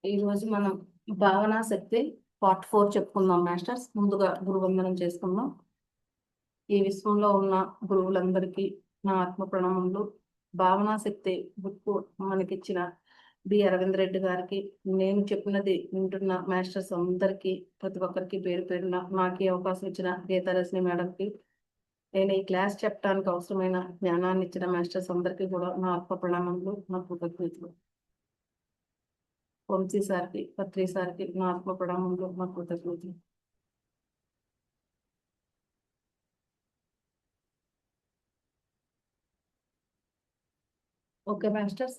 ఈరోజు మనం భావనా శక్తి పార్ట్ 4 చెప్పుకుందాం మాస్టర్స్. ముందుగా గురువందనం చేసుకుందాం. ఈ విశ్వంలో ఉన్న గురువులందరికీ నా ఆత్మ ప్రణామములు. భావనా శక్తి బుక్ మనకిచ్చిన బి అరవింద్ రెడ్డి గారికి, నేను చెప్పినది వింటున్న మాస్టర్స్ అందరికీ, ప్రతి ఒక్కరికి పేరు పేరున నాకు ఈ అవకాశం ఇచ్చిన గీతారశ్ని మేడంకి, నేను ఈ క్లాస్ చెప్పడానికి అవసరమైన జ్ఞానాన్ని ఇచ్చిన మాస్టర్స్ అందరికీ కూడా నా ఆత్మ ప్రణామములు, నా కృతజ్ఞతలు. వంశీ సార్కి, పత్రి సార్కి నా ఆత్మ ప్రణామములు, నా కృతజ్ఞతలు. ఓకే మాస్టర్స్,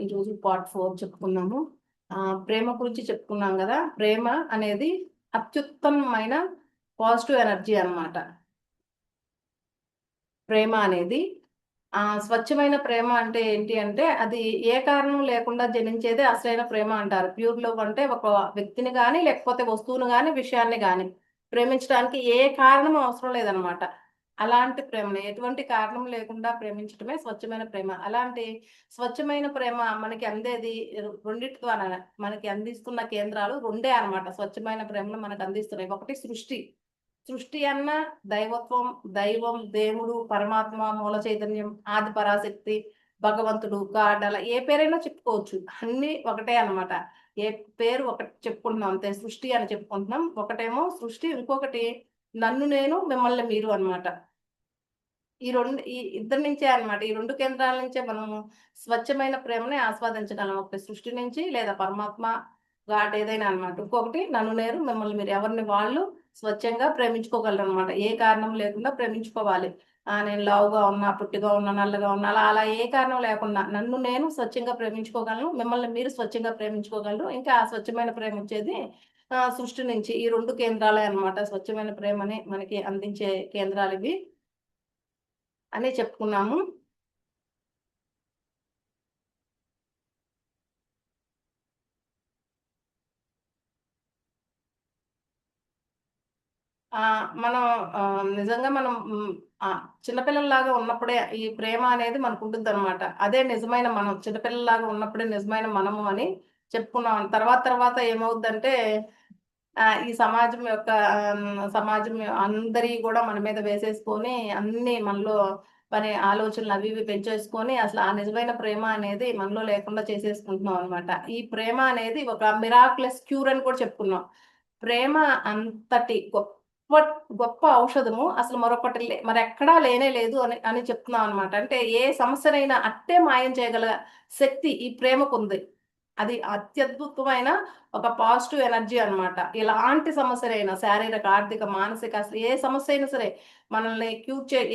ఈరోజు పార్ట్ 4 చెప్పుకున్నాము. ప్రేమ గురించి చెప్పుకున్నాం కదా. ప్రేమ అనేది అత్యుత్తమమైన పాజిటివ్ ఎనర్జీ అన్నమాట. ప్రేమ అనేది స్వచ్ఛమైన ప్రేమ అంటే ఏంటి అంటే, అది ఏ కారణం లేకుండా జనించేదే అసలైన ప్రేమ అంటారు. ప్యూర్ లవ్ అంటే ఒక వ్యక్తిని కానీ, లేకపోతే వస్తువును కానీ, విషయాన్ని కానీ ప్రేమించడానికి ఏ కారణం అవసరం లేదనమాట. అలాంటి ప్రేమని ఎటువంటి కారణం లేకుండా ప్రేమించడమే స్వచ్ఛమైన ప్రేమ. అలాంటి స్వచ్ఛమైన ప్రేమ మనకి అందేది రెండిటి ద్వారా. మనకి అందిస్తున్న కేంద్రాలు రెండే అనమాట. స్వచ్ఛమైన ప్రేమను మనకు అందిస్తున్నాయి. ఒకటి సృష్టి. సృష్టి అన్న దైవత్వం, దైవం, దేవుడు, పరమాత్మ, మూల చైతన్యం, ఆది పరాశక్తి, భగవంతుడు, గాడ్, అలా ఏ పేరైనా చెప్పుకోవచ్చు. అన్ని ఒకటే అన్నమాట. ఏ పేరు ఒకటి చెప్పుకుంటున్నాం అంతే. సృష్టి అని చెప్పుకుంటున్నాం. ఒకటేమో సృష్టి, ఇంకొకటి నన్ను నేను, మిమ్మల్ని మీరు అన్నమాట. ఈ ఇద్దరి నుంచే అన్నమాట. ఈ రెండు కేంద్రాల నుంచే మనము స్వచ్ఛమైన ప్రేమని ఆస్వాదించగలం. ఒకటి సృష్టి నుంచి, లేదా పరమాత్మ, గాడ్, ఏదైనా అన్నమాట. ఇంకొకటి నన్ను నేను, మిమ్మల్ని మీరు, ఎవరిని వాళ్ళు స్వచ్ఛంగా ప్రేమించుకోగలరు అనమాట. ఏ కారణం లేకుండా ప్రేమించుకోవాలి. నేను లావుగా ఉన్నా, పొట్టిగా ఉన్నా, నల్లగా ఉన్నా, అలా అలా ఏ కారణం లేకుండా నన్ను నేను స్వచ్ఛంగా ప్రేమించుకోగలను, మిమ్మల్ని మీరు స్వచ్ఛంగా ప్రేమించుకోగలరు. ఇంకా ఆ స్వచ్ఛమైన ప్రేమ వచ్చేది సృష్టి నుంచి. ఈ రెండు కేంద్రాలే అన్నమాట స్వచ్ఛమైన ప్రేమని మనకి అందించే కేంద్రాలు ఇవి అని చెప్పుకున్నాము. మనం నిజంగా మనం చిన్నపిల్లల్లాగా ఉన్నప్పుడే ఈ ప్రేమ అనేది మనకు ఉంటుందన్నమాట. అదే నిజమైన మనం. చిన్నపిల్లల్లాగా ఉన్నప్పుడే నిజమైన మనము అని చెప్పుకున్నాం. తర్వాత తర్వాత ఏమవుద్దంటే, ఈ సమాజం యొక్క సమాజం అందరి కూడా మన మీద వేసేసుకొని, అన్ని మనలో ఆలోచనలు అవి ఇవి పెంచేసుకొని, అసలు ఆ నిజమైన ప్రేమ అనేది మనలో లేకుండా చేసేసుకుంటున్నాం అనమాట. ఈ ప్రేమ అనేది ఒక మిరాక్లెస్ క్యూర్ అని కూడా చెప్పుకున్నాం. ప్రేమ అంతటి గొప్ప గొప్ప ఔషధము అసలు మరెక్కడా లేనే లేదు అని అని చెప్తున్నాం అనమాట. అంటే ఏ సమస్యనైనా అట్టే మాయం చేయగల శక్తి ఈ ప్రేమకుంది. అది అత్యద్భుతమైన ఒక పాజిటివ్ ఎనర్జీ అన్నమాట. ఎలాంటి సమస్యలైనా, శారీరక, ఆర్థిక, మానసిక, అసలు ఏ సమస్య అయినా సరే మనల్ని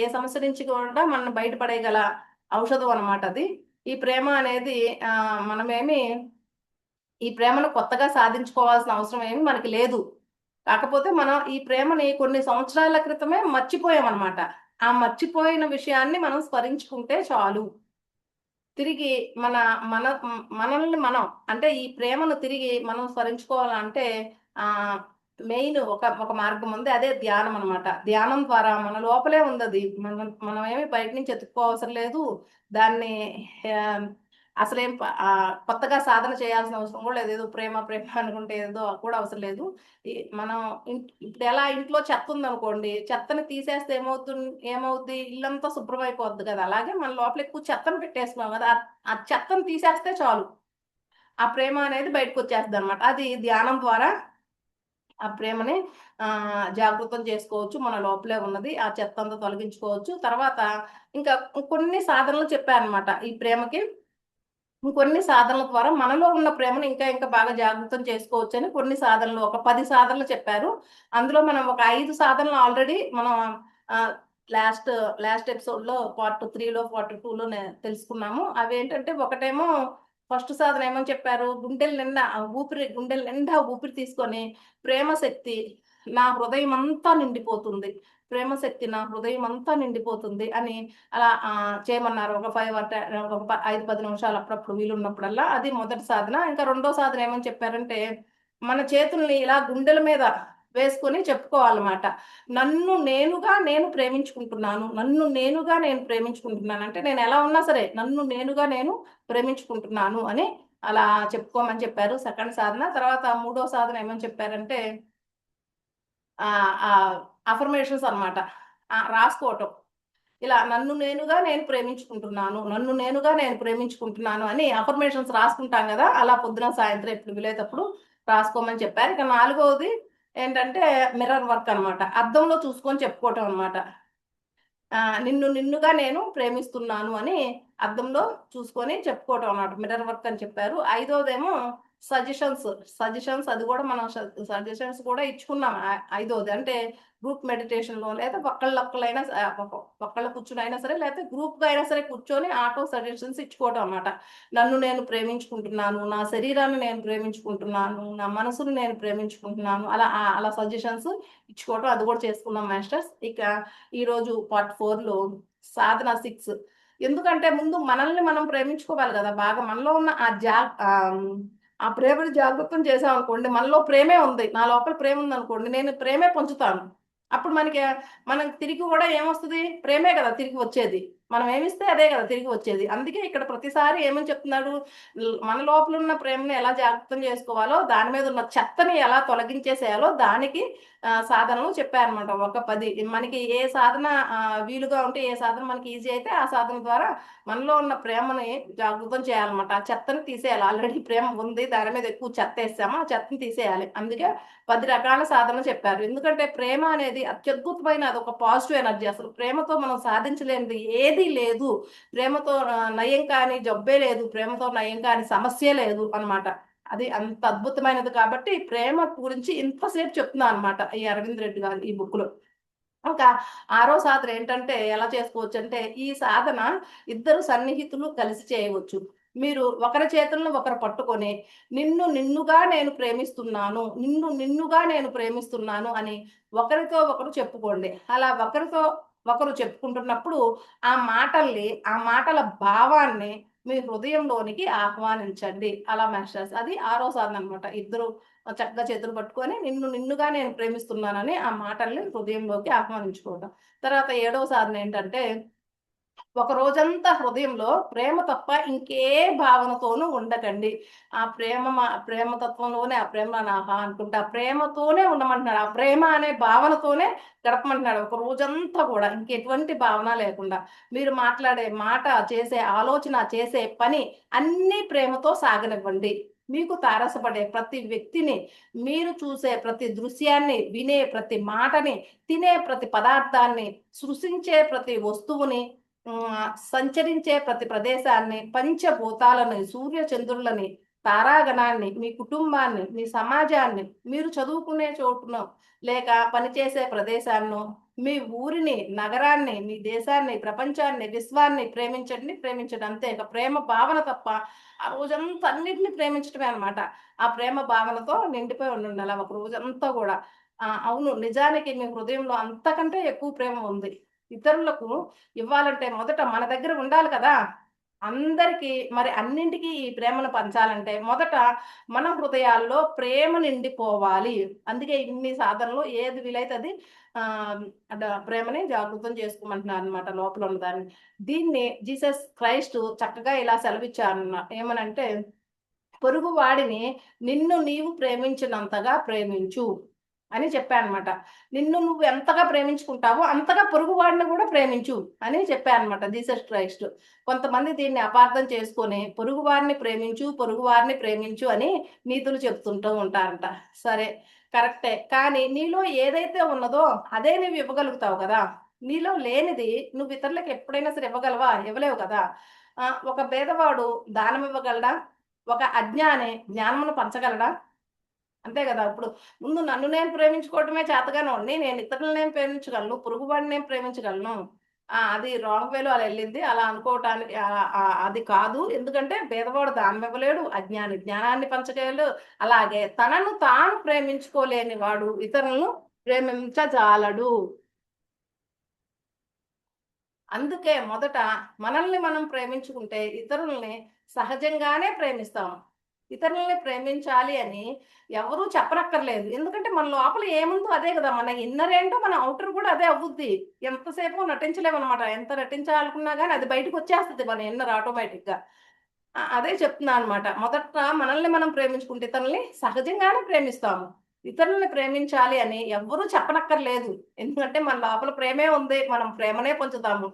ఏ సమస్య నుంచి కూడా మనల్ని బయటపడేయగల ఔషధం అన్నమాట అది. ఈ ప్రేమ అనేది మనమేమి ఈ ప్రేమను కొత్తగా సాధించుకోవాల్సిన అవసరం ఏమి మనకి లేదు. కాకపోతే మనం ఈ ప్రేమని కొన్ని సంవత్సరాల క్రితమే మర్చిపోయామన్నమాట. ఆ మర్చిపోయిన విషయాన్ని మనం స్మరించుకుంటే చాలు. తిరిగి మన మన మనల్ని మనం, అంటే ఈ ప్రేమను తిరిగి మనం స్మరించుకోవాలంటే ఆహ్, మెయిన్ ఒక ఒక మార్గం ఉంది. అదే ధ్యానం అన్నమాట. ధ్యానం ద్వారా మన లోపలే ఉందది. మనమేమి బయట నుంచి ఎతుక్కోవసరం లేదు. దాన్ని ఆహ్, కొత్తగా సాధన చేయాల్సిన అవసరం కూడా లేదు. ఏదో ప్రేమ ప్రేమ అనుకుంటే ఏదో కూడా అవసరం లేదు. మనం ఇప్పుడెలా ఇంట్లో చెత్తుందనుకోండి, చెత్తని తీసేస్తే ఏమవుద్ది? ఇల్లంతా శుభ్రమైపోద్ది కదా! అలాగే మన లోపల ఎక్కువ చెత్తను పెట్టేస్తున్నాం కదా! ఆ చెత్తను తీసేస్తే చాలు. ఆ ప్రేమ అనేది బయటకొచ్చేస్తదనమాట. అది ధ్యానం ద్వారా ఆ ప్రేమని జాగృతం చేసుకోవచ్చు. మన లోపలే ఉన్నది. ఆ చెత్తంతా తొలగించుకోవచ్చు. తర్వాత ఇంకా కొన్ని సాధనలు చెప్పారనమాట ఈ ప్రేమకి. ఇంకొన్ని సాధనల ద్వారా మనలో ఉన్న ప్రేమను ఇంకా ఇంకా బాగా జాగృతం చేసుకోవచ్చని కొన్ని సాధనలు, ఒక 10 సాధనలు చెప్పారు. అందులో మనం ఒక 5 సాధనలు ఆల్రెడీ మనం ఆహ్, లాస్ట్ లాస్ట్ ఎపిసోడ్‌లో పార్ట్ 3లో, పార్ట్ 2లో తెలుసుకున్నాము. అవేంటంటే, ఒకటేమో ఫస్ట్ సాధన ఏమని చెప్పారు? గుండెల నిండా ఊపిరి తీసుకొని, ప్రేమ శక్తి నా హృదయమంతా నిండిపోతుంది. ప్రేమ శక్తి నా హృదయమంతా నిండిపోతుంది అని అలా చేయమన్నారు. ఒక 5, 10 నిమిషాలు అప్పుడప్పుడు వీలున్నప్పుడల్లా. అది మొదటి సాధన. ఇంకా రెండో సాధన ఏమని చెప్పారంటే, మన చేతుల్ని ఇలా గుండెల మీద వేసుకొని చెప్పుకోవాలన్నమాట. నేను ప్రేమించుకుంటున్నాను. నన్ను నేనుగా నేను ప్రేమించుకుంటున్నాను. అంటే నేను ఎలా ఉన్నా సరే నన్ను నేనుగా నేను ప్రేమించుకుంటున్నాను అని అలా చెప్పుకోమని చెప్పారు సెకండ్ సాధన. తర్వాత మూడో సాధన ఏమని చెప్పారంటే అఫర్మేషన్స్ అనమాట. రాసుకోవటం. ఇలా నేను ప్రేమించుకుంటున్నాను, నన్ను నేనుగా నేను ప్రేమించుకుంటున్నాను అని అఫర్మేషన్స్ రాసుకుంటాం కదా, అలా పొద్దున సాయంత్రం ఎప్పుడు వీలైనప్పుడు రాసుకోమని చెప్పారు. ఇక నాలుగవది ఏంటంటే మిర్రర్ వర్క్ అనమాట. అద్దంలో చూసుకొని చెప్పుకోవటం అనమాట. నిన్నుగా నేను ప్రేమిస్తున్నాను అని అద్దంలో చూసుకొని చెప్పుకోవటం అన్నమాట. మిర్రర్ వర్క్ అని చెప్పారు. ఐదోదేమో సజెషన్స్. సజెషన్స్ అది కూడా మనం సజెషన్స్ కూడా ఇచ్చుకున్నాం. ఐదోది అంటే గ్రూప్ మెడిటేషన్ లో, లేదా ఒక్కళ్ళొక్కలైనా ఒక్కళ్ళ కూర్చుని అయినా సరే, లేకపోతే గ్రూప్ గా అయినా సరే కూర్చొని ఆటో సజెషన్స్ ఇచ్చుకోవటం అన్నమాట. నన్ను నేను ప్రేమించుకుంటున్నాను, నా శరీరాన్ని నేను ప్రేమించుకుంటున్నాను, నా మనసును నేను ప్రేమించుకుంటున్నాను, అలా సజెషన్స్ ఇచ్చుకోవటం అది కూడా చేసుకున్నాం మాస్టర్స్. ఇక ఈరోజు పార్ట్ 4లో సాధన 6. ఎందుకంటే ముందు మనల్ని మనం ప్రేమించుకోవాలి కదా బాగా. మనలో ఉన్న ఆ ప్రేమను జాగృతం చేసాం అనుకోండి, మనలో ప్రేమే ఉంది, నా లోపల ప్రేమ ఉంది అనుకోండి, నేను ప్రేమే పంచుతాను. అప్పుడు మనకి తిరిగి కూడా ఏమొస్తుంది? ప్రేమే కదా తిరిగి వచ్చేది. మనం ఏమిస్తే అదే కదా తిరిగి వచ్చేది. అందుకే ఇక్కడ ప్రతిసారి ఏమని చెప్తున్నాడు? మన లోపల ఉన్న ప్రేమను ఎలా జాగ్రత్తం చేసుకోవాలో, దాని మీద ఉన్న చెత్తని ఎలా తొలగించేసేయాలో దానికి సాధనలు చెప్పారనమాట. ఒక 10 మనకి ఏ సాధన వీలుగా ఉంటే, ఏ సాధన మనకి ఈజీ అయితే ఆ సాధన ద్వారా మనలో ఉన్న ప్రేమని జాగృతం చేయాలన్నమాట. ఆ చెత్తని తీసేయాలి. ఆల్రెడీ ప్రేమ ఉంది, దాని మీద ఎక్కువ చెత్త వేసాము, ఆ చెత్తని తీసేయాలి. అందుకే 10 రకాల సాధనలు చెప్పారు. ఎందుకంటే ప్రేమ అనేది అత్యద్భుతమైన, అది ఒక పాజిటివ్ ఎనర్జీ. అసలు ప్రేమతో మనం సాధించలేనిది ఏదీ లేదు. ప్రేమతో నయం కాని జబ్బే లేదు, ప్రేమతో నయం కాని సమస్య లేదు అన్నమాట. అది అంత అద్భుతమైనది. కాబట్టి ప్రేమ గురించి ఇంతసేపు చెప్తున్నా అనమాట ఈ అరవింద్ రెడ్డి గారు ఈ బుక్ లో. ఇంకా ఆరో సాధన ఏంటంటే ఎలా చేసుకోవచ్చు అంటే, ఈ సాధన ఇద్దరు సన్నిహితులు కలిసి చేయవచ్చు. మీరు ఒకరి చేతులను ఒకరు పట్టుకొని నిన్నుగా నేను ప్రేమిస్తున్నాను, నిన్నుగా నేను ప్రేమిస్తున్నాను అని ఒకరితో ఒకరు చెప్పుకోండి. అలా ఒకరితో ఒకరు చెప్పుకుంటున్నప్పుడు ఆ మాటల భావాన్ని మీ హృదయంలోనికి ఆహ్వానించండి. అలా మాస్టర్స్. అది ఆరో సాధన అనమాట. ఇద్దరు చక్కగా చేతులు పట్టుకొని నిన్నుగా నేను ప్రేమిస్తున్నానని ఆ మాటల్ని హృదయంలోకి ఆహ్వానించుకోవటం. తర్వాత ఏడవ సాధన ఏంటంటే, ఒక రోజంతా హృదయంలో ప్రేమ తప్ప ఇంకే భావనతోనూ ఉండకండి. ప్రేమ తత్వంలోనే, ఆ ప్రేమ నాహా అనుకుంటా ప్రేమతోనే ఉండమంటున్నాడు. ఆ ప్రేమ అనే భావనతోనే గడపమంటున్నాడు ఒక రోజంతా కూడా, ఇంకెటువంటి భావన లేకుండా. మీరు మాట్లాడే మాట, చేసే ఆలోచన, చేసే పని అన్నీ ప్రేమతో సాగనివ్వండి. మీకు తారసపడే ప్రతి వ్యక్తిని, మీరు చూసే ప్రతి దృశ్యాన్ని, వినే ప్రతి మాటని, తినే ప్రతి పదార్థాన్ని, సృష్టించే ప్రతి వస్తువుని, సంచరించే ప్రతి ప్రదేశాన్ని, పంచభూతాలని, సూర్య చంద్రులని, తారాగణాన్ని, మీ కుటుంబాన్ని, మీ సమాజాన్ని, మీరు చదువుకునే చోటును, లేక పనిచేసే ప్రదేశాన్ని, మీ ఊరిని, నగరాన్ని, మీ దేశాన్ని, ప్రపంచాన్ని, విశ్వాన్ని ప్రేమించండి. ప్రేమించండి అంతే. ఇక ప్రేమ భావన తప్ప ఆ రోజంతా అన్నిటిని ప్రేమించడమే అనమాట. ఆ ప్రేమ భావనతో నిండిపోయి ఉండాలి ఒక రోజంతా కూడా. అవును, నిజానికి మీ హృదయంలో అంతకంటే ఎక్కువ ప్రేమ ఉంది. ఇతరులకు ఇవ్వాలంటే మొదట మన దగ్గర ఉండాలి కదా. అందరికీ మరి అన్నింటికి ఈ ప్రేమను పంచాలంటే మొదట మన హృదయాల్లో ప్రేమ నిండిపోవాలి. అందుకే ఇన్ని సాధనలు ఏది వీలైతే అది ప్రేమని జాగృతం చేసుకోమంటున్నారు అనమాట, లోపల ఉన్నదాన్ని. దీన్ని జీసస్ క్రైస్ట్ చక్కగా ఇలా సెలవిచ్చారన్న ఏమనంటే, పొరుగు వాడిని నిన్ను నీవు ప్రేమించినంతగా ప్రేమించు అని చెప్పానమాట. నిన్ను నువ్వు ఎంతగా ప్రేమించుకుంటావో అంతగా పొరుగువాడిని కూడా ప్రేమించు అని చెప్పానమాట జీసస్ క్రైస్ట్. కొంతమంది దీన్ని అపార్థం చేసుకొని పొరుగువారిని ప్రేమించు అని నీతులు చెప్తుంటూ ఉంటారంట. సరే, కరెక్టే. కానీ నీలో ఏదైతే ఉన్నదో అదే నువ్వు ఇవ్వగలుగుతావు కదా. నీలో లేనిది నువ్వు ఇతరులకు ఎప్పుడైనా సరే ఇవ్వగలవా? ఇవ్వలేవు కదా. ఒక పేదవాడు దానం ఇవ్వగలడా? ఒక అజ్ఞాని జ్ఞానమును పంచగలడా? అంతే కదా. ఇప్పుడు ముందు నన్ను నేను ప్రేమించుకోవటమే చేతగానోడిని, నేను ఇతరులని ఏం ప్రేమించగలను, పొరుగువాడిని ఏం ప్రేమించగలను. అది రాంగ్ వేలో అలా వెళ్ళింది. అలా అనుకోవటానికి అది కాదు. ఎందుకంటే పేదవాడు దానం ఇవ్వలేడు, అజ్ఞాని జ్ఞానాన్ని పంచగలడు. అలాగే తనను తాను ప్రేమించుకోలేని వాడు ఇతరులను ప్రేమించజాలడు. అందుకే మొదట మనల్ని మనం ప్రేమించుకుంటే ఇతరుల్ని సహజంగానే ప్రేమిస్తాం. ఇతరులని ప్రేమించాలి అని ఎవరూ చెప్పనక్కర్లేదు. ఎందుకంటే మన లోపల ఏముందో అదే కదా. మన ఇన్నర్ ఏంటో మన ఔటర్ కూడా అదే అవుద్ది. ఎంతసేపు నటించలేమనమాట. ఎంత నటించాలనుకున్నా గానీ అది బయటకొచ్చేస్తది మన ఇన్నర్ ఆటోమేటిక్‌గా. అదే చెప్తున్నా అనమాట. మొదట మనల్ని మనం ప్రేమించుకుంటే ఇతరుల్ని సహజంగానే ప్రేమిస్తాము. ఇతరులని ప్రేమించాలి అని ఎవ్వరూ చెప్పనక్కర్లేదు. ఎందుకంటే మన లోపల ప్రేమే ఉంది. మనం ప్రేమనే పంచుతాము.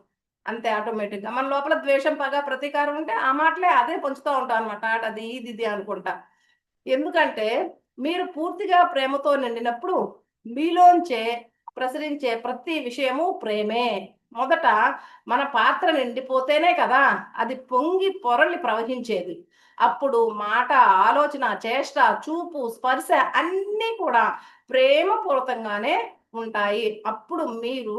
అంతే ఆటోమేటిక్‌గా. మన లోపల ద్వేషం, పగ, ప్రతీకారం ఉంటే ఆ మాటలే అదే పంచుతా ఉంటాం అనమాట. అది ఇది ఇది అనుకుంటా. ఎందుకంటే మీరు పూర్తిగా ప్రేమతో నిండినప్పుడు మీలోంచే ప్రసరించే ప్రతి విషయము ప్రేమే. మొదట మన పాత్ర నిండిపోతేనే కదా అది పొంగి పొరలి ప్రవహించేది. అప్పుడు మాట, ఆలోచన, చేష్ట, చూపు, స్పర్శ అన్నీ కూడా ప్రేమపూరితంగానే ఉంటాయి. అప్పుడు మీరు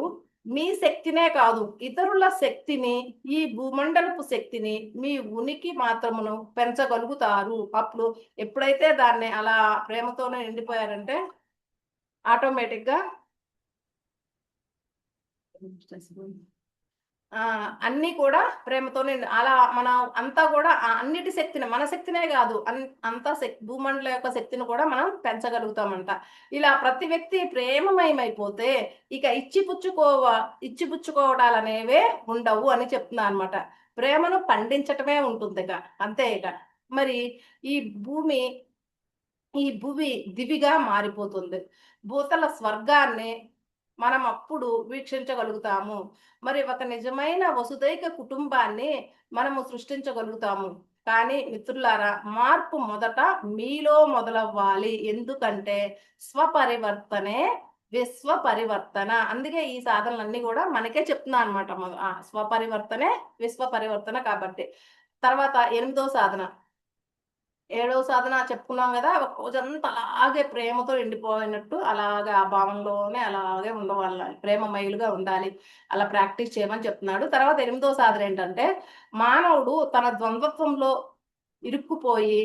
మీ శక్తినే కాదు, ఇతరుల శక్తిని, ఈ భూమండలపు శక్తిని, మీ ఉనికి మాత్రమును పెంచగలుగుతారు. అప్పుడు ఎప్పుడైతే దాన్ని అలా ప్రేమతోనే నిండిపోయారంటే ఆటోమేటిక్‌గా అన్నీ కూడా ప్రేమతోనే అలా మనం అంతా కూడా అన్నిటి శక్తిని మన శక్తినే కాదు అంతా భూమండలం యొక్క శక్తిని కూడా మనం పెంచగలుగుతామంట. ఇలా ప్రతి వ్యక్తి ప్రేమమయమైపోతే ఇక ఇచ్చిపుచ్చుకోవడాలనేవే ఉండవు అని చెప్తున్నా అనమాట. ప్రేమను పండించటమే ఉంటుంది ఇక అంతే ఇక. మరి ఈ భూమి ఈ భువి దివిగా మారిపోతుంది. భూతల స్వర్గాన్ని మనం అప్పుడు వీక్షించగలుగుతాము. మరి ఒక నిజమైన వసుదైక కుటుంబాన్ని మనము సృష్టించగలుగుతాము. కానీ మిత్రులారా, మార్పు మొదట మీలో మొదలవ్వాలి. ఎందుకంటే స్వపరివర్తనే విశ్వపరివర్తన. అందుకే ఈ సాధనలన్నీ కూడా మనకే చెప్తున్నా అనమాట. స్వపరివర్తనే విశ్వపరివర్తన కాబట్టి. తర్వాత 8వ సాధన. ఏడవ సాధన చెప్పుకున్నాం గదా! ఒక రోజంతా అలాగే ప్రేమతో ఎండిపోయినట్టు అలాగా ఆ భావంలోనే అలాగే ఉండవాళ్ళ. ప్రేమమయులుగా ఉండాలి. అలా ప్రాక్టీస్ చేయమని చెప్తున్నాడు. తర్వాత 8దో సాధన ఏంటంటే, మానవుడు తన ద్వంద్వత్వంలో ఇరుక్కుపోయి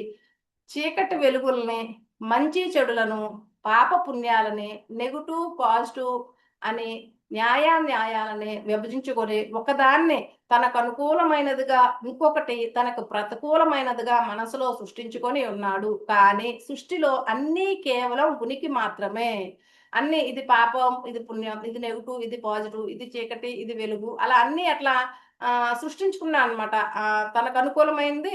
చీకటి వెలుగుల్ని, మంచి చెడులను, పాప పుణ్యాలని, నెగెటివ్, పాజిటివ్ అని న్యాయాలని విభజించుకొని ఒకదాన్ని తనకు అనుకూలమైనదిగా, ఇంకొకటి తనకు ప్రతికూలమైనదిగా మనసులో సృష్టించుకొని ఉన్నాడు. కానీ సృష్టిలో అన్నీ కేవలం ఉనికి మాత్రమే. అన్నీ ఇది పాపం, ఇది పుణ్యం, ఇది నెగెటివ్, ఇది పాజిటివ్, ఇది చీకటి, ఇది వెలుగు అలా అన్నీ అట్లా సృష్టించుకున్నా అనమాట. తనకు అనుకూలమైనది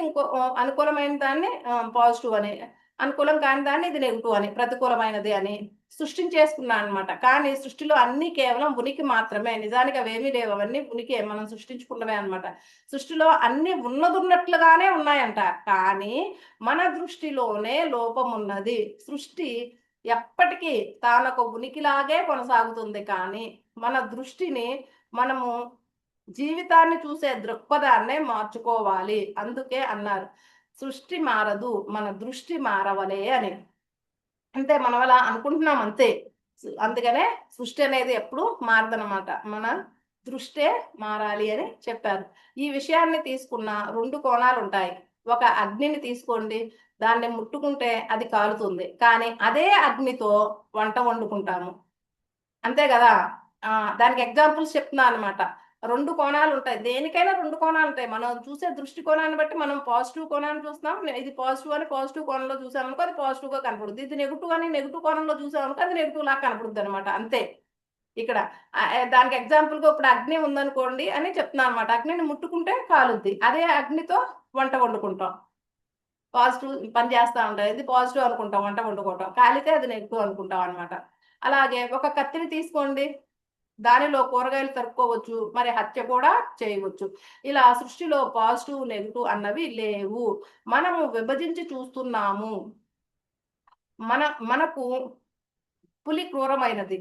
అనుకూలమైన దాన్ని పాజిటివ్ అని, అనుకూలం కాని దాన్ని ఇది నెగెటివ్ అని, ప్రతికూలమైనది అని సృష్టించేసుకున్నా అనమాట. కానీ సృష్టిలో అన్నీ కేవలం ఉనికి మాత్రమే. నిజానికి అవేమీ లేవు. అవన్నీ ఉనికే. మనం సృష్టించుకున్నవే అనమాట. సృష్టిలో అన్నీ ఉన్నదున్నట్లుగానే ఉన్నాయంట. కానీ మన దృష్టిలోనే లోపమున్నది. సృష్టి ఎప్పటికీ తానొక ఉనికిలాగే కొనసాగుతుంది. కానీ మన దృష్టిని మనము జీవితాన్ని చూసే దృక్పథాన్నే మార్చుకోవాలి. అందుకే అన్నారు, సృష్టి మారదు, మన దృష్టి మారవలే అని. అంటే మనం అలా అనుకుంటున్నాం అంతే. అందుకనే సృష్టి అనేది ఎప్పుడు మారదనమాట. మన దృష్టే మారాలి అని చెప్పారు. ఈ విషయాన్ని తీసుకున్న 2 కోణాలుంటాయి. ఒక అగ్నిని తీసుకోండి. దాన్ని ముట్టుకుంటే అది కాలుతుంది. కానీ అదే అగ్నితో వంట వండుకుంటాము. అంతే గదా! దానికి ఎగ్జాంపుల్స్ చెప్తున్నా అనమాట. 2 కోణాలుంటాయి. దేనికైనా 2 కోణాలుంటాయి. మనం చూసే దృష్టి కోణాన్ని బట్టి మనం పాజిటివ్ కోణాన్ని చూస్తున్నాం. ఇది పాజిటివ్ అని పాజిటివ్ కోణంలో చూసామనుకో అది పాజిటివ్‌గా కనపడుద్ది. ఇది నెగెటివ్ అని నెగెటివ్ కోణంలో చూసామనుకో అది నెగెటివ్ లాగా కనపడుద్దనమాట. అంతే. ఇక్కడ దానికి ఎగ్జాంపుల్‌గా ఇప్పుడు అగ్ని ఉందనుకోండి అని చెప్తున్నా అనమాట. అగ్నిని ముట్టుకుంటే కాలుద్ది. అదే అగ్నితో వంట వండుకుంటాం. పాజిటివ్ పని చేస్తా ఉంటాయి. ఇది పాజిటివ్ అనుకుంటాం వంట వండుకోవటం. కాలితే అది నెగెటివ్ అనుకుంటాం అనమాట. అలాగే ఒక కత్తిని తీసుకోండి. దానిలో కూరగాయలు తరుక్కోవచ్చు. మరి హత్య కూడా చేయవచ్చు. ఇలా సృష్టిలో పాజిటివ్, నెగెటివ్ అన్నవి లేవు. మనము విభజించి చూస్తున్నాము. మనకు పులి క్రూరమైనది.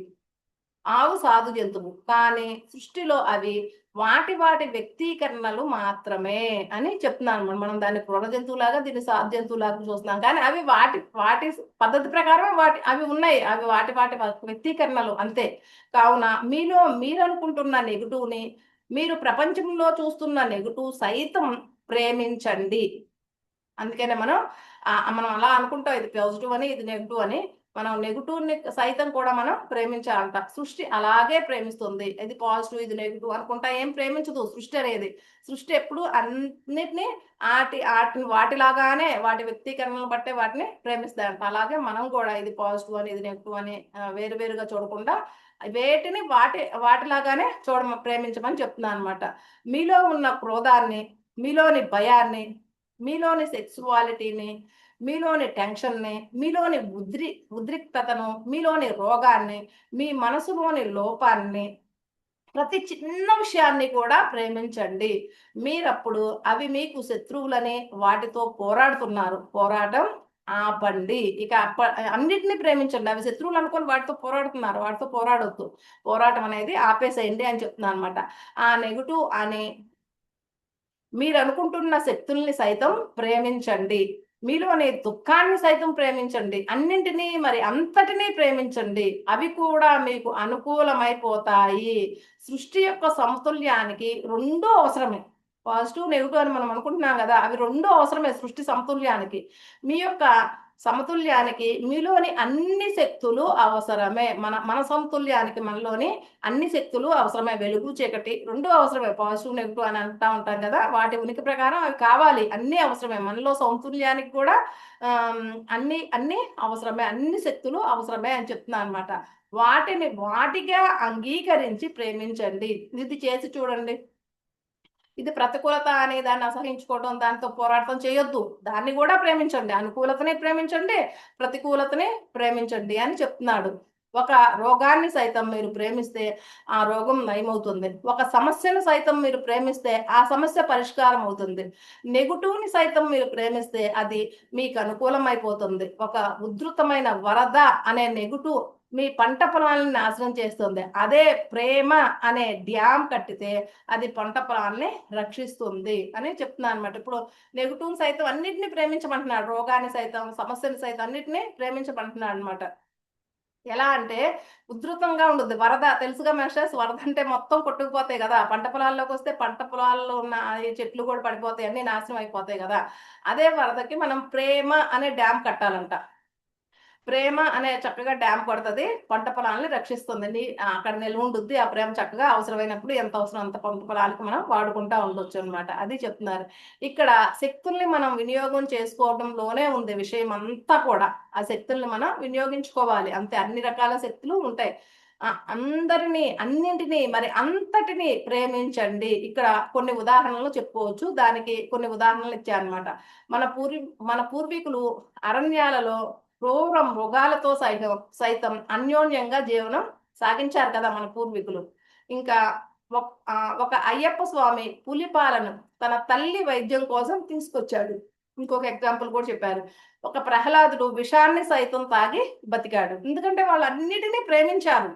ఆవు సాధు జంతువు. కానీ సృష్టిలో అవి వాటి వ్యక్తీకరణలు మాత్రమే అని చెప్తున్నానన్నమాట. మనం దాన్ని క్రూర జంతువులాగా, దీన్ని సాధు జంతువులాగా చూస్తున్నాం. కానీ అవి వాటి పద్ధతి ప్రకారమే అవి ఉన్నాయి. అవి వాటి వ్యక్తీకరణలు అంతే. కావున మీలో మీరనుకుంటున్న నెగెటివ్‌ని, మీరు ప్రపంచంలో చూస్తున్న నెగెటివ్ సైతం ప్రేమించండి. అందుకనే మనం అలా అనుకుంటాం ఇది పాజిటివ్ అని, ఇది నెగెటివ్ అని. మనం నెగెటివ్‌ని సైతం కూడా మనం ప్రేమించాలంట. సృష్టి అలాగే ప్రేమిస్తుంది. ఇది పాజిటివ్, ఇది నెగెటివ్ అనుకుంటా ఏం ప్రేమించదు సృష్టి అనేది. సృష్టి ఎప్పుడు అన్నిటిని ఆటిని వాటిలాగానే వాటి వ్యక్తీకరణలను బట్టే వాటిని ప్రేమిస్తాయంట. అలాగే మనం కూడా ఇది పాజిటివ్ అని, ఇది నెగెటివ్ అని వేరు వేరుగా చూడకుండా వేటిని వాటిలాగానే ప్రేమించమని చెప్తున్నానన్నమాట. మీలో ఉన్న క్రోధాన్ని, మీలోని భయాన్ని, మీలోని సెక్సువాలిటీని, మీలోని టెన్షన్ని, మీలోని ఉద్రిక్తతను, మీలోని రోగాన్ని, మీ మనసులోని లోపాన్ని, ప్రతి చిన్న విషయాన్ని కూడా ప్రేమించండి. మీరప్పుడు అవి మీకు శత్రువులని వాటితో పోరాడుతున్నారు. పోరాటం ఆపండి. ఇక అన్నిటిని ప్రేమించండి. అవి శత్రువులు అనుకొని వాటితో పోరాడుతున్నారు. వాటితో పోరాడొద్దు. పోరాటం అనేది ఆపేసేయండి అని చెప్తున్నాను అనమాట. ఆ నెగటివ్ అని మీరు అనుకుంటున్న శక్తుల్ని సైతం ప్రేమించండి. మీలోని దుఃఖాన్ని సైతం ప్రేమించండి. అన్నింటినీ మరి అంతటినీ ప్రేమించండి. అవి కూడా మీకు అనుకూలమైపోతాయి. సృష్టి యొక్క సమతుల్యానికి రెండూ అవసరమే. పాజిటివ్, నెగటివ్ అని మనం అనుకుంటున్నాం కదా! అవి రెండూ అవసరమే సృష్టి సమతుల్యానికి. మీ యొక్క సమతుల్యానికి మీలోని అన్ని శక్తులు అవసరమే. మన సమతుల్యానికి మనలోని అన్ని శక్తులు అవసరమే. వెలుగు, చీకటి రెండూ అవసరమే. పాజిటివ్, నెగటివ్ అని అంటా ఉంటాం కదా! వాటి ఉనికి ప్రకారం అవి కావాలి. అన్నీ అవసరమే. మనలో సమతుల్యానికి కూడా అన్ని అవసరమే. అన్ని శక్తులు అవసరమే అని చెప్తున్నాను అనమాట. వాటిని వాటిగా అంగీకరించి ప్రేమించండి. ఇది చేసి చూడండి. ఇది ప్రతికూలత అనే దాన్ని అసహించుకోవడం, దాంతో పోరాటం చేయొద్దు. దాన్ని కూడా ప్రేమించండి. అనుకూలతని ప్రేమించండి, ప్రతికూలతని ప్రేమించండి అని చెప్తున్నాడు. ఒక రోగాన్ని సైతం మీరు ప్రేమిస్తే ఆ రోగం నయమవుతుంది. ఒక సమస్యను సైతం మీరు ప్రేమిస్తే ఆ సమస్య పరిష్కారం అవుతుంది. నెగటివ్‌ని సైతం మీరు ప్రేమిస్తే అది మీకు అనుకూలమైపోతుంది. ఒక ఉధృతమైన వరద అనే నెగటివ్ మీ పంట పొలాలను నాశనం చేస్తుంది. అదే ప్రేమ అనే డ్యామ్ కట్టితే అది పంట పొలాల్ని రక్షిస్తుంది అని చెప్తున్నాను అనమాట. ఇప్పుడు నెగటివ్ సైతం అన్నిటిని ప్రేమించమంటున్నాడు. రోగాన్ని సైతం, సమస్యలు సైతం అన్నిటిని ప్రేమించమంటున్నాడు అనమాట. ఎలా అంటే ఉధృతంగా ఉంటుంది. వరద తెలుసుగా మాస్టర్స్, వరద అంటే మొత్తం కొట్టుకుపోతాయి కదా! పంట పొలాల్లోకి వస్తే పంట పొలాల్లో ఉన్న ఈ చెట్లు కూడా పడిపోతాయి. అన్నీ నాశనం అయిపోతాయి కదా! అదే వరదకి మనం ప్రేమ అనే డ్యామ్ కట్టాలంట. ప్రేమ అనే చక్కగా డ్యామ్ కొడతది. పంట పొలాల్ని రక్షిస్తుంది. అక్కడ నిల్వ ఉండుద్ది. ఆ ప్రేమ చక్కగా అవసరమైనప్పుడు ఎంత అవసరం అంత పంట పొలాలకి మనం వాడుకుంటా ఉండొచ్చనమాట. అది చెప్తున్నారు. ఇక్కడ శక్తుల్ని మనం వినియోగం చేసుకోవడంలోనే ఉంది విషయం అంతా కూడా. ఆ శక్తుల్ని మనం వినియోగించుకోవాలి. అంతే. అన్ని రకాల శక్తులు ఉంటాయి. అందరిని, అన్నింటిని, మరి అంతటిని ప్రేమించండి. ఇక్కడ కొన్ని ఉదాహరణలు చెప్పుకోవచ్చు. దానికి కొన్ని ఉదాహరణలు ఇచ్చారనమాట. మన పూర్వీకులు అరణ్యాలలో క్రూర మృగాలతో సైతం అన్యోన్యంగా జీవనం సాగించారు కదా మన పూర్వీకులు. ఇంకా ఒక అయ్యప్ప స్వామి పులిపాలను తన తల్లి వైద్యం కోసం తీసుకొచ్చాడు. ఇంకొక ఎగ్జాంపుల్ కూడా చెప్పారు. ఒక ప్రహ్లాదుడు విషాన్ని సైతం తాగి బతికాడు. ఎందుకంటే వాళ్ళు అన్నిటినీ ప్రేమించారు.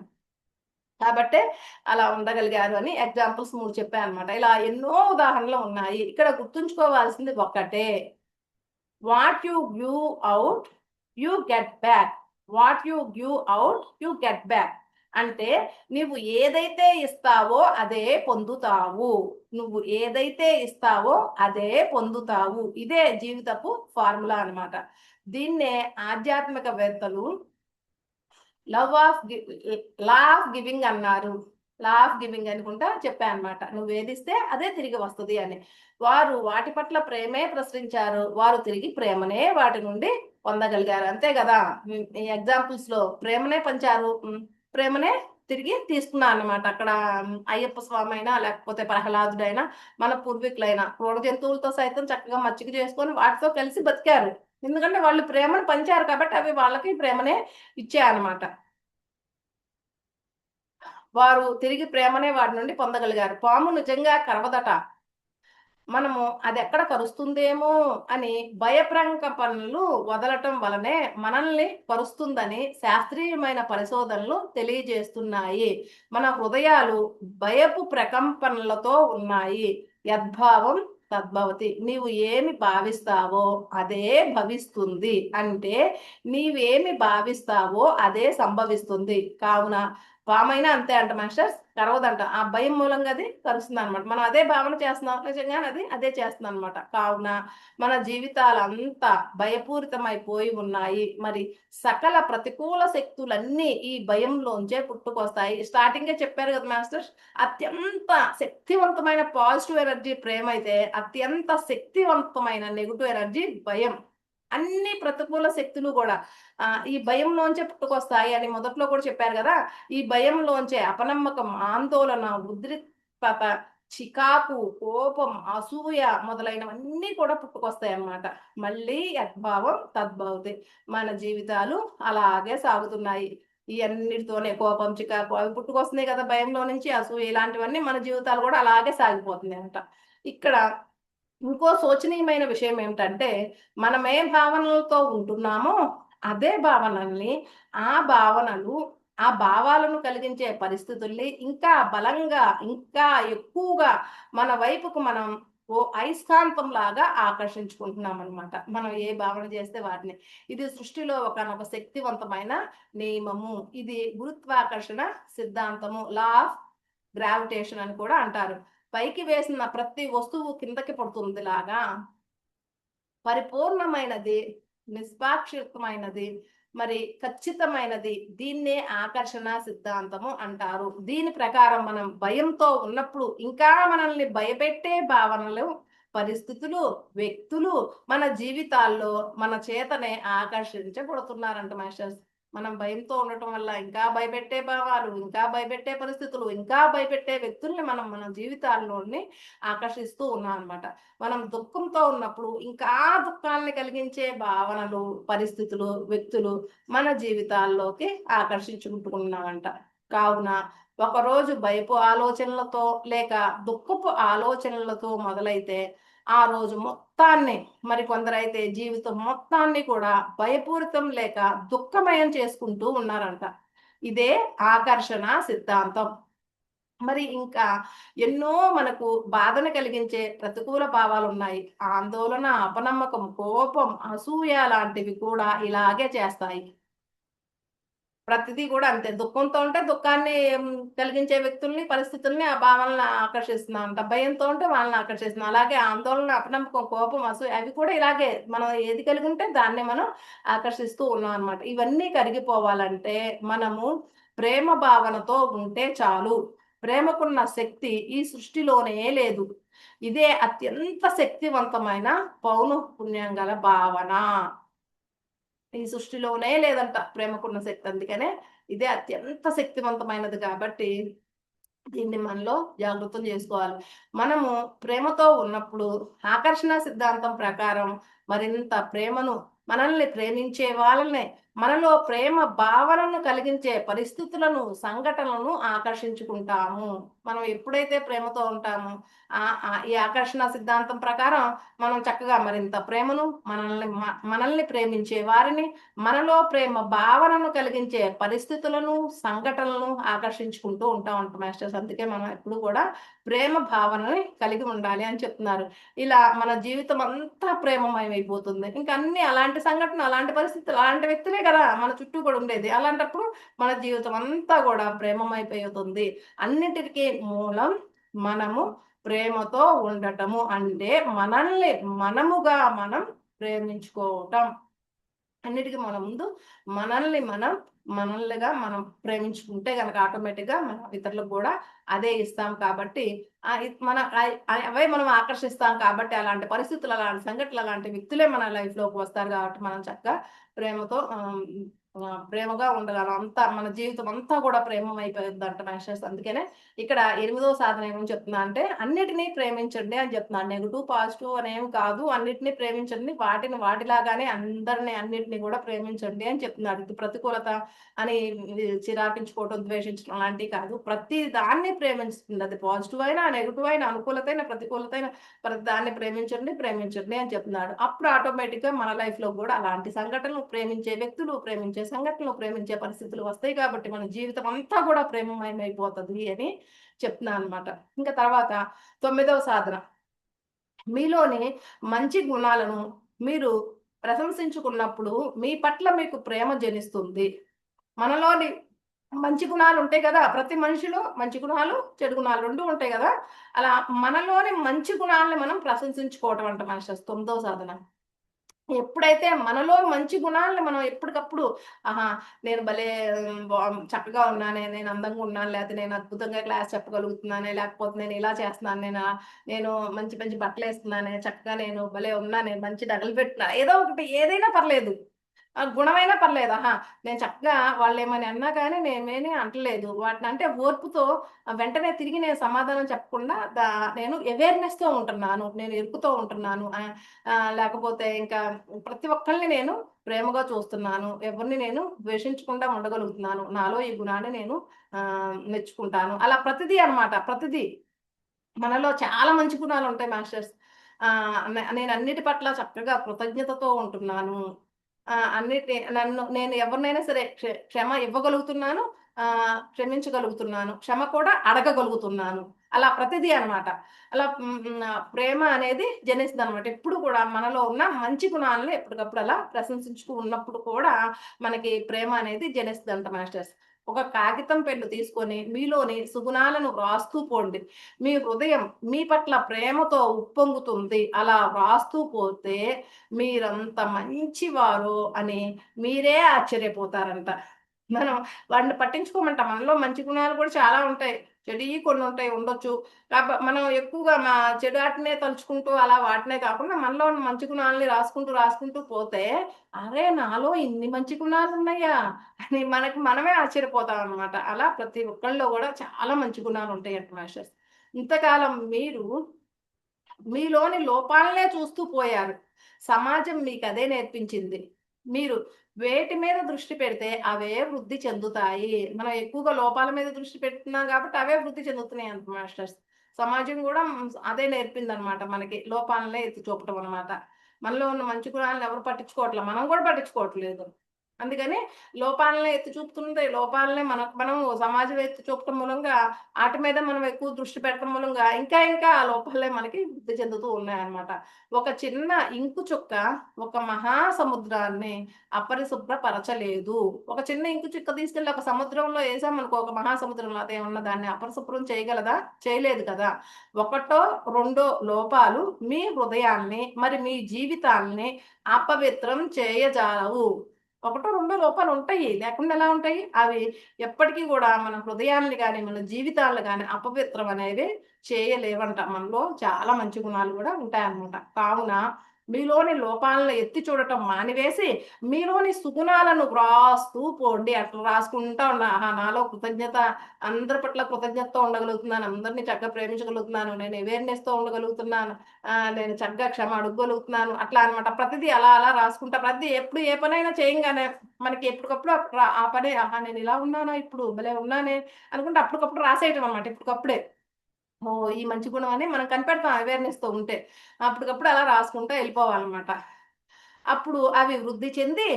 కాబట్టే అలా ఉండగలిగారు అని ఎగ్జాంపుల్స్ 3 చెప్పానన్నమాట. ఇలా ఎన్నో ఉదాహరణలు ఉన్నాయి. ఇక్కడ గుర్తుంచుకోవాల్సింది ఒక్కటే. What you give out you get back. What you give out you get back. అంటే నువ్వు ఏదైతే ఇస్తావో అదే పొందుతావు. నువ్వు ఏదైతే ఇస్తావో అదే పొందుతావు. ఇదే జీవితపు ఫార్ములా అన్నమాట. దీన్నే ఆధ్యాత్మికవేత్తలు లా ఆఫ్ గివింగ్ అన్నారు. లా ఆఫ్ గివింగ్ అనుకుంటా చెప్పానమాట. నువ్వు ఏదిస్తే అదే తిరిగి వస్తది అని. వారు వాటి పట్ల ప్రేమే ప్రసరించారు. వారు తిరిగి ప్రేమనే వాటి నుండి పొందగలిగారు. అంతే కదా! ఈ ఎగ్జాంపుల్స్‌లో ప్రేమనే పంచారు. ప్రేమనే తిరిగి తీసుకున్నారన్నమాట. అక్కడ అయ్యప్ప స్వామైనా, లేకపోతే ప్రహ్లాదుడైనా, మన పూర్వీకులైనా క్రూర జంతువులతో సైతం చక్కగా మచ్చిక చేసుకొని వాటితో కలిసి బతికారు. ఎందుకంటే వాళ్ళు ప్రేమను పంచారు కాబట్టి అవి వాళ్ళకి ప్రేమనే ఇచ్చాయన్నమాట. వారు తిరిగి ప్రేమనే వాడి నుండి పొందగలిగారు. పాము నిజంగా కరవదట. మనము అదెక్కడ కరుస్తుందేమో అని భయప్రంకపనలు వదలటం వలనే మనల్ని కరుస్తుందని శాస్త్రీయమైన పరిశోధనలు తెలియజేస్తున్నాయి. మన హృదయాలు భయపు ప్రకంపనలతో ఉన్నాయి. యద్భావం తద్భవతి. నీవు ఏమి భావిస్తావో అదే భవిస్తుంది. అంటే నీవేమి భావిస్తావో అదే సంభవిస్తుంది. కావున పామైనా అంతే అంట మాస్టర్స్. కరవదంట. ఆ భయం మూలంగా అది కరుస్తుందనమాట. మనం అదే భావన చేస్తున్నాం. నిజంగానే అది అదే చేస్తుందనమాట. కావున మన జీవితాలంతా భయపూరితమైపోయి ఉన్నాయి. మరి సకల ప్రతికూల శక్తులన్నీ ఈ భయంలోంచే పుట్టుకొస్తాయి. స్టార్టింగే చెప్పారు కదా మాస్టర్స్. అత్యంత శక్తివంతమైన పాజిటివ్ ఎనర్జీ ప్రేమ అయితే, అత్యంత శక్తివంతమైన నెగెటివ్ ఎనర్జీ భయం. అన్ని ప్రతికూల శక్తులు కూడా ఈ భయంలోంచే పుట్టుకొస్తాయి అని మొదట్లో కూడా చెప్పారు కదా! ఈ భయంలోంచే అపనమ్మకం, ఆందోళన, ఉద్రిక్తత, చికాకు, కోపం, అసూయ మొదలైనవన్నీ కూడా పుట్టుకొస్తాయి అన్నమాట. మళ్ళీ యద్భావం తద్భవతి. మన జీవితాలు అలాగే సాగుతున్నాయి. ఈ అన్నిటితోనే కోపం, చికాకు అవి పుట్టుకొస్తున్నాయి కదా భయంలో నుంచి, అసూయ ఇలాంటివన్నీ మన జీవితాలు కూడా అలాగే సాగిపోతున్నాయి అంట. ఇక్కడ ఇంకో శోచనీయమైన విషయం ఏమిటంటే, మనం ఏ భావనలతో ఉంటున్నామో అదే భావనల్ని, ఆ భావనలు, ఆ భావాలను కలిగించే పరిస్థితుల్ని ఇంకా బలంగా, ఇంకా ఎక్కువగా మన వైపుకు మనం ఓ అయస్కాంతం లాగా ఆకర్షించుకుంటున్నామనమాట. మనం ఏ భావన చేస్తే వాటిని. ఇది సృష్టిలో ఒకానొక శక్తివంతమైన నియమము. ఇది గురుత్వాకర్షణ సిద్ధాంతము, లా ఆఫ్ గ్రావిటేషన్ అని కూడా అంటారు. పైకి వేసిన ప్రతి వస్తువు కిందకి పడుతుంది లాగా పరిపూర్ణమైనది, నిష్పాక్షికమైనది, మరి ఖచ్చితమైనది, దీన్నే ఆకర్షణ సిద్ధాంతము అంటారు. దీని ప్రకారం మనం భయంతో ఉన్నప్పుడు ఇంకా మనల్ని భయపెట్టే భావనలు, పరిస్థితులు, వ్యక్తులు మన జీవితాల్లో మన చేతనే ఆకర్షించబడుతున్నారంట మాస్టర్స్. మనం భయంతో ఉండటం వల్ల ఇంకా భయపెట్టే భావాలు, ఇంకా భయపెట్టే పరిస్థితులు, ఇంకా భయపెట్టే వ్యక్తుల్ని మనం మన జీవితాల్లోని ఆకర్షిస్తూ ఉన్నాం అనమాట. మనం దుఃఖంతో ఉన్నప్పుడు ఇంకా దుఃఖాన్ని కలిగించే భావనలు, పరిస్థితులు, వ్యక్తులు మన జీవితాల్లోకి ఆకర్షించుకుంటున్నామంట. కావున ఒకరోజు భయపు ఆలోచనలతో లేక దుఃఖపు ఆలోచనలతో మొదలైతే ఆ రోజు మొత్తాన్ని, మరి కొందరైతే జీవితం మొత్తాన్ని కూడా భయపూరితం లేక దుఃఖమయం చేసుకుంటూ ఉన్నారంట. ఇదే ఆకర్షణ సిద్ధాంతం. మరి ఇంకా ఎన్నో మనకు బాధను కలిగించే ప్రతికూల భావాలు ఉన్నాయి. ఆందోళన, అపనమ్మకం, కోపం, అసూయ లాంటివి కూడా ఇలాగే చేస్తాయి. ప్రతిదీ కూడా అంతే. దుఃఖంతో ఉంటే దుఃఖాన్ని కలిగించే వ్యక్తుల్ని, పరిస్థితుల్ని, ఆ భావనలను ఆకర్షిస్తున్నామంట. భయంతో ఉంటే వాళ్ళని ఆకర్షిస్తున్నాం. అలాగే ఆందోళన, అపనమ్మకం, కోపం, అసూయ అవి కూడా ఇలాగే మనం ఏది కలిగి ఉంటే దాన్ని మనం ఆకర్షిస్తూ ఉన్నాం అనమాట. ఇవన్నీ కరిగిపోవాలంటే మనము ప్రేమ భావనతో ఉంటే చాలు. ప్రేమకున్న శక్తి ఈ సృష్టిలోనే లేదు. ఇదే అత్యంత శక్తివంతమైన పౌనఃపున్యం గల భావన. ఈ సృష్టిలోనే లేదంట ప్రేమకున్న శక్తి. అందుకనే ఇదే అత్యంత శక్తివంతమైనది కాబట్టి దీన్ని మనలో జాగృతం చేసుకోవాలి. మనము ప్రేమతో ఉన్నప్పుడు ఆకర్షణ సిద్ధాంతం ప్రకారం మరింత ప్రేమను, మనల్ని ప్రేమించే వాళ్ళని, మనలో ప్రేమ భావనను కలిగించే పరిస్థితులను, సంఘటనలను ఆకర్షించుకుంటాము. మనం ఎప్పుడైతే ప్రేమతో ఉంటామో ఈ ఆకర్షణ సిద్ధాంతం ప్రకారం మనం చక్కగా మరింత ప్రేమను, మనల్ని ప్రేమించే వారిని, మనలో ప్రేమ భావనను కలిగించే పరిస్థితులను, సంఘటనలను ఆకర్షించుకుంటూ ఉంటాం అంట మాస్టర్స్. అందుకే మనం ఎప్పుడు కూడా ప్రేమ భావనని కలిగి ఉండాలి అని చెప్తున్నారు. ఇలా మన జీవితం అంతా ప్రేమమయమైపోతుంది. ఇంకా అన్ని అలాంటి సంఘటన, అలాంటి పరిస్థితులు, అలాంటి వ్యక్తులే కదా మన చుట్టూ కూడా ఉండేది. అలాంటప్పుడు మన జీవితం అంతా కూడా ప్రేమమైపోతుంది. అన్నిటికీ మూలం మనము ప్రేమతో ఉండటము. అంటే మనల్ని మనముగా మనం ప్రేమించుకోవటం. అన్నిటికీ మన ముందు మనల్నిగా మనం ప్రేమించుకుంటే గనక ఆటోమేటిక్గా మనం ఇతరులకు కూడా అదే ఇస్తాం కాబట్టి మన అవే మనం ఆకర్షిస్తాం కాబట్టి అలాంటి పరిస్థితులు, అలాంటి సంఘటనలు, అలాంటి వ్యక్తులే మన లైఫ్లోకి వస్తారు కాబట్టి మనం చక్కగా ప్రేమతో ప్రేమగా ఉండగలం. అంతా మన జీవితం అంతా కూడా ప్రేమమైపోయిందంట మాస్టర్స్. అందుకనే ఇక్కడ 8వ సాధన ఏమని చెప్తున్నా అంటే అన్నిటినీ ప్రేమించండి అని చెప్తున్నాను. నెగటివ్, పాజిటివ్ అనేమి కాదు. అన్నిటినీ ప్రేమించండి. వాటిని వాటిలాగానే అందరిని, అన్నిటిని కూడా ప్రేమించండి అని చెప్తున్నాడు. ఇది ప్రతికూలత అని చిరాకించుకోవటం, ద్వేషించడం అలాంటివి కాదు. ప్రతి దాన్ని ప్రేమించుతుంది. అది పాజిటివ్ అయినా, నెగటివ్ అయినా, అనుకూలతైన, ప్రతికూలతైన ప్రతి దాన్ని ప్రేమించండి అని చెప్తున్నాడు. అప్పుడు ఆటోమేటిక్గా మన లైఫ్లో కూడా అలాంటి సంఘటనలు, ప్రేమించే వ్యక్తులు, ప్రేమించే సంఘటనలు, ప్రేమించే పరిస్థితులు వస్తాయి కాబట్టి మన జీవితం అంతా కూడా ప్రేమమయమైపోతుంది అని చెప్తున్నాను అనమాట. ఇంకా తర్వాత 9వ సాధన, మీలోని మంచి గుణాలను మీరు ప్రశంసించుకున్నప్పుడు మీ పట్ల మీకు ప్రేమ జనిస్తుంది. మనలోని మంచి గుణాలు ఉంటాయి కదా, ప్రతి మనిషిలో మంచి గుణాలు, చెడు గుణాలు 2 ఉంటాయి కదా. అలా మనలోని మంచి గుణాలను మనం ప్రశంసించుకోవటం అంట మాస్టర్స్ 9వ సాధన. ఎప్పుడైతే మనలో మంచి గుణాలను మనం ఎప్పటికప్పుడు ఆహా నేను భలే చక్కగా ఉన్నానే, నేను అందంగా ఉన్నాను, లేకపోతే నేను అద్భుతంగా క్లాస్ చెప్పగలుగుతున్నానే, లేకపోతే నేను ఇలా చేస్తున్నాను, నేను మంచి మంచి బట్టలు వేస్తున్నానే, చక్కగా నేను భలే ఉన్నానే, మంచి నగలు పెట్టినా, ఏదో ఒకటి ఏదైనా పర్లేదు. గుణమైనా పర్లేదు. నేను చక్కగా వాళ్ళేమని అన్నా కానీ నేనేమి అంటలేదు. వాటినంటే ఓర్పుతో వెంటనే తిరిగి నేను సమాధానం చెప్పకుండా నేను అవేర్‌నెస్‌తో ఉంటున్నాను. నేను ఎరుకుతో ఉంటున్నాను. లేకపోతే ఇంకా ప్రతి ఒక్కళ్ళని నేను ప్రేమగా చూస్తున్నాను. ఎవరిని నేను ద్వేషించకుండా ఉండగలుగుతున్నాను. నాలో ఈ గుణాన్ని నేను మెచ్చుకుంటాను. అలా ప్రతిదీ అన్నమాట. ప్రతిదీ. మనలో చాలా మంచి గుణాలుంటాయి మాస్టర్స్. నేను అన్నిటి పట్ల చక్కగా కృతజ్ఞతతో ఉంటున్నాను. నేను ఎవరినైనా సరే క్షమ ఇవ్వగలుగుతున్నాను. క్షమించగలుగుతున్నాను. క్షమ కూడా అడగగలుగుతున్నాను. అలా ప్రతిదీ అన్నమాట. అలా ప్రేమ అనేది జనిస్తదనమాట. ఎప్పుడు కూడా మనలో ఉన్న మంచి గుణాలను ఎప్పటికప్పుడు అలా ప్రశంసించుతూ ఉన్నప్పుడు కూడా మనకి ప్రేమ అనేది జనిస్తదంట మాస్టర్స్. ఒక కాగితం పెన్ను తీసుకొని మీలోని సుగుణాలను వ్రాస్తూ పోండి. మీ హృదయం మీ పట్ల ప్రేమతో ఉప్పొంగుతుంది. అలా వ్రాస్తూ పోతే మీరంత మంచివారో అని మీరే ఆశ్చర్యపోతారంట. మనం వాడిని పట్టించుకోమంట. మనలో మంచి గుణాలు కూడా చాలా ఉంటాయి. చెడుయి కొన్నుంటాయి ఉండొచ్చు. మనం ఎక్కువగా చెడు ఆటినే తలుచుకుంటూ అలా వాటినే కాకుండా మనలో ఉన్న మంచి గుణాలని రాసుకుంటూ, రాసుకుంటూ పోతే, అరే! నాలో ఇన్ని మంచి గుణాలున్నాయా? అని మనకి మనమే ఆశ్చర్యపోతామనమాట. అలా ప్రతి ఒక్కళ్ళలో గూడా చాలా మంచి గుణాలుంటాయంట మాస్టర్స్. ఇంతకాలం మీలోని లోపాలనే చూస్తూ పోయారు. సమాజం మీకదే నేర్పించింది. మీరు వేటి మీద దృష్టి పెడితే అవే వృద్ధి చెందుతాయి. మనం ఎక్కువగా లోపాల మీద దృష్టి పెడుతున్నాం కాబట్టి అవే వృద్ధి చెందుతున్నాయంట మాస్టర్స్. సమాజం గూడా అదే నేర్పిందనమాట మనకి. లోపాలనే ఎత్తి చూపటం అనమాట. మనలో ఉన్న మంచి గుణాలను ఎవరు పట్టించుకోవట్ల. మనం గూడా పట్టించుకోవట్లేదు. అందుకని లోపాలనే ఎత్తి చూపుతుంది. లోపాలనే మనం సమాజం ఎత్తి చూపటం మూలంగా ఆటి మీద మనం ఎక్కువ దృష్టి పెట్టడం మూలంగా ఇంకా ఆ లోపాలే మనకి వృద్ధి చెందుతూ ఉన్నాయన్నమాట. ఒక చిన్న ఇంకు చుక్క ఒక మహాసముద్రాన్ని అపరిశుభ్రపరచలేదు. ఒక చిన్న ఇంకు చుక్క తీసుకెళ్ళి ఒక సముద్రంలో ఏసామనుకో ఒక మహాసముద్రంలో అదేమన్నా దాన్ని అపరిశుభ్రం చేయగలదా? చేయలేదు కదా! ఒకటో, రెండో లోపాలు మీ హృదయాన్ని మరి మీ జీవితాల్ని అపవిత్రం చేయజాలవు. ఒకటో, రెండో లోపాలుంటాయి. లేకుండా ఎలా ఉంటాయి? అవి ఎప్పటికి గూడా మన హృదయాల్ని గాని, మన జీవితాలను గాని అపవిత్రం అనేవి చేయలేవంట. మనలో చాలా మంచి గుణాలు గూడా ఉంటాయన్నమాట. కావున మీలోని లోపాలను ఎత్తి చూడటం మానివేసి, మీలోని సుగుణాలను వ్రాస్తూ పోండి. అట్లా రాసుకుంటా నాలో కృతజ్ఞత అందరి పట్ల కృతజ్ఞతతో ఉండగలుగుతున్నాను. అందరిని చక్కగా ప్రేమించగలుగుతున్నాను. నేను అవేర్‌నెస్‌తో ఉండగలుగుతున్నాను. నేను చక్కగా క్షమ అడగగలుగుతున్నాను. అట్లా అన్నమాట. ప్రతిదీ అలా అలా రాసుకుంటా ఎప్పుడు ఏ పనైనా చేయంగానే మనకి ఎప్పటికప్పుడు ఆ పని నేను ఇలా ఉన్నానా ఇప్పుడు? భలే ఉన్నానే అనుకుంటే అప్పటికప్పుడు రాసేయటం అన్నమాట. ఇప్పటికప్పుడే. ఓహ్! ఈ మంచి గుణం అని మనం కనిపెడతాం అవేర్‌నెస్‌తో ఉంటే. అప్పటికప్పుడు అలా రాసుకుంటా ఎళ్ళిపోవాలన్నమాట. అప్పుడు అవి వృద్ధి చెంది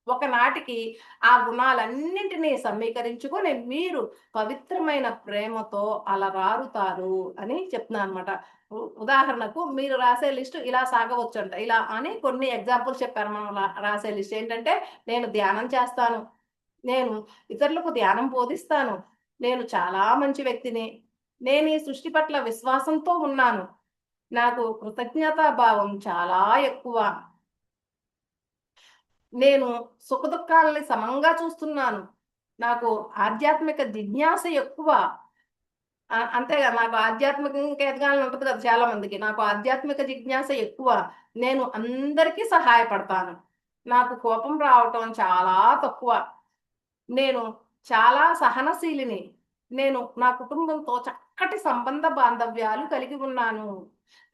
ఒకనాటికి ఆ గుణాలన్నింటినీ సమీకరించుకొని మీరు పవిత్రమైన ప్రేమతో అలరారుతారు అని చెప్తున్నానన్నమాట. ఉదాహరణకు మీరు రాసే లిస్ట్ ఇలా సాగవచ్చంట. ఇలా అని కొన్ని ఎగ్జాంపుల్స్ చెప్పారు మనం రాసే లిస్ట్ ఏంటంటే, నేను ధ్యానం చేస్తాను. నేను ఇతరులకు ధ్యానం బోధిస్తాను. నేను చాలా మంచి వ్యక్తిని. నేను ఈ సృష్టి పట్ల విశ్వాసంతో ఉన్నాను. నాకు కృతజ్ఞతా భావం చాలా ఎక్కువ. నేను సుఖదుఖాలని సమంగా చూస్తున్నాను. నాకు ఆధ్యాత్మిక జిజ్ఞాస ఎక్కువ. అంతేగా నాకు ఆధ్యాత్మికంగా ఎదగాలని ఉంటది కదా చాలా మందికి. నాకు ఆధ్యాత్మిక జిజ్ఞాస ఎక్కువ. నేను అందరికీ సహాయపడతాను. నాకు కోపం రావటం చాలా తక్కువ. నేను చాలా సహనశీలిని. నేను నా కుటుంబంతో చక్కటి సంబంధ బాంధవ్యాలు కలిగి ఉన్నాను.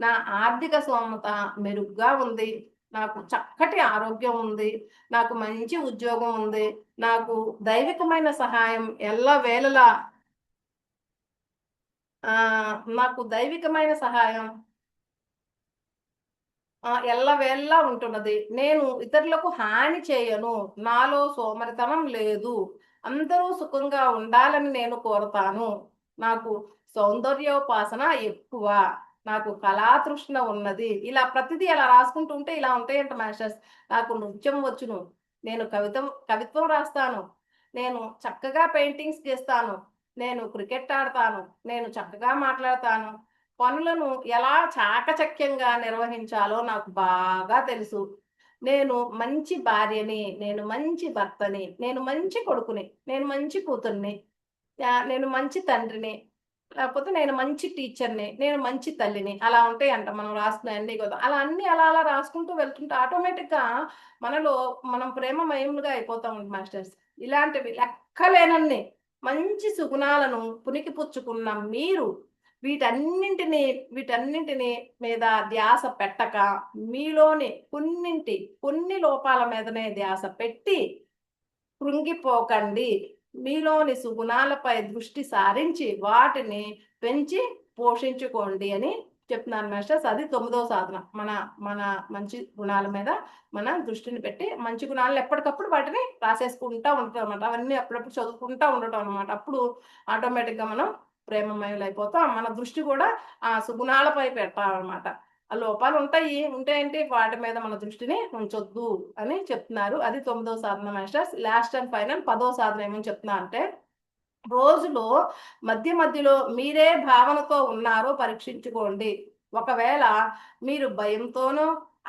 నా ఆర్థిక స్తోమత మెరుగ్గా ఉంది. నాకు చక్కటి ఆరోగ్యం ఉంది. నాకు మంచి ఉద్యోగం ఉంది. నాకు దైవికమైన సహాయం ఎల్లవేళలా నాకు దైవికమైన సహాయం ఎల్లవేళలా ఉంటున్నది. నేను ఇతరులకు హాని చేయను. నాలో సోమరితనం లేదు. అందరూ సుఖంగా ఉండాలని నేను కోరతాను. నాకు సౌందర్యోపాసన ఎక్కువ. నాకు కళాతృష్ణ ఉన్నది. ఇలా ప్రతిదీ అలా రాసుకుంటూ ఉంటే ఇలా ఉంటాయంట మాస్టర్స్. నాకు నృత్యం వచ్చును. నేను కవిత్వం రాస్తాను. నేను చక్కగా పెయింటింగ్స్ గీస్తాను. నేను క్రికెట్ ఆడతాను. నేను చక్కగా మాట్లాడతాను. పనులను ఎలా చాకచక్యంగా నిర్వహించాలో నాకు బాగా తెలుసు. నేను మంచి భార్యని, నేను మంచి భర్తని, నేను మంచి కొడుకుని, నేను మంచి కూతుర్ని, నేను మంచి తండ్రిని. లేకపోతే నేను మంచి టీచర్ని, నేను మంచి తల్లిని, అలా ఉంటాయంట మనం రాసుకున్నవన్నీ కూడా. అలా అన్నీ అలా అలా రాసుకుంటూ వెళ్తుంటే ఆటోమేటిక్‌గా మనలో మనం ప్రేమమయములుగా అయిపోతాం మాస్టర్స్. ఇలాంటివి లెక్కలేనన్ని మంచి సుగుణాలను పుణికిపుచ్చుకున్న మీరు వీటన్నింటిని వీటన్నింటిని మీద ధ్యాస పెట్టక మీలోని కొన్ని లోపాల మీదనే ధ్యాస పెట్టి కృంగిపోకండి. మీలోని సుగుణాలపై దృష్టి సారించి వాటిని పెంచి పోషించుకోండి అని చెప్తున్నాను మాస్టర్స్. అది 9వ సాధన. మన మన మంచి గుణాల మీద మన దృష్టిని పెట్టి మంచి గుణాలను ఎప్పటికప్పుడు వాటిని రాసేసుకుంటా ఉండటం అనమాట. అవన్నీ అప్పుడప్పుడు చదువుకుంటా ఉండటం అనమాట. అప్పుడు ఆటోమేటిక్‌గా మనం ప్రేమమయులైపోతాం. మన దృష్టి కూడా ఆ సుగుణాలపై పెట్టాలనమాట. ఆ లోపాలు ఉంటాయి. ఉంటాయంటే వాటి మీద మన దృష్టిని ఉంచొద్దు అని చెప్తున్నారు. అది 9వ సాధన మాస్టర్స్. లాస్ట్ అండ్ ఫైనల్ 10వ సాధన ఏమని చెప్తున్నా అంటే, రోజులో మధ్యలో మీరే భావనతో ఉన్నారో పరీక్షించుకోండి. ఒకవేళ మీరు భయంతోనో,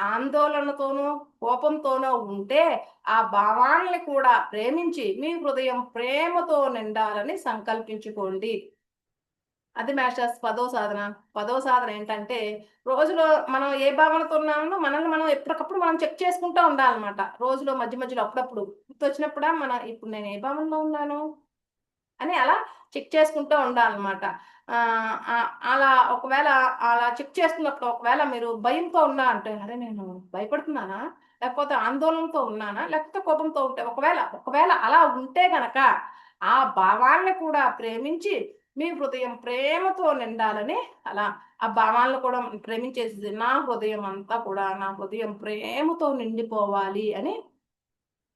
ఆందోళనతోనో, కోపంతోనో ఉంటే ఆ భావాల్ని కూడా ప్రేమించి మీ హృదయం ప్రేమతో నిండాలని సంకల్పించుకోండి. అది మాస్టర్స్ 10వ సాధన. 10వ సాధన ఏంటంటే, రోజులో మనం ఏ భావనతో ఉన్నామో మనల్ని మనం ఎప్పటికప్పుడు మనం చెక్ చేసుకుంటా ఉండాలనమాట. రోజులో మధ్యలో అప్పుడప్పుడు గుర్తొచ్చినప్పుడా ఇప్పుడు నేను ఏ భావనలో ఉన్నాను అని అలా చెక్ చేసుకుంటూ ఉండాలనమాట. అలా ఒకవేళ అలా చెక్ చేసుకున్నప్పుడు ఒకవేళ మీరు భయంతో ఉన్నా అంటే, అరే! నేను భయపడుతున్నానా? లేకపోతే ఆందోళనతో ఉన్నానా? లేకపోతే కోపంతో ఉంటే ఒకవేళ అలా ఉంటే గనక ఆ భావాల్ని కూడా ప్రేమించి మీ హృదయం ప్రేమతో నిండాలని అలా ఆ భావాలను కూడా ప్రేమించేసేసి నా హృదయం ప్రేమతో నిండిపోవాలి అని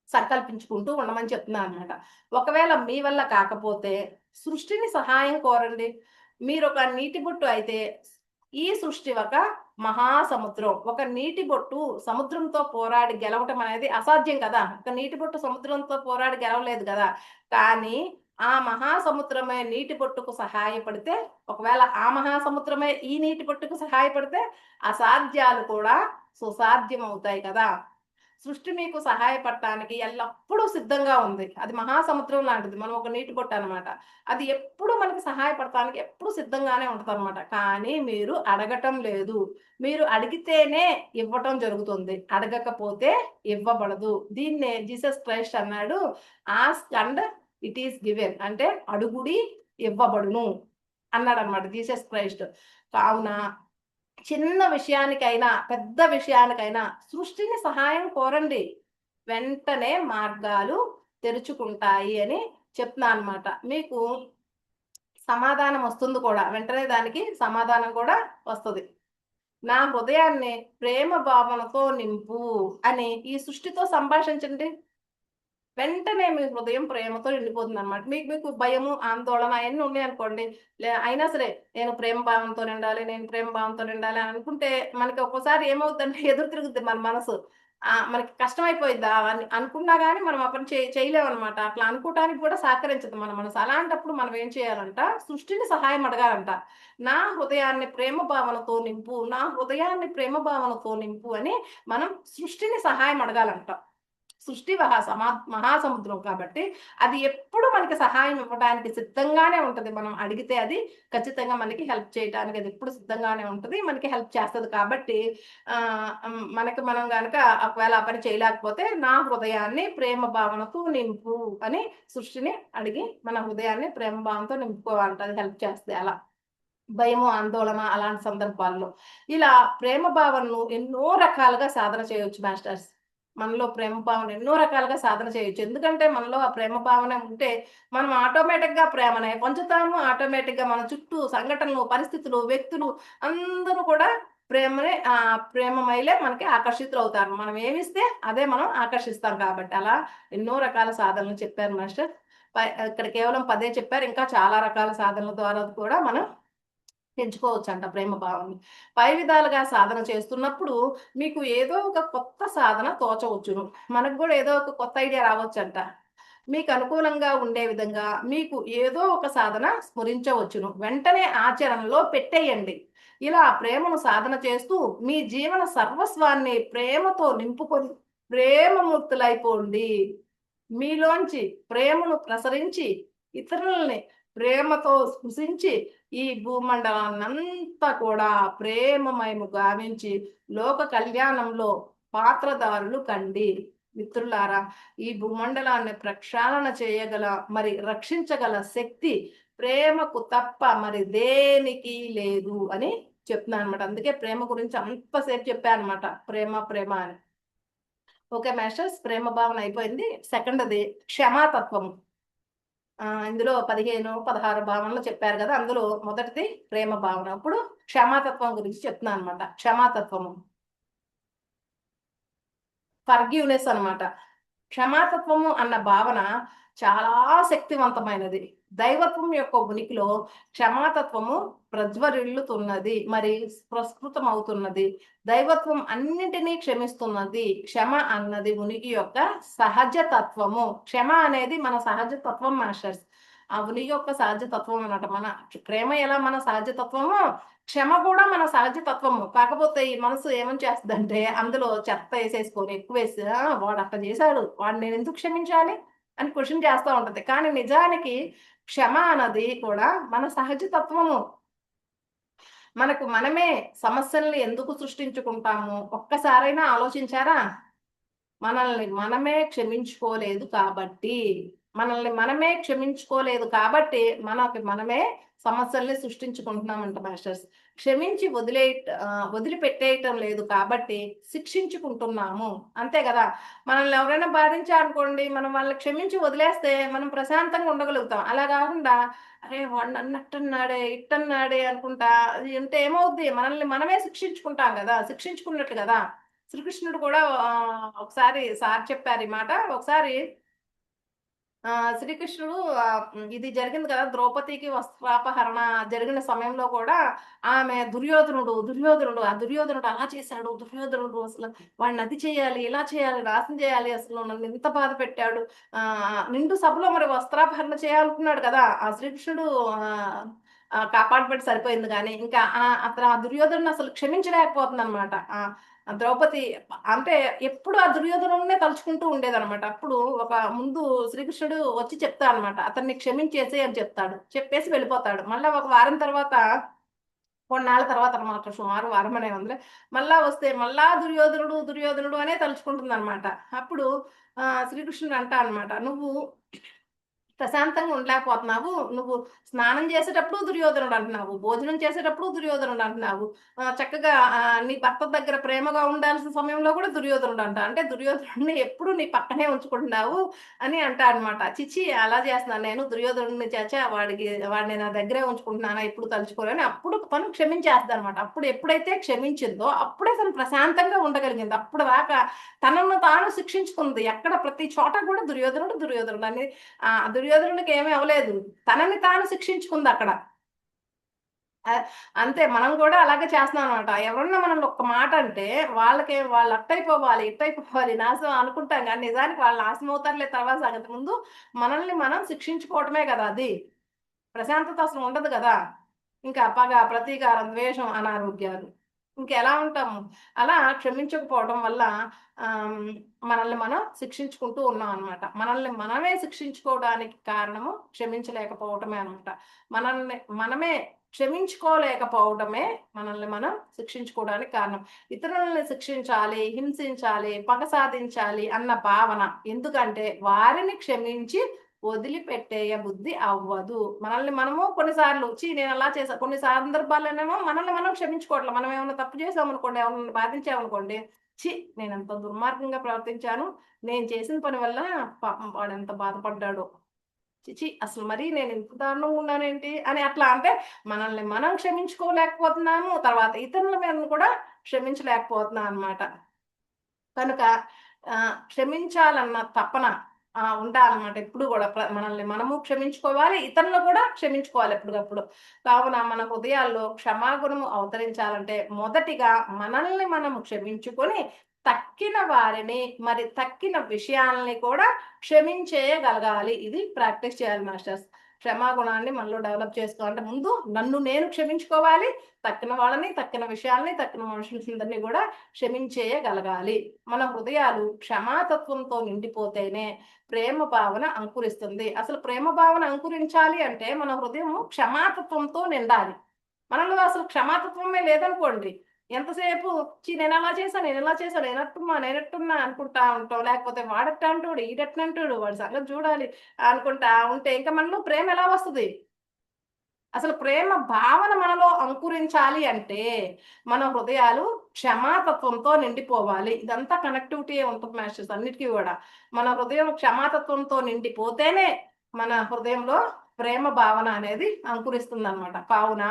సంకల్పించుకుంటూ ఉండమని చెప్తున్నాననమాట. ఒకవేళ మీ వల్ల కాకపోతే సృష్టిని సహాయం కోరండి. మీరొక నీటి బొట్టు అయితే ఈ సృష్టి ఒక మహాసముద్రం. ఒక నీటి బొట్టు సముద్రంతో పోరాడి గెలవటం అనేది అసాధ్యం కదా! ఒక నీటి బొట్టు సముద్రంతో పోరాడి గెలవలేదు గదా! కానీ ఆ మహాసముద్రమే నీటి బొట్టుకు సహాయపడితే, ఒకవేళ ఆ మహాసముద్రమే ఈ నీటి బొట్టుకు సహాయపడితే అసాధ్యాలు కూడా సుసాధ్యమవుతాయి కదా! సృష్టి మీకు సహాయపడటానికి ఎల్లప్పుడూ సిద్ధంగా ఉంది. అది మహాసముద్రం లాంటిది. మనం ఒక నీటి బొట్టనమాట. అది ఎప్పుడు మనకి సహాయపడటానికి ఎప్పుడు సిద్ధంగానే ఉంటదనమాట. కానీ మీరు అడగటం లేదు. మీరు అడిగితేనే ఇవ్వటం జరుగుతుంది. అడగకపోతే ఇవ్వబడదు. దీన్నే జీసస్ క్రైస్ట్ అన్నాడు. Ask and it is given. అంటే అడుగుడి ఇవ్వబడును అన్నాడనమాట జీసస్ క్రైస్ట్. కావున చిన్న విషయానికైనా, పెద్ద విషయానికైనా సృష్టిని సహాయం కోరండి. వెంటనే మార్గాలు తెరుచుకుంటాయి అని చెప్తున్నాననమాట. మీకు సమాధానం వస్తుంది కూడా. వెంటనే దానికి సమాధానం కూడా వస్తది. నా హృదయాన్ని ప్రేమ భావనతో నింపు అని ఈ సృష్టితో సంభాషించండి. వెంటనే మీ హృదయం ప్రేమతో నిండిపోతుందనమాట. మీకు మీకు భయము, ఆందోళన అయన్నీ ఉన్నాయనుకోండి, అయినా సరే నేను ప్రేమ భావంతో నిండాలి, నేను ప్రేమ భావంతో నిండాలి అని అనుకుంటే మనకి ఒక్కోసారి ఏమవుద్దంటే ఎదురు తిరుగుద్ది మన మనసు. మనకి కష్టమైపోయిద్ది. అని అనుకున్నా గాని మనం ఆ పని చేయలేమనమాట. అట్లా అనుకోటానికి కూడా సహకరించదు మన మనసు. అలాంటప్పుడు మనం ఏం చేయాలంట, సృష్టిని సహాయం అడగాలంట. నా హృదయాన్ని ప్రేమ భావనతో నింపు, నా హృదయాన్ని ప్రేమ భావనతో నింపు అని మనం సృష్టిని సహాయం అడగాలంట. సృష్టి మహాసముద్రం కాబట్టి అది ఎప్పుడు మనకి సహాయం ఇవ్వడానికి సిద్ధంగానే ఉంటది. మనం అడిగితే అది ఖచ్చితంగా మనకి హెల్ప్ చేయటానికి అది ఎప్పుడు సిద్ధంగానే ఉంటది. మనకి హెల్ప్ చేస్తది కాబట్టి మనకి మనం గనక ఒకవేళ ఆ పని చేయలేకపోతే నా హృదయాన్ని ప్రేమ భావనతో నింపు అని సృష్టిని అడిగి మన హృదయాన్ని ప్రేమ భావనతో నింపుకోవాలంట. అది హెల్ప్ చేస్తది అలా. భయము, ఆందోళన అలాంటి సందర్భాల్లో. ఇలా ప్రేమ భావనను ఎన్నో రకాలుగా సాధన చేయొచ్చు మాస్టర్స్. మనలో ప్రేమ భావన ఎన్నో రకాలుగా సాధన చేయొచ్చు. ఎందుకంటే మనలో ఆ ప్రేమ భావన ఉంటే మనం ఆటోమేటిక్‌గా ప్రేమనే పంచుతాము. ఆటోమేటిక్‌గా మన చుట్టూ సంఘటనలు, పరిస్థితులు, వ్యక్తులు అందరూ కూడా ప్రేమమయిలే మనకి ఆకర్షితులవుతారు. మనం ఏమిస్తే అదే మనం ఆకర్షిస్తాం కాబట్టి. అలా ఎన్నో రకాల సాధనలు చెప్పారు మాస్టర్. ఇక్కడ కేవలం 10 చెప్పారు. ఇంకా చాలా రకాల సాధనల ద్వారా కూడా మనం పెంచుకోవచ్చంట ప్రేమ భావాన్ని. పై విధాలుగా సాధన చేస్తున్నప్పుడు మీకు ఏదో ఒక కొత్త సాధన తోచవచ్చును. మనకు గూడా ఏదో ఒక కొత్త ఐడియా రావచ్చంట. మీకు అనుకూలంగా ఉండే విధంగా మీకు ఏదో ఒక సాధన స్ఫురించవచ్చును. వెంటనే ఆచరణలో పెట్టేయండి. ఇలా ప్రేమను సాధన చేస్తూ మీ జీవన సర్వస్వాన్ని ప్రేమతో నింపుకొని ప్రేమమూర్తులైపోండి. మీలోంచి ప్రేమను ప్రసరించి ఇతరులని ప్రేమతో స్పృశించి ఈ భూమండలాన్నంతా కూడా ప్రేమమయము గావించి లోక కళ్యాణంలో పాత్రదారులు కండి. మిత్రులారా, ఈ భూమండలాన్ని ప్రక్షాళన చేయగల మరి రక్షించగల శక్తి ప్రేమకు తప్ప మరి దేనికి లేదు అని చెప్తున్నాను అనమాట. అందుకే ప్రేమ గురించి అంతసేపు చెప్పాను అనమాట. ప్రేమ ప్రేమ అని. ఓకే మాస్టర్స్, ప్రేమ భావన అయిపోయింది. సెకండ్ది క్షమాతత్వము. ఇందులో 15, 16 భావనలు చెప్పారు కదా. అందులో మొదటిది ప్రేమ భావన. ఇప్పుడు క్షమాతత్వం గురించి చెప్తున్నాను అనమాట. క్షమాతత్వము, ఫర్గివ్నెస్ అనమాట. క్షమాతత్వము అన్న భావన చాలా శక్తివంతమైనది. దైవత్వం యొక్క ఉనికిలో క్షమాతత్వము ప్రజ్వరిల్లుతున్నది, మరి ప్రస్ఫుటం అవుతున్నది. దైవత్వం అన్నింటినీ క్షమిస్తున్నది. క్షమ అన్నది ఉనికి యొక్క సహజ తత్వము. క్షమ అనేది మన సహజ తత్వం మాస్టర్స్. ఆ ఉనికి యొక్క సహజ తత్వం అన్నమాట. మన ప్రేమ ఎలా మన సహజ తత్వమో, క్షమ కూడా మన సహజ తత్వము. కాకపోతే ఈ మనసు ఏమని చేస్తుందంటే అందులో చెత్త వేసేసుకొని ఎక్కువేసి వాడు అట్లా చేశాడు, వాడు నేను ఎందుకు క్షమించాలి అని క్వశ్చన్ చేస్తూ ఉంటది. కానీ నిజానికి క్షమ అన్నది కూడా మన సహజ తత్వము. మనకు మనమే సమస్యల్ని ఎందుకు సృష్టించుకుంటాము ఒక్కసారైనా ఆలోచించారా? మనల్ని మనమే క్షమించుకోలేదు కాబట్టి. మనల్ని మనమే క్షమించుకోలేదు కాబట్టి మనకి మనమే సమస్యల్ని సృష్టించుకుంటున్నామంట మాస్టర్స్. క్షమించి వదిలిపెట్టేయటం లేదు కాబట్టి శిక్షించుకుంటున్నాము. అంతే కదా. మనల్ని ఎవరైనా బాధించారనుకోండి, మనం వాళ్ళని క్షమించి వదిలేస్తే మనం ప్రశాంతంగా ఉండగలుగుతాం. అలా కాకుండా అరే వాడు నన్ను అట్టన్నాడే ఇట్టన్నాడే అనుకుంటా అది ఉంటే ఏమవుద్ది, మనల్ని మనమే శిక్షించుకుంటాం కదా, శిక్షించుకున్నట్టు కదా. శ్రీకృష్ణుడు కూడా ఒకసారి సార్ చెప్పారు ఈ మాట. ఒకసారి శ్రీకృష్ణుడు ఇది జరిగింది కదా, ద్రౌపదికి వస్త్రాపహరణ జరిగిన సమయంలో కూడా ఆమె దుర్యోధనుడు అలా చేశాడు, దుర్యోధనుడు అసలు వాడిని అది చేయాలి, ఇలా చేయాలి, నాశనం చేయాలి, అసలు నన్ను ఇంత బాధ పెట్టాడు. నిండు సభలో మరి వస్త్రాపహరణ చేయాలనుకున్నాడు కదా. ఆ శ్రీకృష్ణుడు కాపాడబట్టి సరిపోయింది. కానీ ఇంకా అతను ఆ దుర్యోధను అసలు క్షమించలేకపోతుంది అనమాట. ద్రౌపది అంటే ఎప్పుడు ఆ దుర్యోధనునే తలుచుకుంటూ ఉండేదనమాట. అప్పుడు ఒక ముందు శ్రీకృష్ణుడు వచ్చి చెప్తా అనమాట, అతన్ని క్షమించేసి అని చెప్తాడు. చెప్పేసి వెళ్ళిపోతాడు. మళ్ళీ ఒక వారం తర్వాత, కొన్నాళ్ళ తర్వాత అనమాట, సుమారు వారం అనే ఉంది, మళ్ళా వస్తే మళ్ళా దుర్యోధనుడు అనే తలుచుకుంటుంది అనమాట. అప్పుడు శ్రీకృష్ణుడు అంటా అనమాట, నువ్వు ప్రశాంతంగా ఉండలేకపోతున్నావు. నువ్వు స్నానం చేసేటప్పుడు దుర్యోధనుడు అంటున్నావు, భోజనం చేసేటప్పుడు దుర్యోధనుడు అంటున్నావు, చక్కగా నీ భర్త దగ్గర ప్రేమగా ఉండాల్సిన సమయంలో కూడా దుర్యోధనుడు అంట. అంటే దుర్యోధనుడిని ఎప్పుడు నీ పక్కనే ఉంచుకుంటున్నావు అని అంటా అనమాట. చిచి అలా చేస్తున్నాను నేను, దుర్యోధనుడిని చేచా వాడిని నా దగ్గరే ఉంచుకుంటున్నానా ఇప్పుడు తలుచుకోవాలని. అప్పుడు తను క్షమించేస్తుంది అనమాట. అప్పుడు ఎప్పుడైతే క్షమించిందో అప్పుడే తను ప్రశాంతంగా ఉండగలిగింది. అప్పుడు దాకా తనను తాను శిక్షించుకుంది. ఎక్కడ ప్రతి చోట కూడా దుర్యోధనుడు అని దుర్యోధనుడికి ఏమీ అవ్వలేదు, తనని తాను శిక్షించుకుంది అక్కడ. అంతే మనం కూడా అలాగే చేస్తున్నాం అనమాట. ఎవరన్నా మనల్ని ఒక్క మాట అంటే వాళ్ళు అట్టయిపోవాలి ఇట్టయిపోవాలి నాశనం అనుకుంటాం, కానీ నిజానికి వాళ్ళు నాశనం అవుతారులే తర్వాత సంగతి. ముందు మనల్ని మనం శిక్షించుకోవటమే కదా అది. ప్రశాంతత అసలు ఉండదు కదా. ఇంకా పగ, ప్రతీకారం, ద్వేషం, అనారోగ్యాలు ఇంకెలా ఉంటాము. అలా క్షమించకపోవడం వల్ల మనల్ని మనం శిక్షించుకుంటూ ఉన్నాం అనమాట. మనల్ని మనమే శిక్షించుకోవడానికి కారణము క్షమించలేకపోవటమే అనమాట. మనమే క్షమించుకోలేకపోవడమే మనల్ని మనం శిక్షించుకోవడానికి కారణం. ఇతరులని శిక్షించాలి, హింసించాలి, పగ సాధించాలి అన్న భావన ఎందుకంటే వారిని క్షమించి వదిలిపెట్టేయ బుద్ధి అవ్వదు. మనల్ని మనము కొన్నిసార్లు నేను అలా చేసా, కొన్ని సందర్భాల్లోనేమో మనల్ని మనం క్షమించుకోవట్లేదు. మనం ఏమైనా తప్పు చేసామనుకోండి, ఎవరిని బాధించామనుకోండి, నేను ఎంత దుర్మార్గంగా ప్రవర్తించాను, నేను చేసిన పని వల్ల పాపం వాడు ఎంత బాధపడ్డాడో, చిచి అసలు మరి నేను ఇంత దారుణంగా ఉన్నానేంటి అని అట్లా. అంటే మనల్ని మనం క్షమించుకోలేకపోతున్నాము, తర్వాత ఇతరుల మీద కూడా క్షమించలేకపోతున్నాం అనమాట. కనుక క్షమించాలన్న తపన ఉండాలన్నమాట ఎప్పుడు కూడా. మనల్ని మనము క్షమించుకోవాలి, ఇతరులు కూడా క్షమించుకోవాలి ఎప్పటికప్పుడు. కావున మన హృదయాల్లో క్షమాగుణము అవతరించాలంటే మొదటిగా మనల్ని మనము క్షమించుకొని తక్కిన వారిని తక్కిన విషయాలని కూడా క్షమించేయగలగాలి. ఇది ప్రాక్టీస్ చేయాలి మాస్టర్స్. క్షమాగుణాన్ని మనలో డెవలప్ చేసుకోవాలంటే ముందు నన్ను నేను క్షమించుకోవాలి, తక్కిన వాళ్ళని, తక్కిన విషయాల్ని, తక్కిన మనుషులందరినీ కూడా క్షమించేయగలగాలి. మన హృదయాలు క్షమాతత్వంతో నిండిపోతేనే ప్రేమ భావన అంకురిస్తుంది. అసలు ప్రేమ భావన అంకురించాలి అంటే మన హృదయం క్షమాతత్వంతో నిండాలి. మనలో అసలు క్షమాతత్వమే లేదనుకోండి, ఎంతసేపు నేను అలా చేశాను, నేను ఇలా చేశాను, నేనట్టున్నా అనుకుంటా ఉంటాం. లేకపోతే వాడట్ట అంటాడు, ఈడట్టంటాడు, వాడి సంగతి చూడాలి అనుకుంటా ఉంటే ఇంకా మనలో ప్రేమ ఎలా వస్తుంది? అసలు ప్రేమ భావన మనలో అంకురించాలి అంటే మన హృదయాలు క్షమాతత్వంతో నిండిపోవాలి. ఇదంతా కనెక్టివిటీ ఉంటుంది మాస్టర్స్ అన్నిటికీ కూడా. మన హృదయం క్షమాతత్వంతో నిండిపోతేనే మన హృదయంలో ప్రేమ భావన అనేది అంకురిస్తుంది అనమాట. కావున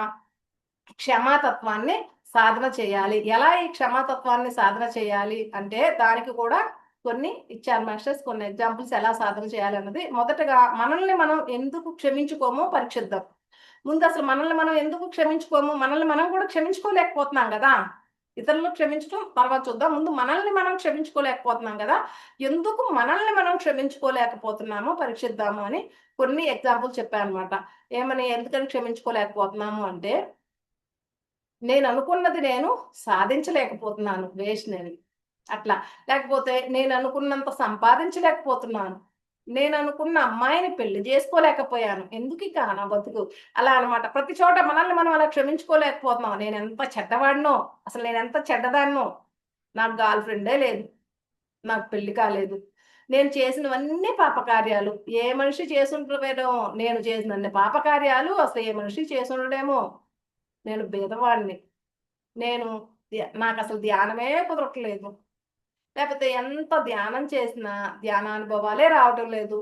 క్షమాతత్వాన్ని సాధన చేయాలి. ఎలా ఈ క్షమాతత్వాన్ని సాధన చేయాలి అంటే దానికి కూడా కొన్ని ఇచ్చారు మాస్టర్స్. కొన్ని ఎగ్జాంపుల్స్ ఎలా సాధన చేయాలి అన్నది. మొదటగా మనల్ని మనం ఎందుకు క్షమించుకోమో పరీక్షిద్దాం. ముందు అసలు మనల్ని మనం ఎందుకు క్షమించుకోము? మనల్ని మనం కూడా క్షమించుకోలేకపోతున్నాం కదా. ఇతరులను క్షమించడం తర్వాత చూద్దాం. ముందు మనల్ని మనం క్షమించుకోలేకపోతున్నాం కదా. ఎందుకు మనల్ని మనం క్షమించుకోలేకపోతున్నామో పరీక్షిద్దాము అని కొన్ని ఎగ్జాంపుల్స్ చెప్పాను అనమాట. ఏమని, ఎందుకని క్షమించుకోలేకపోతున్నాము అంటే, నేను అనుకున్నది నేను సాధించలేకపోతున్నాను, వేస్ట్ నేను అట్లా. లేకపోతే నేను అనుకున్నంత సంపాదించలేకపోతున్నాను, నేను అనుకున్న అమ్మాయిని పెళ్లి చేసుకోలేకపోయాను, ఎందుకు ఇక నా బతుకు, అలా అనమాట. ప్రతి చోట మనల్ని మనం అలా క్షమించుకోలేకపోతున్నాం. నేను ఎంత చెడ్డవాడినో, అసలు నేను ఎంత చెడ్డదాన్నో, నాకు గర్ల్ ఫ్రెండే లేదు, నాకు పెళ్లి కాలేదు, నేను చేసినవన్నీ పాపకార్యాలు, ఏ మనిషి చేసుంటాడేమో, నేను చేసినన్ని పాపకార్యాలు అసలు ఏ మనిషి చేసుండడేమో, నేను బీదవాడిని, నేను నాకు అసలు ధ్యానమే కుదరట్లేదు, లేకపోతే ఎంత ధ్యానం చేసినా ధ్యానానుభవాలే రావటం లేదు,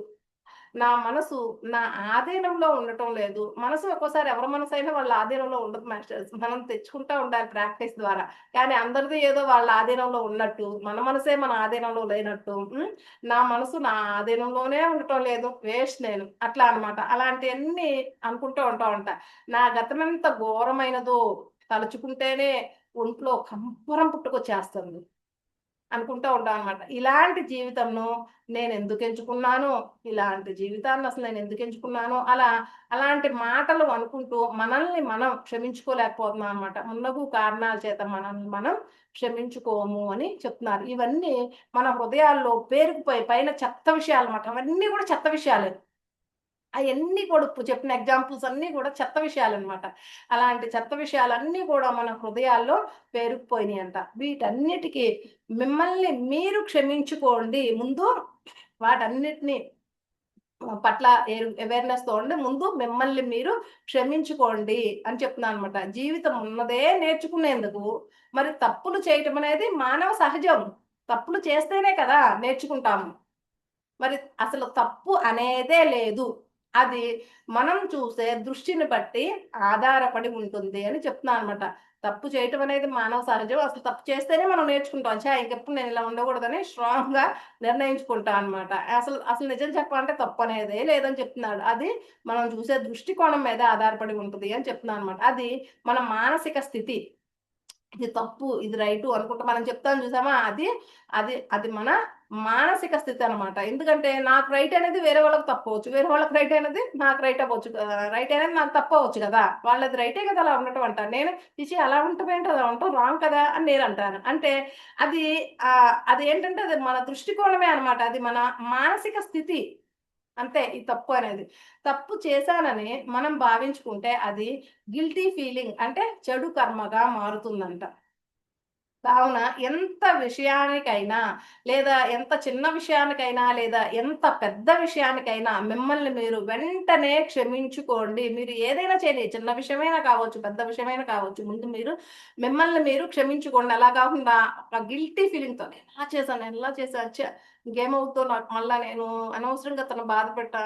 నా మనసు నా ఆధీనంలో ఉండటం లేదు. మనసు ఒక్కోసారి ఎవరి మనసు అయినా వాళ్ళ ఆధీనంలో ఉండదు మాస్టర్స్. మనం తెచ్చుకుంటా ఉండాలి ప్రాక్టీస్ ద్వారా. కానీ అందరిది ఏదో వాళ్ళ ఆధీనంలో ఉన్నట్టు, మన మనసే మన ఆధీనంలో లేనట్టు, నా మనసు నా ఆధీనంలోనే ఉండటం లేదు, వేస్ట్ నేను, అట్లా అనమాట. అలాంటివన్నీ అనుకుంటూ ఉంటా. నా గతం ఎంత ఘోరమైనదో తలుచుకుంటేనే ఒంట్లో కంపరం పుట్టుకొచ్చేస్తుంది అనుకుంటూ ఉంటాం అనమాట. ఇలాంటి జీవితంను నేను ఎందుకు ఎంచుకున్నాను, ఇలాంటి జీవితాన్ని అసలు నేను ఎందుకు ఎంచుకున్నాను, అలాంటి మాటలు అనుకుంటూ మనల్ని మనం క్షమించుకోలేకపోతున్నాం అనమాట. మున్నగు కారణాల చేత మనల్ని మనం క్షమించుకోము అని చెప్తున్నారు. ఇవన్నీ మన హృదయాల్లో పేరుకుపోయి పైన చెత్త విషయాలు అనమాట. అవన్నీ కూడా చెత్త విషయాలే. అయన్నీ కూడా ఇప్పుడు చెప్పిన ఎగ్జాంపుల్స్ అన్నీ కూడా చెత్త విషయాలనమాట. అలాంటి చెత్త విషయాలన్నీ కూడా మన హృదయాల్లో పేరుకుపోయినాయంట. వీటన్నిటికి మిమ్మల్ని మీరు క్షమించుకోండి. ముందు వాటన్నిటిని పట్ల అవేర్‌నెస్‌తో ఉండి ముందు మిమ్మల్ని మీరు క్షమించుకోండి అని చెప్తున్నాననమాట. జీవితం ఉన్నదే నేర్చుకునేందుకు. మరి తప్పులు చేయటం అనేది మానవ సహజం. తప్పులు చేస్తేనే కదా నేర్చుకుంటాము. మరి అసలు తప్పు అనేదే లేదు. అది మనం చూసే దృష్టిని బట్టి ఆధారపడి ఉంటుంది అని చెప్తున్నాననమాట. తప్పు చేయటం అనేది మానవ సహజం. అసలు తప్పు చేస్తేనే మనం నేర్చుకుంటాం. ఇంకెప్పుడు నేను ఇలా ఉండకూడదని స్ట్రాంగ్‌గా నిర్ణయించుకుంటా అనమాట. అసలు అసలు నిజం చెప్పాలంటే తప్పనేదే లేదని చెప్తున్నాడు. అది మనం చూసే దృష్టికోణం మీద ఆధారపడి ఉంటది అని చెప్తున్నాననమాట. అది మన మానసిక స్థితి. ఇది తప్పు, ఇది రైటు అనుకుంటా మనం చెప్తాం చూసామా? అది అది అది మన మానసిక స్థితి అనమాట. ఎందుకంటే నాకు రైట్ అనేది వేరే వాళ్ళకి తప్పవచ్చు. వేరే వాళ్ళకి రైట్ అనేది నాకు రైట్ అవ్వచ్చు. రైట్ అనేది నాకు తప్పవచ్చు కదా! వాళ్ళది రైటే కదా అలా ఉండటం అంటారు. నేను ఛీ! అలా ఉండటమేంటి, అలా ఉండటం రాంగ్ కదా అని నేనంటాను. అంటే అది అదేంటంటే అది మన దృష్టికోణమే అనమాట. అది మన మానసిక స్థితి. అంతే ఈ తప్పు అనేది. తప్పు చేశానని మనం భావించుకుంటే అది గిల్టీ ఫీలింగ్ అంటే చెడు కర్మగా మారుతుందంట. కావున ఎంత విషయానికైనా, లేదా ఎంత చిన్న విషయానికైనా, లేదా ఎంత పెద్ద విషయానికైనా మిమ్మల్ని మీరు వెంటనే క్షమించుకోండి. మీరు ఏదైనా చేయని, చిన్న విషయమైనా కావచ్చు, పెద్ద విషయమైనా కావచ్చు. ముందు మీరు మిమ్మల్ని మీరు క్షమించుకోండి. అలా కాకుండా ఒక గిల్టీ ఫీలింగ్‌తో నేను ఇలా చేశాను ఇంకేమవుద్దో నాకు, మళ్ళా నేను అనవసరంగా తనను బాధ పెట్టా,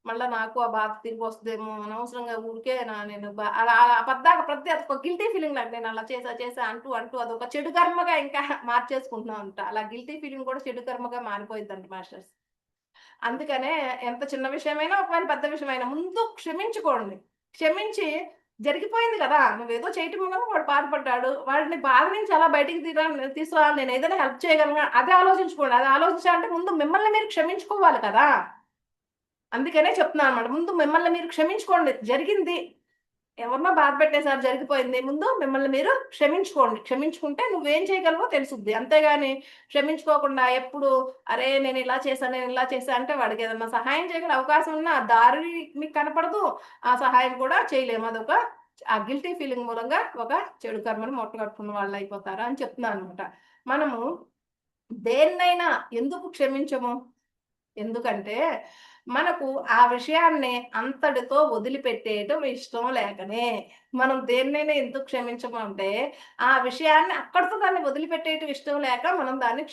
మళ్ళా నాకు ఆ బాధ తిరిగొస్తదేమో, అనవసరంగా ఊరికే నేను అలా అలా పద్దాక ప్రతి అదొక గిల్టీ ఫీలింగ్ నాకు, నేను అలా చేశా అంటూ అదొక చెడు కర్మగా ఇంకా మార్చేసుకుంటున్నామంట. అలా గిల్టీ ఫీలింగ్ కూడా చెడు కర్మగా మారిపోయిద్దంట మాస్టర్స్. అందుకనే ఎంత చిన్న విషయమైనా, ఒకవేళ పెద్ద విషయమైనా ముందు క్షమించుకోండి. క్షమించి జరిగిపోయింది కదా! నువ్వేదో చేయటం వల్ల వాడు బాధపడ్డాడు. వాడిని బాధ నుంచి ఎలా బయటికి తీసుకురావాలి, నేనేదైనా హెల్ప్ చేయగలనా అదే ఆలోచించుకోండి. అది ఆలోచించాలంటే ముందు మిమ్మల్ని మీరు క్షమించుకోవాలి కదా! అందుకనే చెప్తున్నాను అనమాట. ముందు మిమ్మల్ని మీరు క్షమించుకోండి. జరిగింది. ఎవరినో బాధ పెట్టేసారు, జరిగిపోయింది. ముందు మిమ్మల్ని మీరు క్షమించుకోండి. క్షమించుకుంటే నువ్వేం చేయగలవో తెలుసుద్ది. అంతేగాని క్షమించుకోకుండా ఎప్పుడు అరే నేను ఇలా చేశాను, నేను ఇలా చేశా అంటే వాడికి ఏదన్నా సహాయం చేయగల అవకాశం ఉన్నా ఆ దారి మీకు కనపడదు. ఆ సహాయం కూడా చేయలేము. అదొక ఆ గిల్టీ ఫీలింగ్ మూలంగా ఒక చెడు కర్మను మూటగట్టుకున్న వాళ్ళయిపోతారు అని చెప్తున్నాననమాట. మనము దేన్నైనా ఎందుకు క్షమించము? ఎందుకంటే, మనకు ఆ విషయాన్ని అంతటితో వదిలిపెట్టేయటం ఇష్టం లేకనే. మనం దేన్నైనా ఎందుకు క్షమించము అంటే, ఆ విషయాన్ని అక్కడితో దాన్ని వదిలిపెట్టేయటం ఇష్టం లేక మనం దాన్ని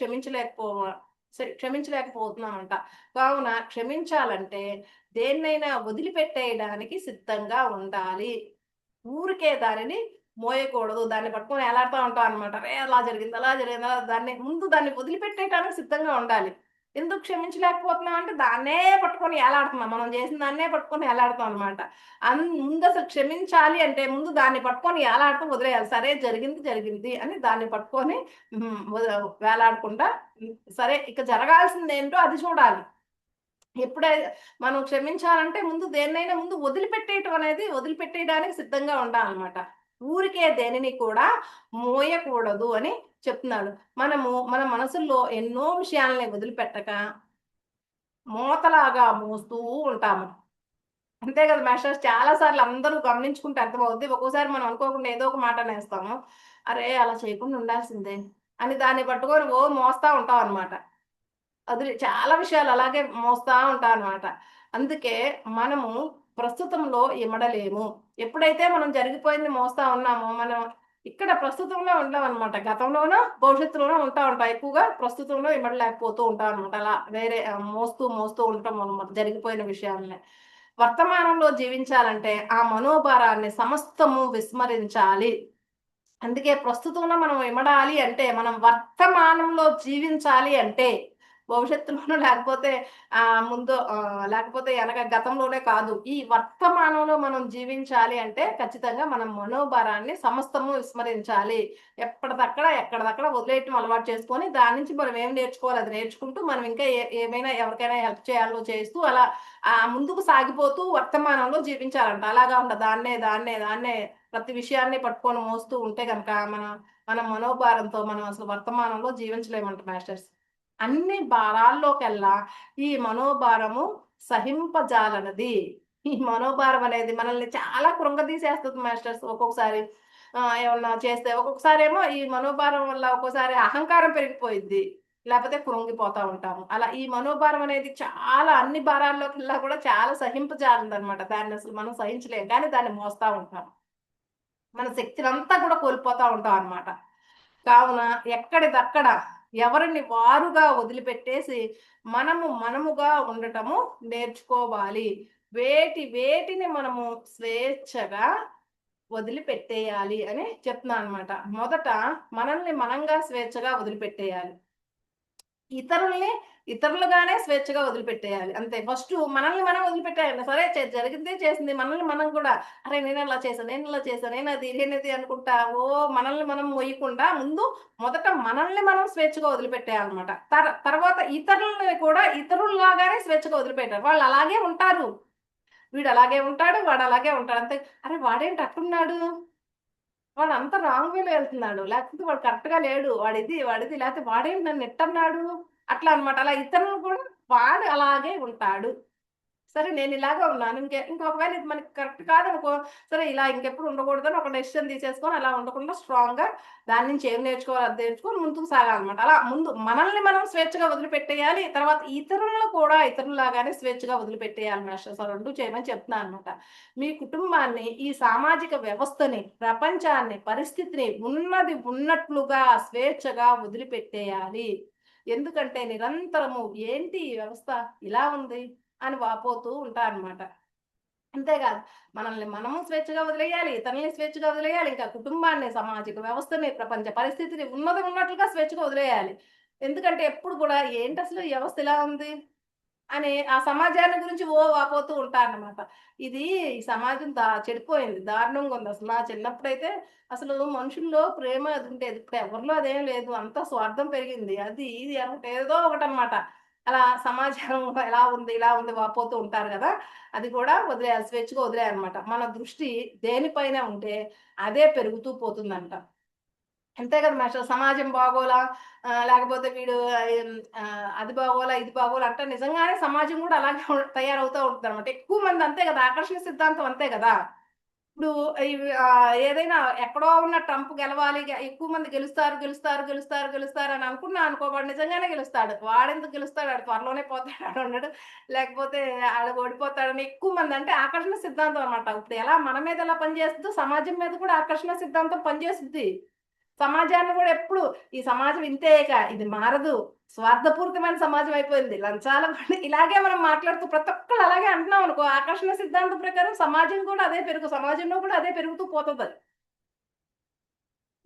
క్షమించలేకపోతున్నామంట. కావున క్షమించాలంటే దేన్నైనా వదిలిపెట్టేయడానికి సిద్ధంగా ఉండాలి. ఊరికే దానిని మోయకూడదు. దాన్ని పట్టుకొని ఎలాడుతా ఉంటాం అనమాట. అరే! అలా జరిగింది, అలా జరిగింది దాన్ని వదిలిపెట్టేయటానికి సిద్ధంగా ఉండాలి. ఎందుకు క్షమించలేకపోతున్నాం అంటే దాన్నే పట్టుకొని ఏలాడుతున్నాం. మనం చేసిన దాన్నే పట్టుకొని ఏలాడుతాం అనమాట. ముందసలు క్షమించాలి అంటే ముందు దాన్ని పట్టుకొని ఏలాడటం వదిలేయాలి. సరే జరిగింది, జరిగింది అని దాన్ని పట్టుకొని హ్మ్. వేలాడకుండా సరే ఇక జరగాల్సిందేంటో అది చూడాలి. ఎప్పుడై మనం క్షమించాలంటే ముందు దేన్నైనా ముందు వదిలిపెట్టేయడానికి సిద్ధంగా ఉండాలనమాట. ఊరికే దేనిని కూడా మోయకూడదు అని చెప్తున్నాడు. మనము మన మనసుల్లో ఎన్నో విషయాల్ని వదిలిపెట్టక మోతలాగా మోస్తూ ఉంటాము. అంతే కదా మాస్టర్స్, చాలా సార్లు అందరూ గమనించుకుంటే అర్థమవుద్ది. ఒక్కోసారి మనం అనుకోకుండా ఏదో ఒక మాట అనేస్తాము. అరే! అలా చేయకుండా ఉండాల్సిందే అని దాన్ని పట్టుకొని మోస్తా ఉంటామనమాట. చాలా విషయాలు అలాగే మోస్తా ఉంటానన్నమాట. అందుకే మనము ప్రస్తుతంలో ఇమడలేము. ఎప్పుడైతే మనం జరిగిపోయింది మోస్తా ఉన్నామో, మనం ఇక్కడ ప్రస్తుతంలో ఉండమనమాట. గతంలోనో, భవిష్యత్తులోనో ఉంటాం. ఎక్కువగా ప్రస్తుతంలో ఇమడలేకపోతూ ఉంటామనమాట. అలా వేరే మోస్తూ ఉంటాం అనమాట జరిగిపోయిన విషయాల్ని. వర్తమానంలో జీవించాలంటే ఆ మనోభారాన్ని సమస్తము విస్మరించాలి. అందుకే ప్రస్తుతంలో మనం ఇమడాలి అంటే, మనం వర్తమానంలో జీవించాలి అంటే, భవిష్యత్తులోనో లేకపోతే లేకపోతే ఎనక గతంలోనే కాదు. ఈ వర్తమానంలో మనం జీవించాలి అంటే, ఖచ్చితంగా మనం మనోభారాన్ని సమస్తము విస్మరించాలి. ఎక్కడిదక్కడ వదిలేయటం అలవాటు చేసుకొని, దాని నుంచి మనం ఏం నేర్చుకోవాలి అది నేర్చుకుంటూ, మనం ఇంకా ఏమైనా ఎవరికైనా హెల్ప్ చేయాలో చేస్తూ, అలా ముందుకు సాగిపోతూ వర్తమానంలో జీవించాలంట. అలా కాకుండా దాన్నే ప్రతి విషయాన్ని పట్టుకొని మోస్తూ ఉంటే గనక మన మనోభారంతో మనం అసలు వర్తమానంలో జీవించలేమంట మాస్టర్స్. అన్ని భారాల్లోకెల్లా ఈ మనోభారము సహింపజాలనది. ఈ మనోభారం అనేది మనల్ని చాలా కృంగదీసేస్తది మాస్టర్స్ ఒక్కొక్కసారి. ఏమన్నా చేస్తే ఒక్కొక్కసారేమో ఈ మనోభారం వల్ల ఒక్కోసారి అహంకారం పెరిగిపోయిద్ది. లేపోతే కృంగిపోతా ఉంటాము. అలా ఈ మనోభారం అనేది చాలా అన్ని భారాల్లోకెల్లా కూడా చాలా సహింపజాలదనమాట. దాన్నసలు మనం సహించలేం. కానీ దాన్ని మోస్తా ఉంటాం. మన శక్తినంతా కూడా కోల్పోతా ఉంటాం అన్నమాట. కావున ఎక్కడిదక్కడ ఎవరిని వారుగా వదిలిపెట్టేసి మనముగా ఉండటము నేర్చుకోవాలి. వేటిని మనము స్వేచ్ఛగా వదిలిపెట్టేయాలి అని చెప్తున్నానన్నమాట. మొదట మనల్ని మనంగా స్వేచ్ఛగా వదిలిపెట్టేయాలి. ఇతరుల్ని ఇతరులుగానే స్వేచ్ఛగా వదిలిపెట్టేయాలి. అంతే. ఫస్టు మనల్ని మనం వదిలిపెట్టేయాలి. సరే జరిగిందే చేసింది. మనల్ని మనం కూడా అరే! నేనలా చేశాను, నేనిలా చేశాను, నేనది అనుకుంటా మనల్ని మనం మొయ్యకుండా ముందు మొదట మనల్ని మనం స్వేచ్ఛగా వదిలిపెట్టేయాలన్నమాట. తర్వాత ఇతరులని కూడా ఇతరుల్లాగానే స్వేచ్ఛగా వదిలిపెట్టాలి. వాళ్ళు అలాగే ఉంటారు. వీడు అలాగే ఉంటాడు, వాడు అలాగే ఉంటాడు. అంతే. అరే! వాడేంటి అట్టున్నాడు? వాడంతా రాంగ్ వేలో ఎళ్తున్నాడు. లేకపోతే వాడు కరెక్ట్‌గా లేడు. వాడిది లేకపోతే వాడేంటి నన్ను ఇట్టన్నాడు? అట్లా అన్నమాట. అలా ఇతరులు కూడా వాడు అలాగే ఉంటాడు. సరే నేనిలాగే ఉన్నాను. ఇంకొకవేళ ఇది మనకి కరెక్ట్ కాదనుకో, సరే ఇలా ఇంకెప్పుడు ఉండకూడదని ఒక డెసిషన్ తీసేసుకొని అలా ఉండకుండా స్ట్రాంగ్‌గా దాని నుంచి ఏం నేర్చుకోవాలో అది నేర్చుకొని ముందుకు సాగాలన్నమాట. అలా ముందు మనల్ని మనం స్వేచ్ఛగా వదిలిపెట్టేయాలి. తర్వాత ఇతరులను కూడా ఇతరుల్లాగానే స్వేచ్ఛగా వదిలిపెట్టేయాలి మాస్టర్స్. ఆ 2 చేయమని చెప్తున్నానన్నమాట. మీ కుటుంబాన్ని, ఈ సామాజిక వ్యవస్థని, ప్రపంచాన్ని, పరిస్థితిని ఉన్నది ఉన్నట్లుగా స్వేచ్ఛగా వదిలిపెట్టేయాలి. ఎందుకంటే నిరంతరము ఏంటి ఈ వ్యవస్థ ఇలా ఉంది అని వాపోతూ ఉంటారనమాట. అంతేకాదు మనల్ని మనము స్వేచ్ఛగా వదిలేయాలి, ఇతరులని స్వేచ్ఛగా వదిలేయాలి, ఇంకా కుటుంబాన్ని, సామాజిక వ్యవస్థని, ప్రపంచ పరిస్థితిని ఉన్నది ఉన్నట్లుగా స్వేచ్ఛగా వదిలేయాలి. ఎందుకంటే ఎప్పుడు కూడా ఏంటసలు ఈ వ్యవస్థ ఇలా ఉంది అని ఆ సమాజాన్ని గురించి వాపోతూ ఉంటారనమాట. ఈ సమాజం చెడిపోయింది. దారుణంగా ఉంది. అసలు నా చిన్నప్పుడైతే అసలు మనుషుల్లో ప్రేమ అది ఉండేది. ఇప్పుడు ఎవరిలో అదేం లేదు. అంతా స్వార్థం పెరిగింది. అది ఇది ఏదో ఒకటనమాట. అలా సమాజం ఎలా ఉంది, ఇలా ఉంది వాపోతూ ఉంటారు గదా! అది కూడా వదిలేయాలి. స్వేచ్ఛగా వదిలేయాలనమాట. మన దృష్టి దేనిపైన ఉంటే అదే పెరుగుతూ పోతుందంట. అంతే కదా మాస్టర్. సమాజం బాగోలా, లేకపోతే వీడు అది బాగోలా, ఇది బాగోలా అంటే నిజంగానే సమాజం కూడా అలాగే తయారవుతా ఉంటదనమాట. ఎక్కువ మంది అంతే కదా! ఆకర్షణ సిద్ధాంతం అంతే కదా! ఇప్పుడు ఇవి ఏదైనా ఎక్కడో ఉన్న ట్రంప్ గెలవాలి, ఎక్కువ మంది గెలుస్తారు, గెలుస్తారు, గెలుస్తారు, గెలుస్తారు అని అనుకున్నా అనుకో, వాడు నిజంగానే గెలుస్తాడు. వాడెందుకు గెలుస్తాడు? ఆడు త్వరలోనే పోతాడు ఆడున్నాడు. లేకపోతే ఆడు ఓడిపోతాడని ఎక్కువ మంది అంటే ఆకర్షణ సిద్ధాంతం అనమాట. ఇప్పుడు ఎలా మన మీద ఎలా పనిచేస్తుందో సమాజం మీద కూడా ఆకర్షణ సిద్ధాంతం పనిచేస్తుంది. సమాజాన్ని గూడా ఎప్పుడు ఈ సమాజం ఇంతే ఇక ఇది మారదు. స్వార్థపూరితమైన సమాజం అయిపోయింది. లంచాల బండి ఇలాగే మనం మాట్లాడుతూ ప్రతి ఒక్కళ్ళు అలాగే అంటున్నాం అనుకో, ఆకర్షణ సిద్ధాంతం ప్రకారం సమాజం కూడా అదే సమాజంలో కూడా అదే పెరుగుతూ పోతదది.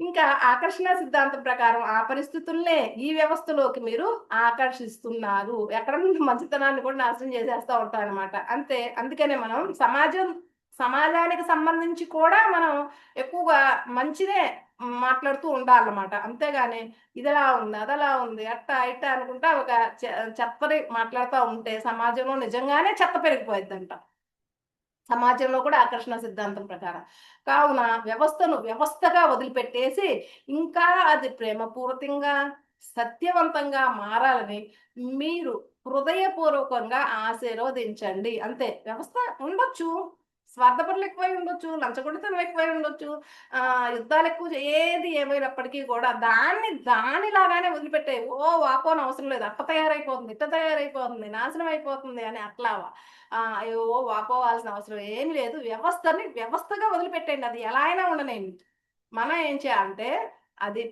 ఇంకా ఆకర్షణ సిద్ధాంతం ప్రకారం ఆ పరిస్థితుల్నే ఈ వ్యవస్థలోకి మీరు ఆకర్షిస్తున్నారు. ఎక్కడ నుండి మంచితనాన్ని కూడా నాశనం చేసేస్తా ఉంటారనమాట. అంతే అందుకనే మనం సమాజానికి సంబంధించి కూడా మనం ఎక్కువగా మంచినే మాట్లాడుతూ ఉండాలన్నమాట. అంతేగాని ఇదలా ఉంది, అదలా ఉంది, అట్టా, ఇట్టా అనుకుంటా ఒక చెత్తని మాట్లాడుతా ఉంటే సమాజంలో నిజంగానే చెత్త పెరిగిపోయిద్దంట. సమాజంలో కూడా ఆకర్షణ సిద్ధాంతం ప్రకారం. కావున వ్యవస్థను వ్యవస్థగా వదిలిపెట్టేసి, ఇంకా అది ప్రేమపూరితంగా, సత్యవంతంగా మారాలని మీరు హృదయపూర్వకంగా ఆశీర్వదించండి. అంతే. వ్యవస్థ ఉండొచ్చు. స్వార్థపరులు ఎక్కువై ఉండొచ్చు. లంచగొండితనం ఎక్కువై ఉండొచ్చు. యుద్ధాలెక్కువ ఏది ఏమైనప్పటికీ కూడా దానిలాగానే వదిలిపెట్టేయి. వాపోనవసరం లేదు. అట్ట తయారైపోతుంది, ఇట్ట తయారైపోతుంది, నాశనం అయిపోతుంది అని అట్లా అయ్యో! వాపోవాల్సిన అవసరం ఏమి లేదు. వ్యవస్థని వ్యవస్థగా వదిలిపెట్టేయండి. అది ఎలా అయినా ఉండనియండి. మనం ఏం చేయాలంటే, అది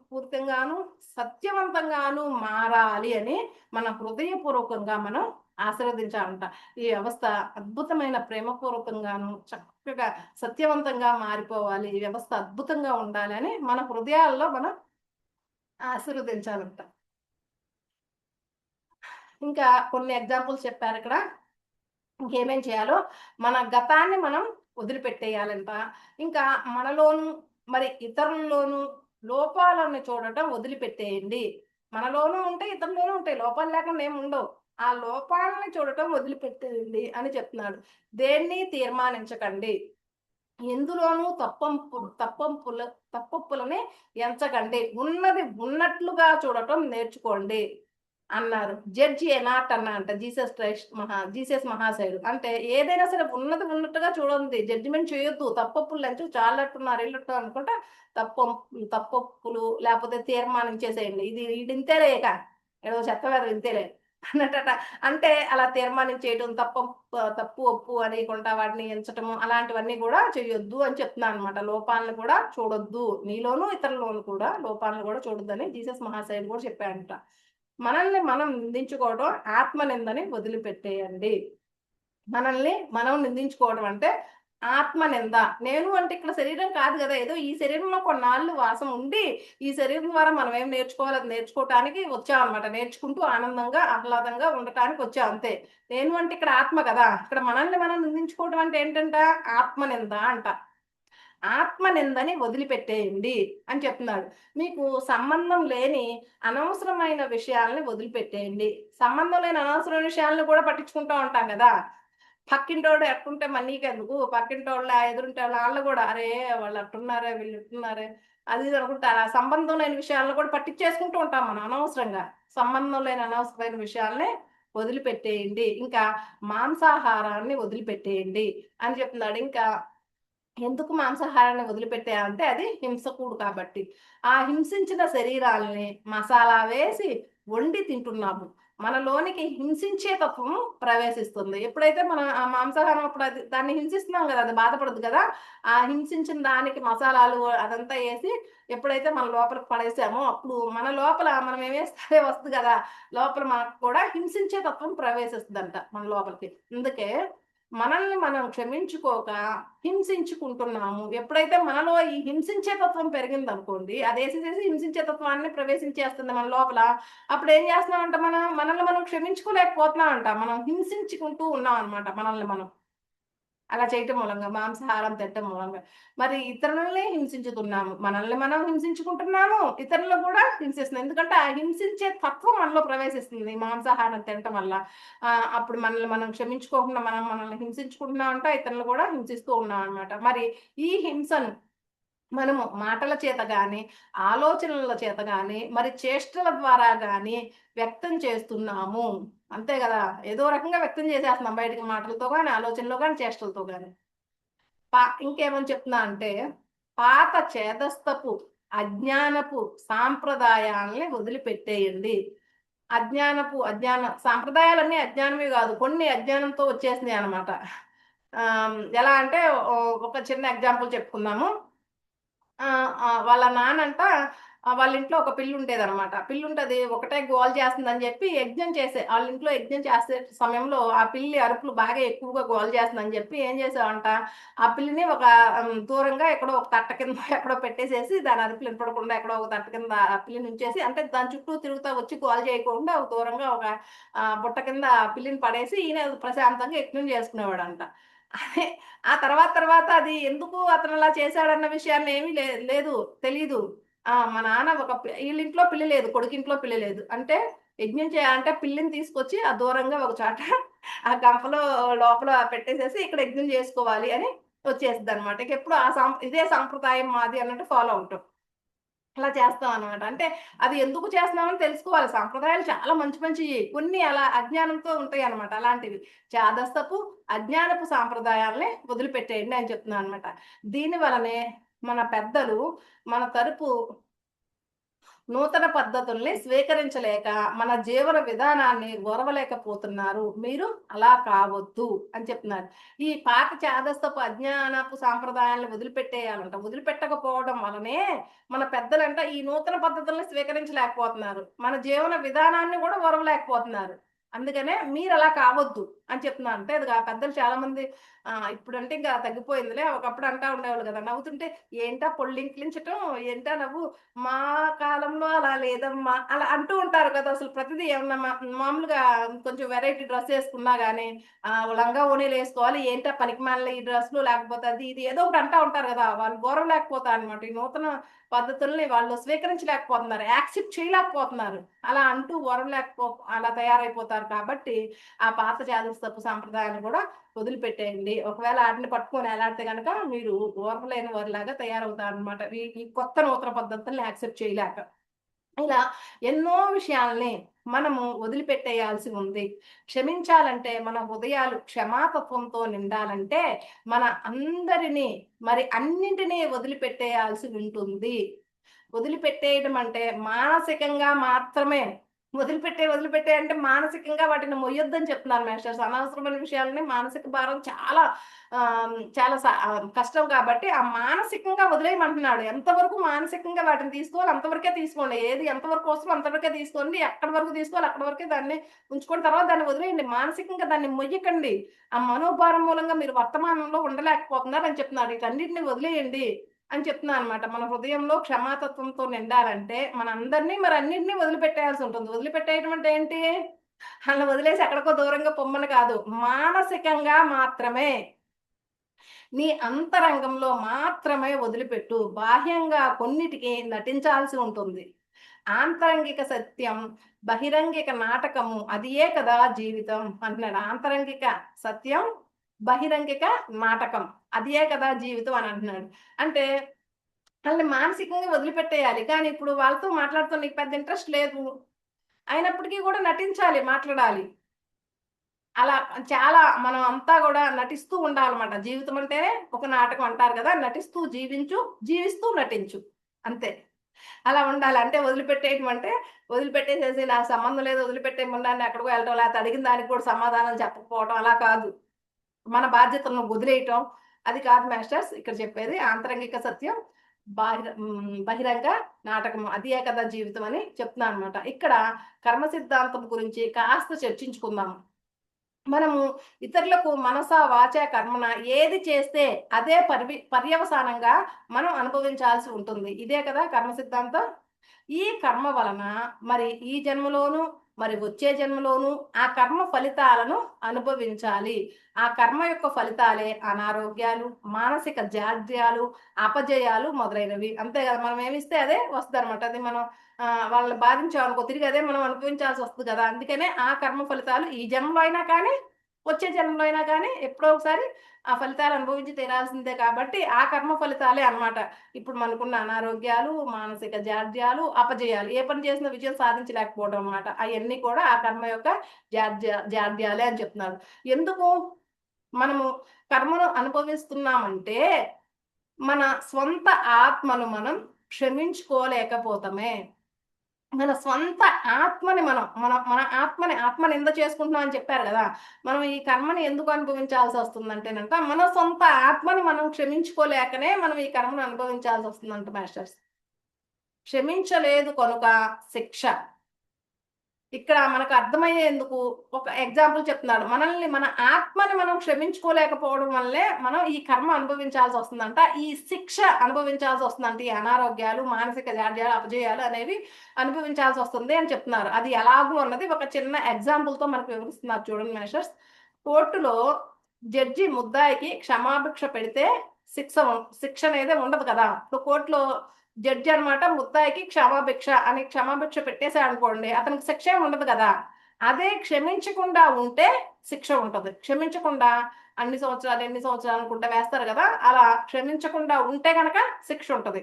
పూరితంగాను, సత్యవంతంగాను మారాలి అని మన హృదయపూర్వకంగా మనం ఆశీర్వదించాలంట. ఈ వ్యవస్థ అద్భుతమైన ప్రేమపూర్వకంగాను, చక్కగా సత్యవంతంగా మారిపోవాలి. ఈ వ్యవస్థ అద్భుతంగా ఉండాలని మన హృదయాల్లో మనం ఆశీర్వదించాలంట. ఇంకా కొన్ని ఎగ్జాంపుల్స్ చెప్పారిక్కడ. ఇంకేమేం చేయాలో మన గతాన్ని మనం వదిలిపెట్టేయాలంట. ఇంకా మనలోను, మరి ఇతరుల్లోనూ లోపాలను చూడటం వదిలిపెట్టేయండి. మనలోనూ ఉంటాయి, ఇతరుల్లోనూ ఉంటాయి. లోపాలు లేకుండా ఏముండవు. ఆ లోపాలని చూడటం వదిలిపెట్టేయండి అని చెప్తున్నాడు. దేన్ని తీర్మానించకండి. ఎందులోనూ తప్పొప్పులని ఎంచకండి. ఉన్నది ఉన్నట్లుగా చూడటం నేర్చుకోండి అన్నారు. జడ్జ్ ఏ నాట్ అన్నా అంట జీసస్ మహాశయుడు. అంటే ఏదైనా సరే ఉన్నది ఉన్నట్టుగా చూడండి. జడ్జిమెంట్ చేయొద్దు. తప్పొప్పులు ఎంచు చాలట్టున్నారు, ఈళ్ళట్టు అనుకుంటా తప్పొప్పులు లేపోతే తీర్మానించేసేయండి. ఈడింతేలే ఇక. ఏదో చెత్త వేదవ ఇంతేలే అన్నట్టట. అంటే అలా తీర్మానించేయటం తప్పు, ఒప్పు అనేయకుండా వాటిని ఎంచటము అలాంటివన్నీ గూడా చేయొద్దు అని చెప్తున్నాననమాట. లోపాలను కూడా చూడొద్దు. నీలోనూ, ఇతరుల్లోనూ కూడా లోపాలను గూడా చూడొద్దని జీసస్ మహాశయుడు గూడా చెప్పాడంట. మనల్ని మనం నిందించుకోవడం ఆత్మనిందని వదిలిపెట్టేయండి. మనల్ని మనం నిందించుకోవడం అంటే ఆత్మనింద. నేను అంటే ఇక్కడ శరీరం కాదు గదా! ఏదో ఈ శరీరంలో కొన్నాళ్ళు వాసం ఉండి, ఈ శరీరం ద్వారా మనం ఏం నేర్చుకోవాలో అది నేర్చుకోవటానికి వచ్చామనమాట. నేర్చుకుంటూ ఆనందంగా, ఆహ్లాదంగా ఉండటానికి వచ్చాం అంతే. నేను అంటే ఇక్కడ ఆత్మ కదా! ఇక్కడ మనల్ని మనం నిందించుకోవడం అంటే ఏంటంట? ఆత్మనింద అంట. ఆత్మనిందని వదిలిపెట్టేయండి అని చెప్తున్నాడు. మీకు సంబంధం లేని అనవసరమైన విషయాల్ని వదిలిపెట్టేయండి. సంబంధం లేని అనవసరమైన విషయాలను కూడా పట్టించుకుంటా ఉంటాం గదా! పక్కింటోడు ఎట్టుంటే మనీకెందుకు? పక్కింటోళ్ళ, ఎదురింటోళ్ళ ఆళ్ళు గూడా అరే! వాళ్ళు అట్టున్నారే, వీళ్ళు ఇట్టున్నారే అది ఇది అనుకుంటారు. ఆ సంబంధం లేని విషయాలను కూడా పట్టించేసుకుంటూ ఉంటాం మనం అనవసరంగా. సంబంధం లేని అనవసరమైన విషయాల్ని వదిలిపెట్టేయండి. ఇంకా మాంసాహారాన్ని వదిలిపెట్టేయండి అని చెప్తున్నాడు. ఇంకా ఎందుకు మాంసాహారాన్ని వదిలిపెట్టాయంటే అది హింసకుడు కాబట్టి. ఆ హింసించిన శరీరాల్ని మసాలా వేసి వండి తింటున్నాము. మనలోనికి హింసించే తత్వం ప్రవేశిస్తుంది. ఎప్పుడైతే మనం ఆ మాంసాహారం అప్పుడు దాన్ని హింసిస్తున్నాం గదా! అది బాధపడదు గదా! ఆ హింసించిన దానికి మసాలాలు అదంతా ఏసి ఎప్పుడైతే మన లోపలికి పడేసామో అప్పుడు మన లోపల మనం ఏమేస్తే అదే వస్తది గదా! లోపల మనకు కూడా హింసించే తత్వం ప్రవేశిస్తదంట మన లోపలికి. అందుకే మనల్ని మనం క్షమించుకోక హింసించుకుంటున్నాము. ఎప్పుడైతే మనలో ఈ హింసించే తత్వం పెరిగిందనుకోండి, అదేసేసేసి హింసించే తత్వాన్ని ప్రవేశించేస్తుంది మన లోపల. అప్పుడేం చేస్తున్నామంటే మనల్ని మనం క్షమించుకోలేకపోతున్నామంట. మనం హింసించుకుంటూ ఉన్నామనమాట మనల్ని మనం. అలా చేయటం మూలంగా, మాంసాహారం తినటం మూలంగా. మరి ఇతరులని హింసించుతున్నాము. మనల్ని మనం హింసించుకుంటున్నాము, ఇతరులను కూడా హింసిస్తున్నాం. ఎందుకంటే ఆ హింసించే తత్వం మనలో ప్రవేశిస్తుంది మాంసాహారం తినటం వల్ల. అప్పుడు మనల్ని మనం క్షమించుకోకుండా మనల్ని హింసించుకుంటున్నామంటే ఇతరులను కూడా హింసిస్తూ ఉన్నాం అనమాట. మరి ఈ హింసను మనము మాటల చేత గాని, ఆలోచనల చేత గాని, మరి చేష్టల ద్వారా గాని వ్యక్తం చేస్తున్నాము. అంతే గదా! ఏదో రకంగా వ్యక్తం చేసేస్తున్నాం బయటికి మాటలతో గాని, ఆలోచనలో గాని, చేష్టలతో గాని. ఇంకేమని చెప్తున్నా అంటే, పాత చేదస్తపు, అజ్ఞానపు సాంప్రదాయాల్ని వదిలిపెట్టేయండి. అజ్ఞాన సాంప్రదాయాలన్నీ అజ్ఞానమే గాదు. కొన్ని అజ్ఞానంతో వచ్చేసినాయనమాట. ఎలా అంటే ఒక చిన్న ఎగ్జాంపుల్ చెప్పుకుందాము. వాళ్ళ నాన్నంట వాళ్ళ ఇంట్లో ఒక పిల్లుంటేదనమాట. పిల్లుంటది ఒకటే గోల చేస్తుందని చెప్పి ఆళ్ళ ఇంట్లో యజ్ఞం చేసే సమయంలో ఆ పిల్లి అరుపులు బాగా ఎక్కువగా గోల చేస్తుందని చెప్పి ఏం చేసావంట, ఆ పిల్లిని ఒక దూరంగా ఎక్కడో ఒక తట్ట కింద ఎక్కడో పెట్టేసేసి దాని అరుపులు వినపడకుండా ఎక్కడో ఒక తట్ట కింద ఆ పిల్లిని ఉంచేసి, అంటే దాని చుట్టూ తిరుగుతా వచ్చి గోల చేయకుండా ఒక దూరంగా ఒక బుట్ట కింద ఆ పిల్లిని పడేసి ఈయన ప్రశాంతంగా యజ్ఞం చేసుకునేవాడంట. అదే ఆ తర్వాత తర్వాత అది ఎందుకు అతనలా చేశాడన్న విషయాన్ని ఏమీ లేదు. తెలీదు. మా నాన్న ఈళ్ళింట్లో పిల్లి లేదు. కొడుకింట్లో పిల్లి లేదు. అంటే యజ్ఞం అంటే పిల్లిని తీసుకొచ్చి దూరంగా ఒక చాట ఆ గంపలో లోపల పెట్టేసేసి ఇక్కడ యజ్ఞం చేసుకోవాలి అని వచ్చేసిద్దనమాట. ఇకెప్పుడు ఇదే సాంప్రదాయం మాది అన్నట్టు ఫాలో అవుతాం. అలా చేస్తామనమాట. అంటే అది ఎందుకు చేస్తున్నామని తెలుసుకోవాలి. సాంప్రదాయాలు చాలా మంచి మంచియి. కొన్ని అలా అజ్ఞానంతో ఉంటాయనమాట అలాంటివి. చాదస్తపు, అజ్ఞానపు సాంప్రదాయాల్ని వదిలిపెట్టేయండి అని చెప్తున్నాననమాట. దీని వలనే మన పెద్దలు మన తరపు నూతన పద్ధతుల్ని స్వీకరించలేక, మన జీవన విధానాన్ని ఓర్వలేకపోతున్నారు. మీరు అలా కావద్దు అని చెప్తున్నారు. ఈ పాత చాదస్తపు, అజ్ఞానపు సాంప్రదాయాలను వదిలిపెట్టేయాలంట. వదిలిపెట్టకపోవడం వలనే మన పెద్దలంట ఈ నూతన పద్ధతుల్ని స్వీకరించలేకపోతున్నారు. మన జీవన విధానాన్ని గూడా ఓర్వలేకపోతున్నారు. అందుకనే మీరలా కావద్దు అని చెప్తున్నాను. అంటే అది పెద్దలు చాలా మంది ఇప్పుడంటే ఇంకా తగ్గిపోయిందిలే. ఒకప్పుడు అంటా ఉండేవాళ్ళు గదా! నవ్వుతుంటే ఏంటా పొళ్ళింకిలించటం, ఏంటా నవ్వు, మా కాలంలో అలా లేదమ్మా అలా అంటూ ఉంటారు కదా! అసలు ప్రతిదీ ఏమన్నా మామూలుగా కొంచెం వెరైటీ డ్రెస్ ఏసుకున్నా గాని, లంగా ఓణీలేసుకోవాలి. ఏంటా పనికిమాలిన ఈ డ్రెస్‌లు లేకపోతే అది ఇది ఏదో ఒకటి అంటా ఉంటారు గదా! వాళ్ళు ఓర్వలేకపోతారనమాట. ఈ నూతన పద్ధతుల్ని వాళ్ళు స్వీకరించలేకపోతున్నారు. యాక్సెప్ట్ చేయలేకపోతున్నారు. అలా అంటూ అలా తయారైపోతారు కాబట్టి, ఆ పాత చాదస్తపు సాంప్రదాయాన్ని గూడా వదిలిపెట్టేయండి. ఒకవేళ ఆటిని పట్టుకొని ఎలాడితే గనక మీరు ఓర్వలేని వారిలాగా తయారవుతారనమాట. ఈ కొత్త నూతన పద్ధతుల్ని యాక్సెప్ట్ చేయలేక. ఇలా ఎన్నో విషయాల్ని మనము వదిలిపెట్టేయాల్సి ఉంది. క్షమించాలంటే మన హృదయాలు క్షమాతత్వంతో నిండాలంటే మన అందరిని మరి అన్నింటినీ వదిలిపెట్టేయాల్సి ఉంటుంది. వదిలిపెట్టేయడం అంటే మానసికంగా మాత్రమే. వదిలిపెట్టే అంటే మానసికంగా వాటిని మొయ్యొద్దని చెప్తున్నారు మాస్టర్స్. అనవసరమైన విషయాలని మానసిక భారం చాలా కష్టం కాబట్టి ఆ మానసికంగా వదిలేయమంటున్నాడు. ఎంతవరకు మానసికంగా వాటిని తీసుకోవాలో అంతవరకే తీసుకోండి. ఏది ఎంతవరకు అవసరమో అంతవరకే తీసుకోండి. ఎక్కడి వరకు తీసుకోవాలో అక్కడి వరకే దాన్ని ఉంచుకొని తర్వాత దాన్ని వదిలేయండి. మానసికంగా దాన్ని మొయ్యకండి. ఆ మనోభారం మూలంగా మీరు వర్తమానంలో ఉండలేకపోతున్నారని చెప్తున్నాడు. వీటన్నిటిని వదిలేయండి అని చెప్తున్నాననమాట. మన హృదయంలో క్షమాతత్వంతో నిండాలంటే మనందరిని మరి అన్నిటిని వదిలిపెట్టేయాల్సి ఉంటుంది. వదిలిపెట్టేయడం అంటే ఏంటి? ఆళ్ళని వదిలేసి ఎక్కడికో దూరంగా పొమ్మని కాదు. మానసికంగా మాత్రమే. నీ అంతరంగంలో మాత్రమే వదిలిపెట్టు. బాహ్యంగా కొన్నిటికి నటించాల్సి ఉంటుంది. ఆంతరంగిక సత్యం, బహిరంగిక నాటకము అదియే కదా జీవితం అంటున్నాడు. ఆంతరంగిక సత్యం, బహిరంగిక నాటకం అదియే కదా జీవితం అని అంటున్నాడు. అంటే ఆళ్ళని మానసికంగా వదిలిపెట్టేయాలి. కానీ ఇప్పుడు వాళ్ళతో మాట్లాడుతూ నీకు పెద్ద ఇంట్రెస్ట్ లేదు. అయినప్పటికీ గూడా నటించాలి, మాట్లాడాలి. అలా చాలా మనం అంతా గూడా నటిస్తూ ఉండాలన్నమాట. జీవితం అంటేనే ఒక నాటకం అంటారు గదా! నటిస్తూ జీవించు, జీవిస్తూ నటించు. అంతే. అలా ఉండాలి. అంటే వదిలిపెట్టేయటం అంటే వదిలిపెట్టేసేసి నాకు సంబంధం లేదు వదిలిపెట్టేయమనడాన్ని ఎక్కడికో ఎళ్ళటం, లేకపోతే అడిగిన దానికి కూడా సమాధానం చెప్పకపోవటం అలా కాదు. మన బాధ్యతలను వదిలేయటం అది కాదు మాస్టర్స్ ఇక్కడ చెప్పేది. ఆంతరంగిక సత్యం, బహిరంగ నాటకం అదియే కదా జీవితం అని చెప్తున్నానన్నమాట. ఇక్కడ కర్మ సిద్ధాంతం గురించి కాస్త చర్చించుకుందాం. మనము ఇతరులకు మనస, వాచ, కర్మణ ఏది చేస్తే అదే పర్యవసానంగా మనం అనుభవించాల్సి ఉంటుంది. ఇదే కదా కర్మ సిద్ధాంతం. ఈ కర్మ వలన మరి ఈ జన్మలోను మరి వచ్చే జన్మలోను ఆ కర్మ ఫలితాలను అనుభవించాలి. ఆ కర్మ యొక్క ఫలితాలే అనారోగ్యాలు, మానసిక జాడ్యాలు, అపజయాలు మొదలైనవి. అంతే కదా, మనం ఏమిస్తే అదే వస్తుంది అనమాట. అది మనం వాళ్ళని బాధించామనుకో తిరిగి అదే మనం అనుభవించాల్సి వస్తుంది కదా. అందుకనే ఆ కర్మ ఫలితాలు ఈ జన్మలో అయినా కానీ వచ్చే జన్మలో అయినా కానీ ఎప్పుడో ఒకసారి ఆ ఫలితాలు అనుభవించి తీరాల్సిందే. కాబట్టి ఆ కర్మ ఫలితాలే అన్నమాట ఇప్పుడు మనకున్న అనారోగ్యాలు, మానసిక జాడ్యాలు, అపజయాలు. ఏ పని చేసినా విజయం సాధించలేకపోవడం అన్నమాట. అవన్నీ కూడా ఆ కర్మ యొక్క జాడ్యాలే అని చెప్తున్నారు. ఎందుకు మనము కర్మను అనుభవిస్తున్నామంటే మన స్వంత ఆత్మను మనం క్షమించుకోలేకపోతామే. మన స్వంత ఆత్మని మన ఆత్మని నింద చేసుకుంటున్నాం అని చెప్పారు కదా. మనం ఈ కర్మని ఎందుకు అనుభవించాల్సి వస్తుందంటేనంట మన సొంత ఆత్మని మనం క్షమించుకోలేకనే మనం ఈ కర్మను అనుభవించాల్సి వస్తుందంట మాస్టర్స్. క్షమించలేదు కనుక శిక్ష. ఇక్కడ మనకు అర్థమయ్యేందుకు ఒక ఎగ్జాంపుల్ చెప్తున్నాడు. మన ఆత్మని మనం క్షమించుకోలేకపోవడం వల్లే మనం ఈ కర్మ అనుభవించాల్సి వస్తుందంట. ఈ శిక్ష అనుభవించాల్సి వస్తుందంట. ఈ అనారోగ్యాలు, మానసిక జాడ్యాలు, అపజయాలు అనేవి అనుభవించాల్సి వస్తుంది అని చెప్తున్నారు. అది ఎలాగూ అన్నది ఒక చిన్న ఎగ్జాంపుల్తో మనకు వివరిస్తున్నారు. చూడండి మేషర్స్, కోర్టులో జడ్జి ముద్దాయికి క్షమాభిక్ష పెడితే శిక్ష అనేది ఉండదు కదా. ఇప్పుడు కోర్టులో జడ్జి అనమాట ముద్దాయికి క్షమాభిక్ష పెట్టేసా అనుకోండి, అతనికి శిక్ష ఉండదు కదా. అదే క్షమించకుండా ఉంటే శిక్ష ఉంటది. క్షమించకుండా ఎన్ని సంవత్సరాలు అనుకుంటే వేస్తారు కదా, అలా క్షమించకుండా ఉంటే గనక శిక్ష ఉంటది.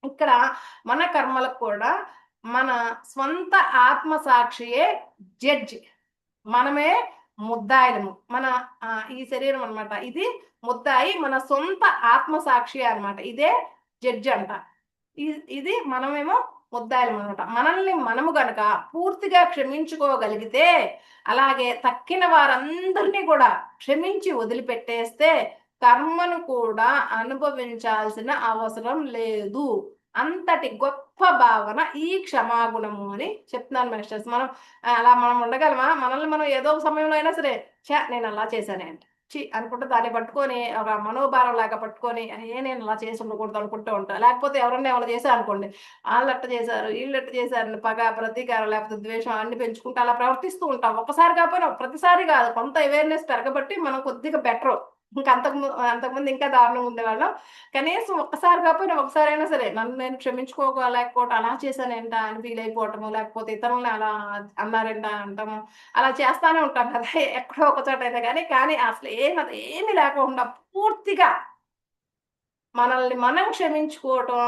ఇక్కడ మన కర్మలకు కూడా మన స్వంత ఆత్మ సాక్షియే జడ్జి, మనమే ముద్దాయిలము. మన ఈ శరీరం అనమాట, ఇది ముద్దాయి, మన సొంత ఆత్మ సాక్షి అనమాట. ఇదే జడ్జి అంట. ఇది మనమేమో ముద్దాయిలం అనమాట. మనల్ని మనము గనక పూర్తిగా క్షమించుకోగలిగితే, అలాగే తక్కిన వారందరినీ కూడా క్షమించి వదిలిపెట్టేస్తే కర్మను కూడా అనుభవించాల్సిన అవసరం లేదు. అంతటి గొప్ప భావన ఈ క్షమాగుణము అని చెప్తున్నాను మాస్టర్స్. మనం ఉండగలమా? మనల్ని మనం ఏదో ఒక సమయంలో అయినా సరే నేను అలా చేశానే అంటే అనుకుంటే దాన్ని పట్టుకొని ఒక మనోభారం లాగా పట్టుకొని నేను అలా చేసి ఉండకూడదు అనుకుంటూ ఉంటా. లేకపోతే ఎవరన్నా ఏమైనా చేశారు అనుకోండి, వాళ్ళెట్ట చేశారు వీళ్ళెట్ట చేశారని పగ, ప్రతీకారం, లేకపోతే ద్వేషం అన్ని పెంచుకుంటూ అలా ప్రవర్తిస్తూ ఉంటాం. ఒకసారి కాకపోయినా ప్రతిసారి కాదు, కొంత అవేర్నెస్ పెరగబట్టి మనం కొద్దిగా బెటర్. ఇంకా అంతకుముందు ఇంకా దారుణంగా ఉండేవాళ్ళం. కనీసం ఒక్కసారి కాకపోయినా ఒకసారైనా సరే నన్ను నేను క్షమించుకోలేకపోవటం, అలా చేశానేంటా అని ఫీల్ అయిపోవటము, లేకపోతే ఇతరులని అలా అన్నారేంటా అంటాము, అలా చేస్తానే ఉంటాం కదా ఎక్కడో ఒక చోట అయితే. కానీ అసలు ఏమీ లేకుండా పూర్తిగా మనల్ని మనం క్షమించుకోవటం,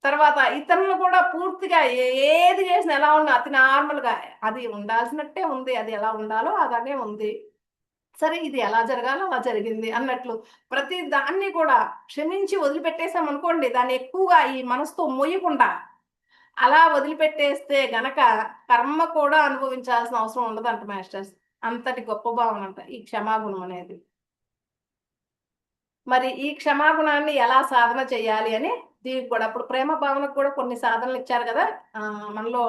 తర్వాత ఇతరులను కూడా పూర్తిగా ఏది చేసినా ఎలా ఉన్నా అతి నార్మల్గా అది ఉండాల్సినట్టే ఉంది, అది ఎలా ఉండాలో అలానే ఉంది, సరే ఇది ఎలా జరగాలో అలా జరిగింది అన్నట్లు ప్రతి దాన్ని కూడా క్షమించి వదిలిపెట్టేసాం అనుకోండి, దాన్ని ఎక్కువగా ఈ మనసుతో మొయ్యకుండా అలా వదిలిపెట్టేస్తే గనక కర్మ కూడా అనుభవించాల్సిన అవసరం ఉండదంట మాస్టర్స్. అంతటి గొప్ప భావన అంట ఈ క్షమాగుణం అనేది. మరి ఈ క్షమాగుణాన్ని ఎలా సాధన చేయాలి అని దీనికి కూడా అప్పుడు ప్రేమ భావనకు కూడా కొన్ని సాధనలు ఇచ్చారు కదా. మనలో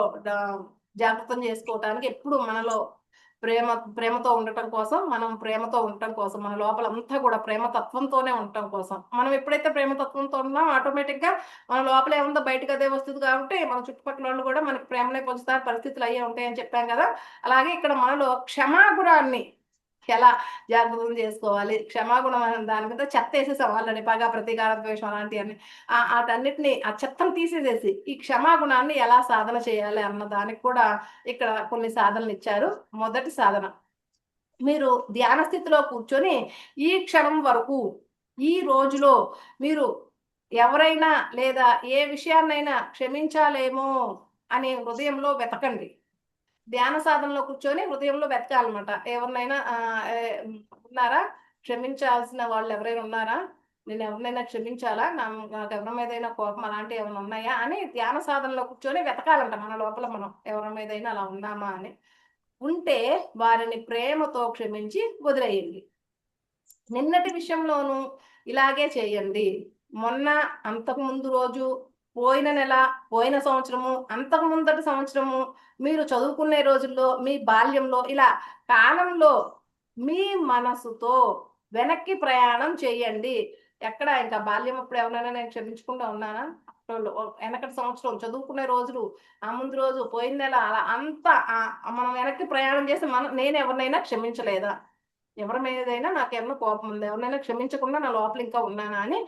జాగృతం చేసుకోవటానికి ఎప్పుడు మనలో ప్రేమతో ఉండటం కోసం, మనం ప్రేమతో ఉండటం కోసం, మన లోపల అంతా కూడా ప్రేమతత్వంతోనే ఉండటం కోసం. మనం ఎప్పుడైతే ప్రేమతత్వంతో ఉన్నాం ఆటోమేటిక్ గా మన లోపల ఏముందో బయటకు అదే వస్తుంది. కాబట్టి మన చుట్టుపక్కల వాళ్ళు కూడా మనకి ప్రేమనే పొందుతారు, పరిస్థితులు అయ్యే ఉంటాయని చెప్పాం కదా. అలాగే ఇక్కడ మనలో క్షమాగుణాన్ని ఎలా జాగృతం చేసుకోవాలి, క్షమాగుణం దాని మీద చెత్త వేసేసాం వాళ్ళని, పగ, ప్రతీకార, ద్వేషం అలాంటివన్నీ వాటన్నిటిని ఆ చెత్తను తీసేసేసి ఈ క్షమాగుణాన్ని ఎలా సాధన చేయాలి అన్న దానికి కూడా ఇక్కడ కొన్ని సాధనలు ఇచ్చారు. మొదటి సాధన, మీరు ధ్యాన స్థితిలో కూర్చొని ఈ క్షణం వరకు ఈ రోజులో మీరు ఎవరైనా లేదా ఏ విషయాన్నైనా క్షమించాలేమో అని హృదయంలో వెతకండి. ధ్యాన సాధనలో కూర్చొని హృదయంలో వెతకాలన్నమాట. ఎవరినైనా ఉన్నారా, క్షమించాల్సిన వాళ్ళు ఎవరైనా ఉన్నారా, నేను ఎవరినైనా క్షమించాలా, నాకు ఎవరి మీదైనా కోపం అలాంటివి ఏమైనా ఉన్నాయా అని ధ్యాన సాధనలో కూర్చొని వెతకాలంట. మన లోపల మనం ఎవరి మీదైనా అలా ఉన్నామా అని. ఉంటే వారిని ప్రేమతో క్షమించి వదిలేయండి. నిన్నటి విషయంలోనూ ఇలాగే చేయండి. మొన్న, అంతకుముందు రోజు, పోయిన నెల, పోయిన సంవత్సరము, అంతకు ముందటి సంవత్సరము, మీరు చదువుకునే రోజుల్లో, మీ బాల్యంలో, ఇలా కాలంలో మీ మనసుతో వెనక్కి ప్రయాణం చేయండి. ఎక్కడ ఇంకా బాల్యం అప్పుడు ఎవరైనా నేను క్షమించకుండా ఉన్నానా? వెనకటి సంవత్సరం చదువుకునే రోజులు, ఆ ముందు రోజు, పోయిన నెల అలా అంతా మనం వెనక్కి ప్రయాణం చేసి నేను ఎవరినైనా క్షమించలేదా? ఎవరి మీదైనా నాకేమన్నా కోపం ఉంది, ఎవరినైనా క్షమించకుండా నా లోపల ఇంకా ఉన్నానా అని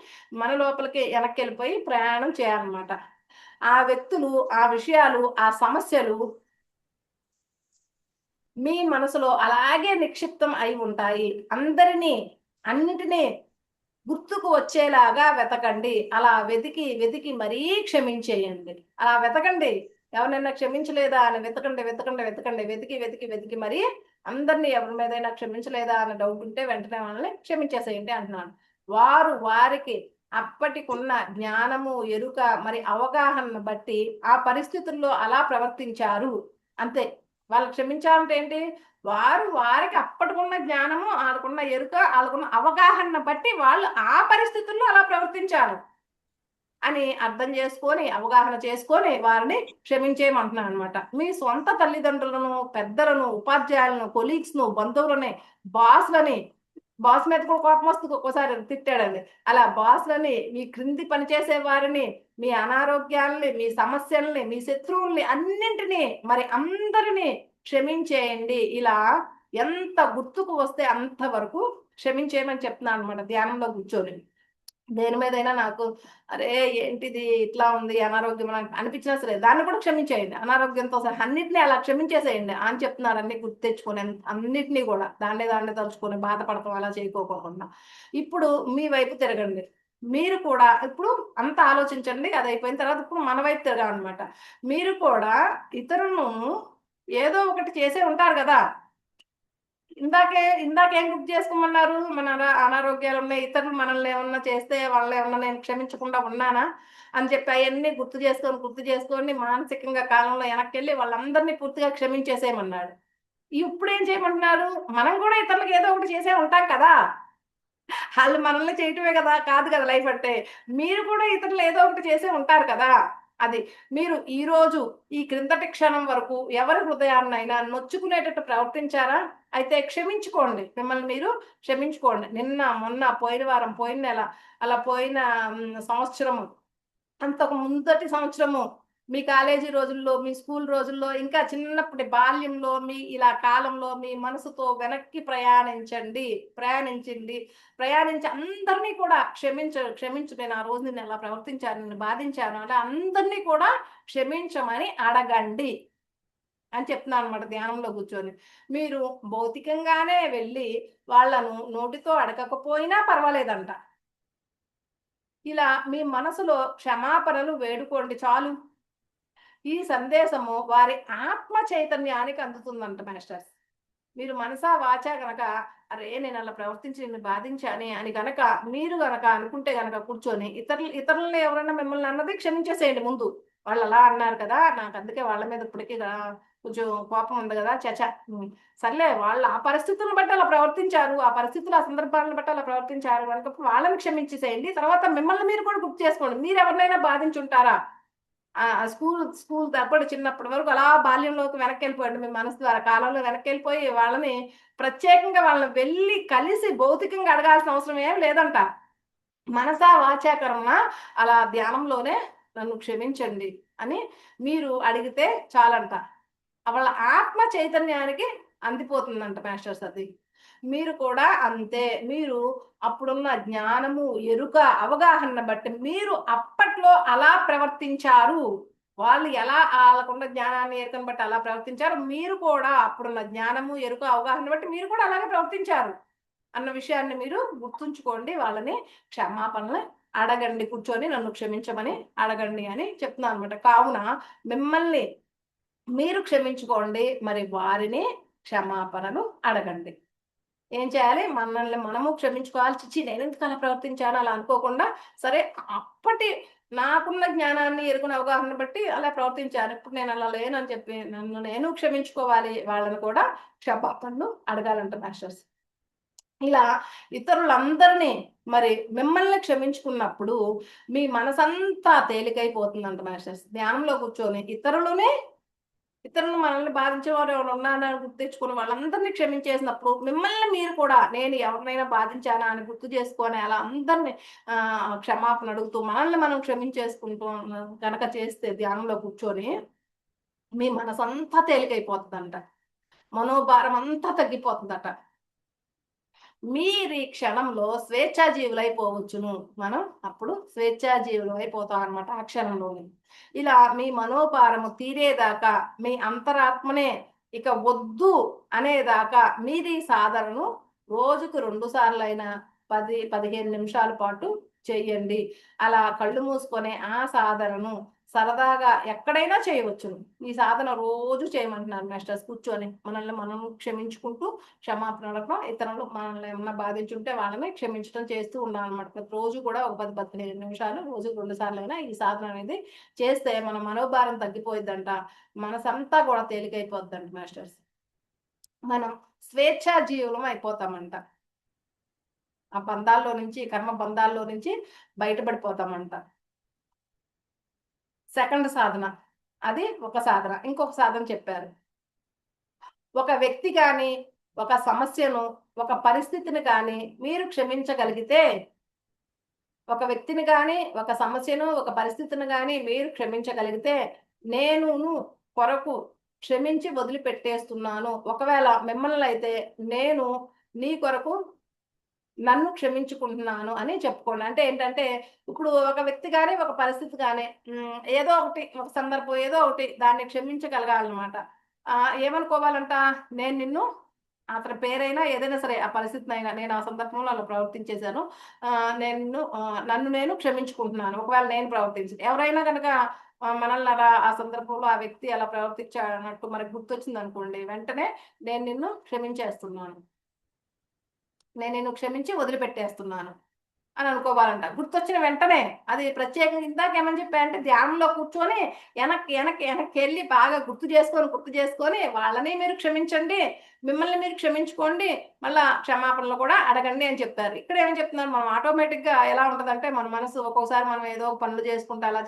మన లోపలికి వెనక్కి వెళ్ళిపోయి ప్రయాణం చేయాలన్నమాట. ఆ వ్యక్తులు, ఆ విషయాలు, ఆ సమస్యలు మీ మనసులో అలాగే నిక్షిప్తం అయి ఉంటాయి. అన్నిటినీ గుర్తుకు వచ్చేలాగా వెతకండి. అలా వెతికి వెతికి మరీ క్షమించేయండి. అలా వెతకండి. ఎవరినైనా క్షమించలేదా అని వెతకండి, వెతకండి, వెతకండి. వెతికి వెతికి వెతికి మరీ అందరినీ ఎవరి మీదైనా క్షమించలేదా అన్న డౌట్ ఉంటే వెంటనే వాళ్ళని క్షమించేసేయండి అంటున్నాను. వారికి అప్పటికున్న జ్ఞానము, ఎరుక, మరి అవగాహనను బట్టి ఆ పరిస్థితుల్లో అలా ప్రవర్తించారు అంతే. వాళ్ళు క్షమించాలంటే ఏంటి? వారికి అప్పటికున్న జ్ఞానము, వాళ్ళకున్న ఎరుక, వాళ్ళకున్న అవగాహన బట్టి వాళ్ళు ఆ పరిస్థితుల్లో అలా ప్రవర్తించారు అని అర్థం చేసుకొని, అవగాహన చేసుకొని వారిని క్షమించేయమంటున్నాను అనమాట. మీ సొంత తల్లిదండ్రులను, పెద్దలను, ఉపాధ్యాయులను, కొలీగ్స్ను, బంధువులని, బాస్లని, బాస్ మీద కూడా కోపం వస్తుంది ఒక్కోసారి, తిట్టాడండి. అలా బాస్లని, మీ క్రింది పనిచేసే వారిని, మీ అనారోగ్యాల్ని, మీ సమస్యల్ని, మీ శత్రువుల్ని అన్నింటినీ, మరి అందరినీ క్షమించేయండి. ఇలా ఎంత గుర్తుకు వస్తే అంత వరకు క్షమించేయమని చెప్తున్నాను అనమాట ధ్యానంలో కూర్చొని. దేని మీదైనా నాకు అరే ఏంటిది ఇట్లా ఉంది, అనారోగ్యం అనిపించినా సరే దాన్ని కూడా క్షమించేయండి. అనారోగ్యంతో సహా అన్నిటినీ అలా క్షమించేసేయండి అని చెప్తున్నారు. అన్ని గుర్తు తెచ్చుకొని అన్నిటినీ కూడా దాన్ని తలుచుకొని బాధపడతాం అలా చేయకోకుండా. ఇప్పుడు మీ వైపు తిరగండి. మీరు కూడా ఇప్పుడు అంత ఆలోచించండి. అది అయిపోయిన తర్వాత ఇప్పుడు మన వైపు తిరగాలన్నమాట. మీరు కూడా ఇతరులను ఏదో ఒకటి చేసే ఉంటారు కదా. ఇందాకేం గుర్తు చేసుకోమన్నారు? మన అనారోగ్యాలు ఉన్నాయి, ఇతరులు మనల్ని ఏమన్నా చేస్తే వాళ్ళని ఏమన్నా నేను క్షమించకుండా ఉన్నానా అని చెప్పి అవన్నీ గుర్తు చేసుకొని మానసికంగా కాలంలో వెనక్కెళ్ళి వాళ్ళందరినీ పూర్తిగా క్షమించేసేయమన్నాడు. ఇప్పుడేం చేయమంటున్నారు? మనం కూడా ఇతరులకు ఏదో ఒకటి చేసే ఉంటాం కదా. ఆళ్ళు మనల్ని చేయటమే కదా, కాదు కదా లైఫ్ అంటే. మీరు కూడా ఇతరులు ఏదో ఒకటి చేసే ఉంటారు కదా. అది. మీరు ఈరోజు ఈ క్రిందటి క్షణం వరకు ఎవరి హృదయాన్నైనా నొచ్చుకునేటట్టు ప్రవర్తించారా? అయితే క్షమించుకోండి. మిమ్మల్ని మీరు క్షమించుకోండి. నిన్న, మొన్న, పోయిన వారం, పోయిన నెల, అలా పోయిన సంవత్సరము, అంతకు ముందటి సంవత్సరము, మీ కాలేజీ రోజుల్లో, మీ స్కూల్ రోజుల్లో, ఇంకా చిన్నప్పటి బాల్యంలో, మీ ఇలా కాలంలో మీ మనసుతో వెనక్కి ప్రయాణించి అందరినీ కూడా క్షమించు, నేను ఆ రోజు నిన్ను ఎలా ప్రవర్తించాను, నిన్ను బాధించాను, అలా అందరినీ కూడా క్షమించమని అడగండి అని చెప్తున్నాను అనమాట ధ్యానంలో కూర్చొని. మీరు భౌతికంగానే వెళ్ళి వాళ్ళను నోటితో అడగకపోయినా పర్వాలేదంట. ఇలా మీ మనసులో క్షమాపణలు వేడుకోండి చాలు. ఈ సందేశము వారి ఆత్మ చైతన్యానికి అందుతుందంట మాస్టర్స్. మీరు మనసా వాచా గనక అరే నేను అలా ప్రవర్తించి నిన్ను బాధించాని అని గనక మీరు గనక అనుకుంటే గనక కూర్చొని ఇతరులని ఎవరైనా మిమ్మల్ని అన్నది క్షమించేసేయండి ముందు. వాళ్ళు అలా అన్నారు కదా, నాకు అందుకే వాళ్ళ మీద ఇప్పటికీ కొంచెం కోపం ఉంది కదా, సర్లే వాళ్ళు ఆ పరిస్థితులను బట్టి అలా ప్రవర్తించారు, ఆ పరిస్థితులు, ఆ సందర్భాలను బట్టి అలా ప్రవర్తించారు కనుక వాళ్ళని క్షమించేసేయండి. తర్వాత మిమ్మల్ని మీరు కూడా గుర్తు చేసుకోండి. మీరు ఎవరినైనా బాధించుంటారా? స్కూల్ చిన్నప్పటి వరకు అలా బాల్యంలోకి వెనక్కెళ్ళిపోయండి. మీ మనసు ద్వారా కాలంలో వెనక్కెళ్ళిపోయి వాళ్ళని ప్రత్యేకంగా వాళ్ళని వెళ్లి కలిసి భౌతికంగా అడగాల్సిన అవసరం ఏం లేదంట. మనసా వాచా కర్మణ అలా ధ్యానంలోనే నన్ను క్షమించండి అని మీరు అడిగితే చాలంట. వాళ్ళ ఆత్మ చైతన్యానికి అందిపోతుందంట మాస్టర్స్ అది. మీరు కూడా అంతే. మీరు అప్పుడున్న జ్ఞానము, ఎరుక, అవగాహన బట్టి మీరు అప్పట్లో అలా ప్రవర్తించారు. వాళ్ళు ఎలా ఆళ్ళకున్న జ్ఞానాన్ని, ఎరుకను బట్టి అలా ప్రవర్తించారు. మీరు కూడా అప్పుడున్న జ్ఞానము, ఎరుక, అవగాహన బట్టి మీరు కూడా అలాగే ప్రవర్తించారు అన్న విషయాన్ని మీరు గుర్తుంచుకోండి. వాళ్ళని క్షమాపణలు అడగండి. కూర్చొని నన్ను క్షమించమని అడగండి అని చెప్తున్నాను అనమాట. కావున మిమ్మల్ని మీరు క్షమించుకోండి. మరి వారిని క్షమాపణలు అడగండి. ఏం చేయాలి? మనల్ని మనము క్షమించుకోవాలి. చిచ్చి నేనెందుకు అలా ప్రవర్తించాను అలా అనుకోకుండా, సరే అప్పటి నాకున్న జ్ఞానాన్ని, ఎరుకను, అవగాహన బట్టి అలా ప్రవర్తించాను. ఇప్పుడు నేను అలా లేనని చెప్పి నన్ను నేను క్షమించుకోవాలి. వాళ్ళని కూడా క్షమాపణలు అడగాలంట మాస్టర్స్. ఇలా ఇతరులందరినీ మరి మిమ్మల్ని క్షమించుకున్నప్పుడు మీ మనసంతా తేలికైపోతుందంట మాస్టర్స్. ధ్యానంలో కూర్చొని ఇతరులని ఇతరులను మనల్ని బాధించే వారు ఎవరు ఉన్నారని గుర్తు తెచ్చుకుని వాళ్ళందరినీ క్షమించేసినప్పుడు మిమ్మల్ని మీరు కూడా నేను ఎవరినైనా బాధించానా అని గుర్తు చేసుకొని అలా అందరినీ క్షమాపణ అడుగుతూ మనల్ని మనం క్షమించేసుకుంటూ కనుక చేస్తే ధ్యానంలో కూర్చొని మీ మనసంతా తేలికైపోతుందంట. మనోభారం అంతా తగ్గిపోతుందట. మీరు ఈ క్షణంలో స్వేచ్ఛాజీవులైపోవచ్చును. మనం అప్పుడు స్వేచ్ఛాజీవులం అయిపోతాం అనమాట ఆ క్షణంలోనే. ఇలా మీ మనోభారము తీరేదాకా, మీ అంతరాత్మనే ఇక వద్దు అనేదాకా మీరు ఈ సాధనను రోజుకు 2 సార్లైనా 10, 15 నిమిషాల పాటు చెయ్యండి. అలా కళ్ళు మూసుకొని ఆ సాధనను సరదాగా ఎక్కడైనా చేయవచ్చును. ఈ సాధన రోజు చేయమంటున్నారు మాస్టర్స్ కూర్చొని. మనల్ని మనం క్షమించుకుంటూ క్షమాపణ అడగడం, ఇతరులు మనల్ని ఏమన్నా బాధించుంటే వాళ్ళని క్షమించడం చేస్తూ ఉండాలన్నమాట. ప్రతిరోజు కూడా ఒక 10, 15 నిమిషాలు రోజుకు 2 సార్లైనా ఈ సాధన అనేది చేస్తే మన మనోభారం తగ్గిపోయిద్దంట. మనసంతా కూడా తేలికైపోద్దంట మాస్టర్స్. మనం స్వేచ్ఛా జీవులం అయిపోతామంట. ఆ బంధాల్లో నుంచి, కర్మ బంధాల్లో నుంచి బయటపడిపోతామంట. సెకండ్ సాధన. అది ఒక సాధన. ఇంకొక సాధన చెప్పారు. ఒక వ్యక్తి గాని, ఒక సమస్యను, ఒక పరిస్థితిని కానీ మీరు క్షమించగలిగితే, ఒక వ్యక్తిని గాని, ఒక సమస్యను, ఒక పరిస్థితిని గాని మీరు క్షమించగలిగితే, నేనును కొరకు క్షమించి వదిలిపెట్టేస్తున్నాను. ఒకవేళ మిమ్మల్నయితే నేను నీ కొరకు నన్ను క్షమించుకుంటున్నాను అని చెప్పుకోండి. అంటే ఏంటంటే, ఇప్పుడు ఒక వ్యక్తి గాని, ఒక పరిస్థితి గాని ఏదో ఒకటి ఒక సందర్భం ఏదో ఒకటి దాన్ని క్షమించగలగాలనమాట. ఏమనుకోవాలంట, నేను నిన్ను అతని పేరైనా ఏదైనా సరే ఆ పరిస్థితినైనా నేను ఆ సందర్భంలో అలా ప్రవర్తించేశాను. నేను నన్ను నేను క్షమించుకుంటున్నాను. ఒకవేళ నేను ప్రవర్తించింది. ఎవరైనా గనక మనల్ని అలా ఆ సందర్భంలో ఆ వ్యక్తి అలా ప్రవర్తించాడన్నట్టు మనకు గుర్తొచ్చిందనుకోండి, వెంటనే నేను నిన్ను క్షమించేస్తున్నాను. నేను నిన్ను క్షమించి వదిలిపెట్టేస్తున్నాను అని అనుకోవాలంట. గుర్తొచ్చిన వెంటనే అది ప్రత్యేకంగా ఇందాకేమని చెప్పానంటే ధ్యానంలో కూర్చొని ఎనక్కెళ్ళి బాగా గుర్తు చేసుకొని వాళ్ళని మీరు క్షమించండి. మిమ్మల్ని మీరు క్షమించుకోండి. మళ్ళా క్షమాపణలు కూడా అడగండి అని చెప్పారు. ఇక్కడ ఏమని చెప్తున్నారు, మనం ఆటోమేటిక్‌గా ఎలా ఉంటదంటే మన మనసు ఒక్కోసారి మనం ఏదో పనులు చేసుకుంటా అలా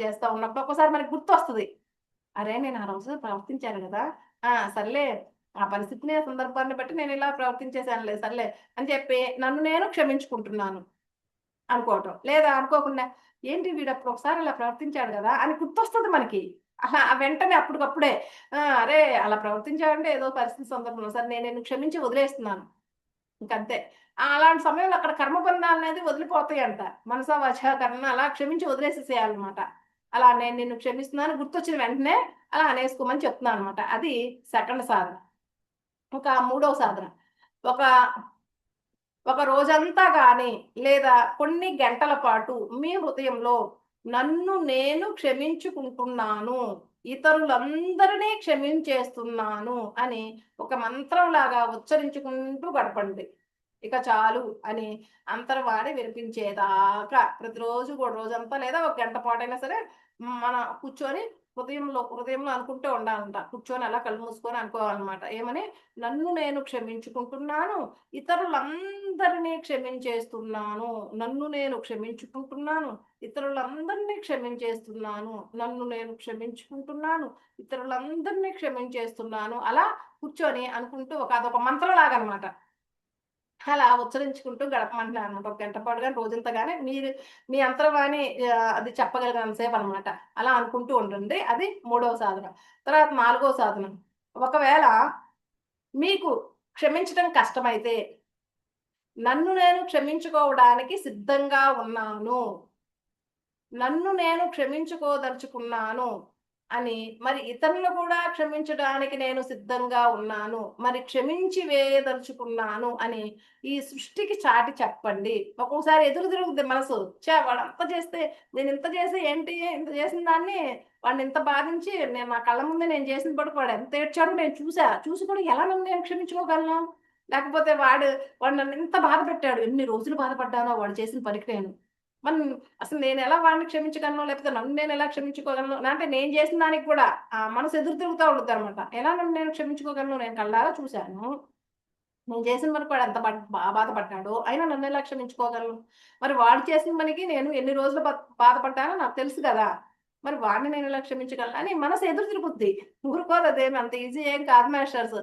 చేస్తా ఉన్నప్పుడు ఒక్కోసారి మనకు గుర్తొస్తది. అరే! నేను ఆ రోజు ప్రవర్తించాను గదా! సర్లే ఆ పరిస్థితిని, ఆ సందర్భాన్ని బట్టి నేనిలా ప్రవర్తించేసానులే సర్లే అని చెప్పి నన్ను నేను క్షమించుకుంటున్నాను అనుకోవటం. లేదా అనుకోకుండా ఏంటి వీడప్పుడు ఒకసారి ఇలా ప్రవర్తించాడు గదా! అని గుర్తొస్తది మనకి. వెంటనే అప్పటికప్పుడే అరే! అలా ప్రవర్తించాడంటే ఏదో పరిస్థితి సందర్భంలో సరే నేను నిన్ను క్షమించి వదిలేస్తున్నాను. ఇంకంతే. అలాంటి సమయంలో అక్కడ కర్మబంధాలనేది వదిలిపోతాయంట. మనసా, వాచా, కర్మణ అలా క్షమించి వదిలేసేసేయాలన్నమాట. అలా నేను నిన్ను క్షమిస్తున్నాను గుర్తొచ్చిన వెంటనే అలా అనేసుకోమని చెప్తున్నానన్నమాట. అది సెకండ్ సాధన. ఇంకా మూడవ సాధన. ఒక ఒక రోజంతా గాని, లేదా కొన్ని గంటల పాటు మీ హృదయంలో నన్ను నేను క్షమించుకుంటున్నాను, ఇతరులందరినీ క్షమించేస్తున్నాను అని ఒక మంత్రంలాగా ఉచ్చరించుకుంటూ గడపండి. ఇక చాలు అని అంతర్వాణి వినిపించేదాకా ప్రతిరోజు కూడా రోజంతా లేదా ఒక గంట పాటైనా సరే మన కూర్చొని హృదయంలో అనుకుంటూ ఉండాలంట. కూర్చొని అలా కళ్ళు మూసుకొని అనుకోవాలన్నమాట. ఏమని? నన్ను నేను క్షమించుకుంటున్నాను, ఇతరులందరినీ క్షమించేస్తున్నాను. నన్ను నేను క్షమించుకుంటున్నాను, ఇతరులందరినీ క్షమించేస్తున్నాను. నన్ను నేను క్షమించుకుంటున్నాను, ఇతరులందరినీ క్షమించేస్తున్నాను. అలా కూర్చొని అనుకుంటూ అదొక మంత్రంలాగనమాట. అలా ఉచ్చరించుకుంటూ గడపమంటున్నారనమాట. ఒక గంట పాటు గాని, రోజంతా గాని మీరు మీ అంతర్వాణి అది చెప్పగలిగినంత సేపనమాట. అలా అనుకుంటూ ఉండండి. అది మూడవ సాధన. తర్వాత నాలుగవ సాధన. ఒకవేళ మీకు క్షమించడం కష్టమైతే, నన్ను నేను క్షమించుకోవడానికి సిద్ధంగా ఉన్నాను. నన్ను నేను క్షమించుకోదలుచుకున్నాను అని, మరి ఇతరులను కూడా క్షమించడానికి నేను సిద్ధంగా ఉన్నాను. మరి క్షమించి వేయదలుచుకున్నాను అని ఈ సృష్టికి చాటి చెప్పండి. ఒక్కొక్కసారి ఎదురు తిరుగుద్ది మనసు. వాడంత చేస్తే నేనింత చేసి ఏంటి? ఇంత చేసిన దాన్ని వాడినింత బాధించి నా కళ్ళ ముందే నేను చేసిన పడుకు వాడు ఎంత ఏడ్చాడో నేను చూసా. చూసి కూడా ఎలా నన్ను నేను క్షమించుకోగలను? లేకపోతే వాడు నన్నింత బాధ పెట్టాడు. ఎన్ని రోజులు బాధపడ్డానో వాడు చేసిన పనికి నేను. మరి అసలు నేనెలా వాడిని క్షమించగలను? లేకపోతే నన్ను నేనెలా క్షమించుకోగలను? అంటే నేను చేసిన దానికి కూడా మనసు ఎదురు తిరుగుతా ఉండుద్దనమాట. ఎలా నన్ను నేను క్షమించుకోగలను? నేను కళ్ళారా చూసాను. నేను చేసిన పనికి వాడు ఎంత బాధపడ్డాడో, అయినా నన్నెలా క్షమించుకోగలను? మరి వాడు చేసిన పనికి నేను ఎన్ని రోజులు బాధపడ్డానో నాకు తెలుసు గదా! మరి వాడిని నేను ఎలా క్షమించగలను అని మనసు ఎదురు తిరుగుద్ది. ఊరుకోదు, అదేమి అంత ఈజీ ఏం కాదు మాస్టర్స్.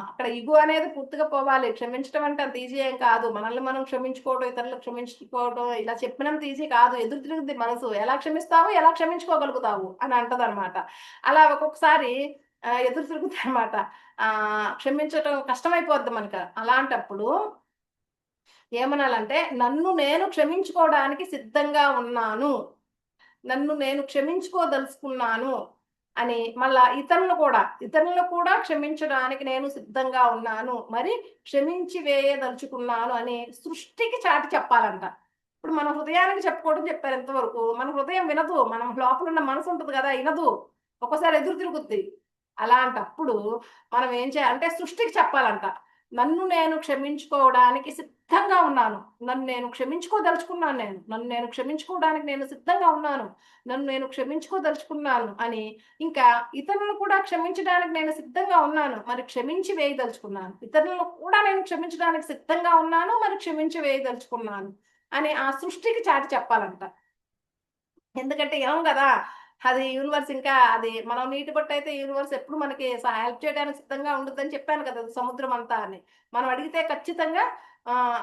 అక్కడ ఇగో అనేది పూర్తిగా పోవాలి. క్షమించడం అంటే అంత ఈజీ ఏం కాదు. మనల్ని మనం క్షమించుకోవడం, ఇతరులు క్షమించుకోవడం ఇలా చెప్పినంత ఈజీ కాదు. ఎదురు తిరుగుద్ది మనసు. ఎలా క్షమిస్తావు, ఎలా క్షమించుకోగలుగుతావు అని అంటదనమాట. అలా ఒక్కొక్కసారి ఎదురు తిరుగుతాయి అనమాట. క్షమించటం కష్టమైపోద్ది మనకు. అలాంటప్పుడు ఏమనాలంటే, నన్ను నేను క్షమించుకోవడానికి సిద్ధంగా ఉన్నాను, నన్ను నేను క్షమించుకోదలుచుకున్నాను అని, మళ్ళా ఇతరులను కూడా క్షమించడానికి నేను సిద్ధంగా ఉన్నాను, మరి క్షమించి వేయదలుచుకున్నాను అని సృష్టికి చాటి చెప్పాలంట. ఇప్పుడు మన హృదయానికి చెప్పుకోవడం చెప్పారు ఎంతవరకు. మన హృదయం వినదు, మనం లోపల ఉన్న మనసు ఉంటుంది కదా, వినదు, ఒక్కోసారి ఎదురు తిరుగుద్ది. అలాంటప్పుడు మనం ఏం చేయాలంటే సృష్టికి చెప్పాలంట, నన్ను నేను క్షమించుకోవడానికి సిద్ధంగా ఉన్నాను, నన్ను నేను క్షమించుకోదలుచుకున్నాను, నన్ను నేను క్షమించుకోవడానికి నేను సిద్ధంగా ఉన్నాను, నన్ను నేను క్షమించుకోదలుచుకున్నాను అని. ఇంకా ఇతరులను కూడా క్షమించడానికి నేను సిద్ధంగా ఉన్నాను, మరి క్షమించి వేయదలుచుకున్నాను. ఇతరులను కూడా నేను క్షమించడానికి సిద్ధంగా ఉన్నాను, మరి క్షమించి వేయదలుచుకున్నాను అని ఆ సృష్టికి చాటి చెప్పాలంట. ఎందుకంటే ఏమో కదా, అది యూనివర్స్, ఇంకా అది మనం నీటి బొట్టు అయితే యూనివర్స్ ఎప్పుడు మనకి హెల్ప్ చేయడానికి సిద్ధంగా ఉంటుందని చెప్పాను కదా, సముద్రం అంతా అని. మనం అడిగితే ఖచ్చితంగా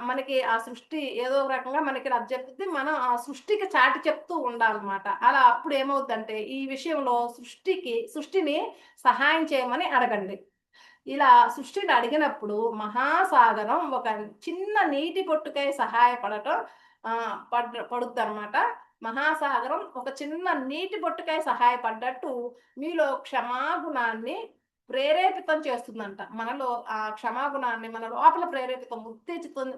మనకి ఆ సృష్టి ఏదో ఒక రకంగా మనకి అది చెప్తుంది. మనం ఆ సృష్టికి చాటి చెప్తూ ఉండాలన్నమాట. అలా అప్పుడు ఏమవుద్దంటే ఈ విషయంలో సృష్టిని సహాయం చేయమని అడగండి. ఇలా సృష్టిని అడిగినప్పుడు మహాసాగరం ఒక చిన్న నీటి బొట్టుకై సహాయపడటం పడుద్దనమాట. మహాసాగరం ఒక చిన్న నీటి బొట్టుకై సహాయపడ్డట్టు మీలో క్షమాగుణాన్ని ప్రేరేపితం చేస్తుందంట. మనలో ఆ క్షమాగుణాన్ని మన లోపల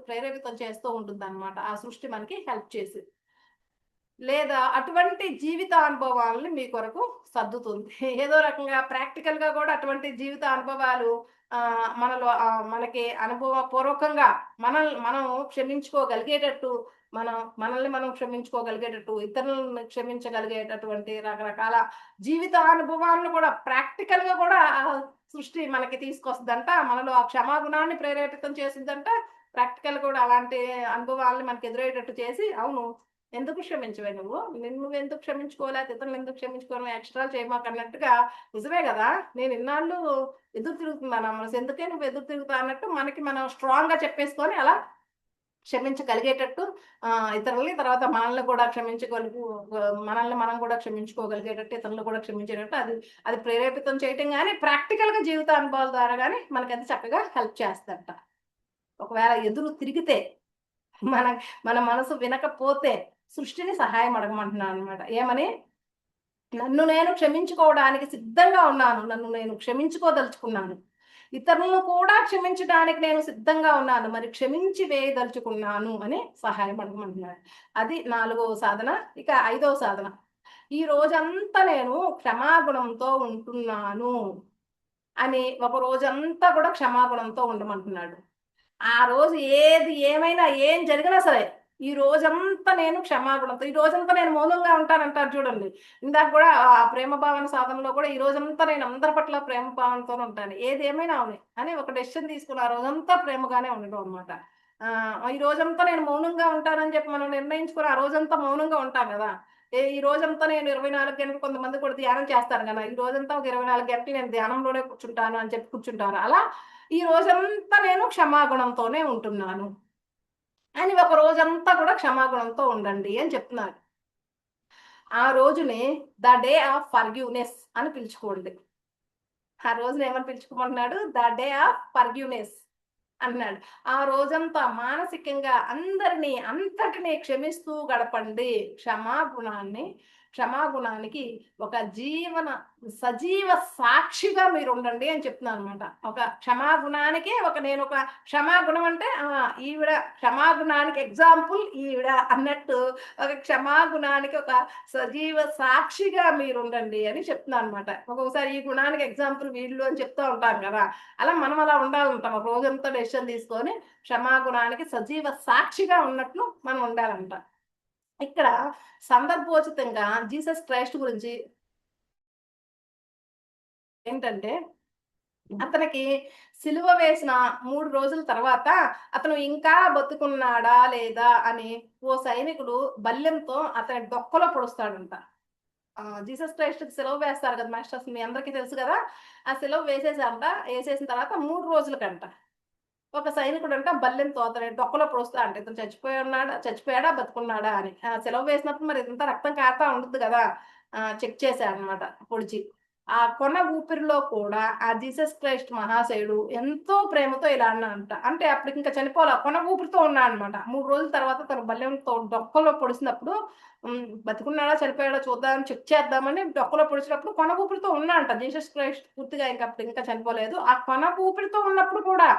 ప్రేరేపితం చేస్తూ ఉంటుందన్నమాట ఆ సృష్టి మనకి హెల్ప్ చేసి. లేదా అటువంటి జీవిత అనుభవాలని మీ కొరకు సర్దుతుంది. ఏదో రకంగా ప్రాక్టికల్‌గా కూడా అటువంటి జీవిత అనుభవాలు మనలో మనకి అనుభవపూర్వకంగా మనం క్షమించుకోగలిగేటట్టు, మనల్ని మనం క్షమించుకోగలిగేటట్టు, ఇతరులను క్షమించగలిగేటటువంటి రకరకాల జీవిత అనుభవాలను కూడా ప్రాక్టికల్‌గా కూడా సృష్టి మనకి తీసుకొస్తదంట. మనలో ఆ క్షమాగుణాన్ని ప్రేరేపితం చేసిద్దంట. ప్రాక్టికల్ కూడా అలాంటి అనుభవాలను మనకు ఎదురయ్యేటట్టు చేసి, అవును, ఎందుకు క్షమించవే నువ్వు? నువ్వెందుకు క్షమించుకోలేక ఇతరులను ఎందుకు క్షమించుకోను, ఎక్స్‌ట్రాలు చేయమాకన్నట్టుగా. నిజమే గదా! నేను ఇన్నాళ్ళు ఎదురు తిరుగుతున్నానా మనసు, ఎందుకే నువ్వు ఎదురు తిరుగుతావు అన్నట్టు మనకి మనం స్ట్రాంగ్‌గా చెప్పేసుకొని అలా క్షమించగలిగేటట్టు, ఇతరులని, తర్వాత మనల్ని కూడా మనల్ని మనం కూడా క్షమించుకోగలిగేటట్టు, ఇతరులను కూడా క్షమించేటట్టు అది అది ప్రేరేపితం చేయటం గాని, ప్రాక్టికల్‌గా జీవిత అనుభవాల ద్వారా గాని మనకది చక్కగా హెల్ప్ చేస్తదంట. ఒకవేళ ఎదురు తిరిగితే, మన మన మనసు వినకపోతే సృష్టిని సహాయం అడగమంటున్నాననమాట. ఏమని? నన్ను నేను క్షమించుకోవడానికి సిద్ధంగా ఉన్నాను, నన్ను నేను క్షమించుకోదలుచుకున్నాను, ఇతరులను కూడా క్షమించడానికి నేను సిద్ధంగా ఉన్నాను, మరి క్షమించి వేయదలుచుకున్నాను అని సహాయం అడగమంటున్నాడు. అది 4వ సాధన. ఇక 5వ సాధన, ఈ రోజంతా నేను క్షమాగుణంతో ఉంటున్నాను అని ఒక రోజంతా కూడా క్షమాగుణంతో ఉండమంటున్నాడు. ఆ రోజు ఏమైనా ఏం జరిగినా సరే, ఈ రోజంతా నేను క్షమాగుణంతో, ఈ రోజంతా నేను మౌనంగా ఉంటానంటారు చూడండి. ఇందాక కూడా ప్రేమ భావన సాధనలో కూడా ఈ రోజంతా నేను అందరి పట్ల ప్రేమ భావనతోనే ఉంటాను, ఏది ఏమైనా అవని అని ఒక డెసిషన్ తీసుకుని ఆ రోజంతా ప్రేమగానే ఉండడం అనమాట. ఈ రోజంతా నేను మౌనంగా ఉంటానని చెప్పి మనం నిర్ణయించుకొని ఆ రోజంతా మౌనంగా ఉంటాం కదా. ఈ రోజంతా నేను 24 గంటలు, కొంతమంది కూడా ధ్యానం చేస్తారు కదా, ఈ రోజంతా ఒక 24 గంటలు నేను ధ్యానంలోనే కూర్చుంటాను అని చెప్పి కూర్చుంటారు. అలా ఈ రోజంతా నేను క్షమాగుణంతోనే ఉంటున్నాను అని ఒక రోజంతా కూడా క్షమాగుణంతో ఉండండి అని చెప్తున్నారు. ఆ రోజుని ద డే ఆఫ్ ఫర్‌గివ్‌నెస్ అని పిలుచుకోండి. ఆ రోజున ఏమని పిలుచుకోమంటున్నాడు? ద డే ఆఫ్ ఫర్‌గివ్‌నెస్ అన్నాడు. ఆ రోజంతా మానసికంగా అంతటిని క్షమిస్తూ గడపండి. క్షమాగుణానికి ఒక సజీవ సాక్షిగా మీరుండండి అని చెప్తున్నాననమాట. ఒక క్షమాగుణానికి నేనొక క్షమాగుణం అంటే ఈవిడ క్షమాగుణానికి ఎగ్జాంపుల్ ఈవిడ అన్నట్టు, ఒక క్షమాగుణానికి ఒక సజీవ సాక్షిగా మీరుండండి అని చెప్తున్నాననమాట. ఒక్కొక్కసారి ఈ గుణానికి ఎగ్జాంపుల్ వీళ్ళు అని చెప్తూ ఉంటాం కదా, అలా మనం అలా ఉండాలంటాం. ఒక రోజంతా డెసిషన్ తీసుకొని క్షమాగుణానికి సజీవ సాక్షిగా ఉన్నట్లు మనం ఉండాలంట. ఇక్కడ సందర్భోచితంగా జీసస్ క్రైస్ట్ గురించి ఏంటంటే, అతనికి సిలువ వేసిన 3 రోజుల తర్వాత అతను ఇంకా బతుకున్నాడా లేదా అని ఓ సైనికుడు బల్లెంతో అతని డొక్కలో పొడుస్తాడంట. జీసస్ క్రైస్ట్‌కి సిలువ వేస్తారు కదా మాస్టర్స్, మీ అందరికీ తెలుసు కదా! ఆ సిలువ వేసేసారంట. ఏసేసిన తర్వాత 3 రోజులకంట ఒక సైనికుడంట బల్లెం తోతని డొక్కలో పొడుస్తా అంట. ఇతను చచ్చిపోయాడా? బతికున్నాడా అని. సెలవు వేసినప్పుడు మరి ఇంత రక్తం కారుతా ఉండుద్ది గదా! చెక్ చేశాడనమాట పొడిచి. ఆ కొన ఊపిరిలో కూడా ఆ జీసస్ క్రైస్ట్ మహాశయుడు ఎంతో ప్రేమతో ఇలా అన్నాడంట. అంటే అప్పటికింక చనిపోలా. కొన ఊపిరితో ఉన్నాడనమాట. 3 రోజుల తర్వాత తన బల్లెంతో డొక్కలో పొడిసినప్పుడు బతికున్నాడా? చనిపోయాడా? చూద్దామని చెక్ చేద్దామని డొక్కలో పొడిచినప్పుడు కొన ఊపిరితో ఉన్నాడంట. జీసస్ క్రైస్ట్ పూర్తిగా ఇంకా చనిపోలేదు. ఆ కొన ఊపిరితో ఉన్నప్పుడు కూడా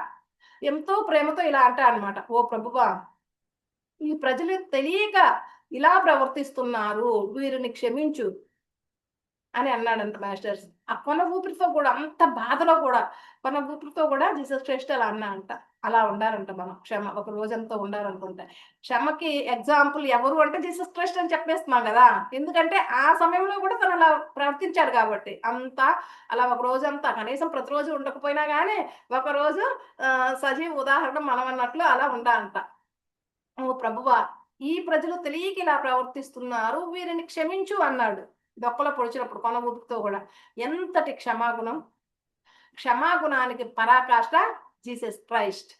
ఎంతో ప్రేమతో ఇలా అంటాడనమాట. ఓ ప్రభువా! ఈ ప్రజలు తెలియక ఇలా ప్రవర్తిస్తున్నారు. వీరిని క్షమించు అని అన్నాడంట మాస్టర్స్. ఆ కొన ఊపిరితో కూడా అంత బాధలో కూడా కొన ఊపిరితో కూడా జీసస్ క్రైస్ట్ అలా అన్నాడంట. అలా ఉండాలంట మనం. ఒక రోజంతా ఉండాలనుకుంటే. క్షమకి ఎగ్జాంపుల్ ఎవరు అంటే జీసస్ క్రైస్ట్ అని చెప్పేస్తున్నాం గదా! ఎందుకంటే ఆ సమయంలో కూడా తను అలా ప్రవర్తించాడు కాబట్టి. అలా ఒక రోజంతా కనీసం ప్రతిరోజు ఉండకపోయినా గానీ ఒకరోజు సజీవ ఉదాహరణ మనం అన్నట్లు అలా ఉండాలంట. ఓ ప్రభువా! ఈ ప్రజలు తెలియక ఇలా ప్రవర్తిస్తున్నారు. వీరిని క్షమించు అన్నాడు. డొక్కలో పొడిచినప్పుడు కొన ఊపిరితో గూడా. ఎంతటి క్షమాగుణం! క్షమాగుణానికి పరాకాష్ట జీసస్ క్రైస్ట్.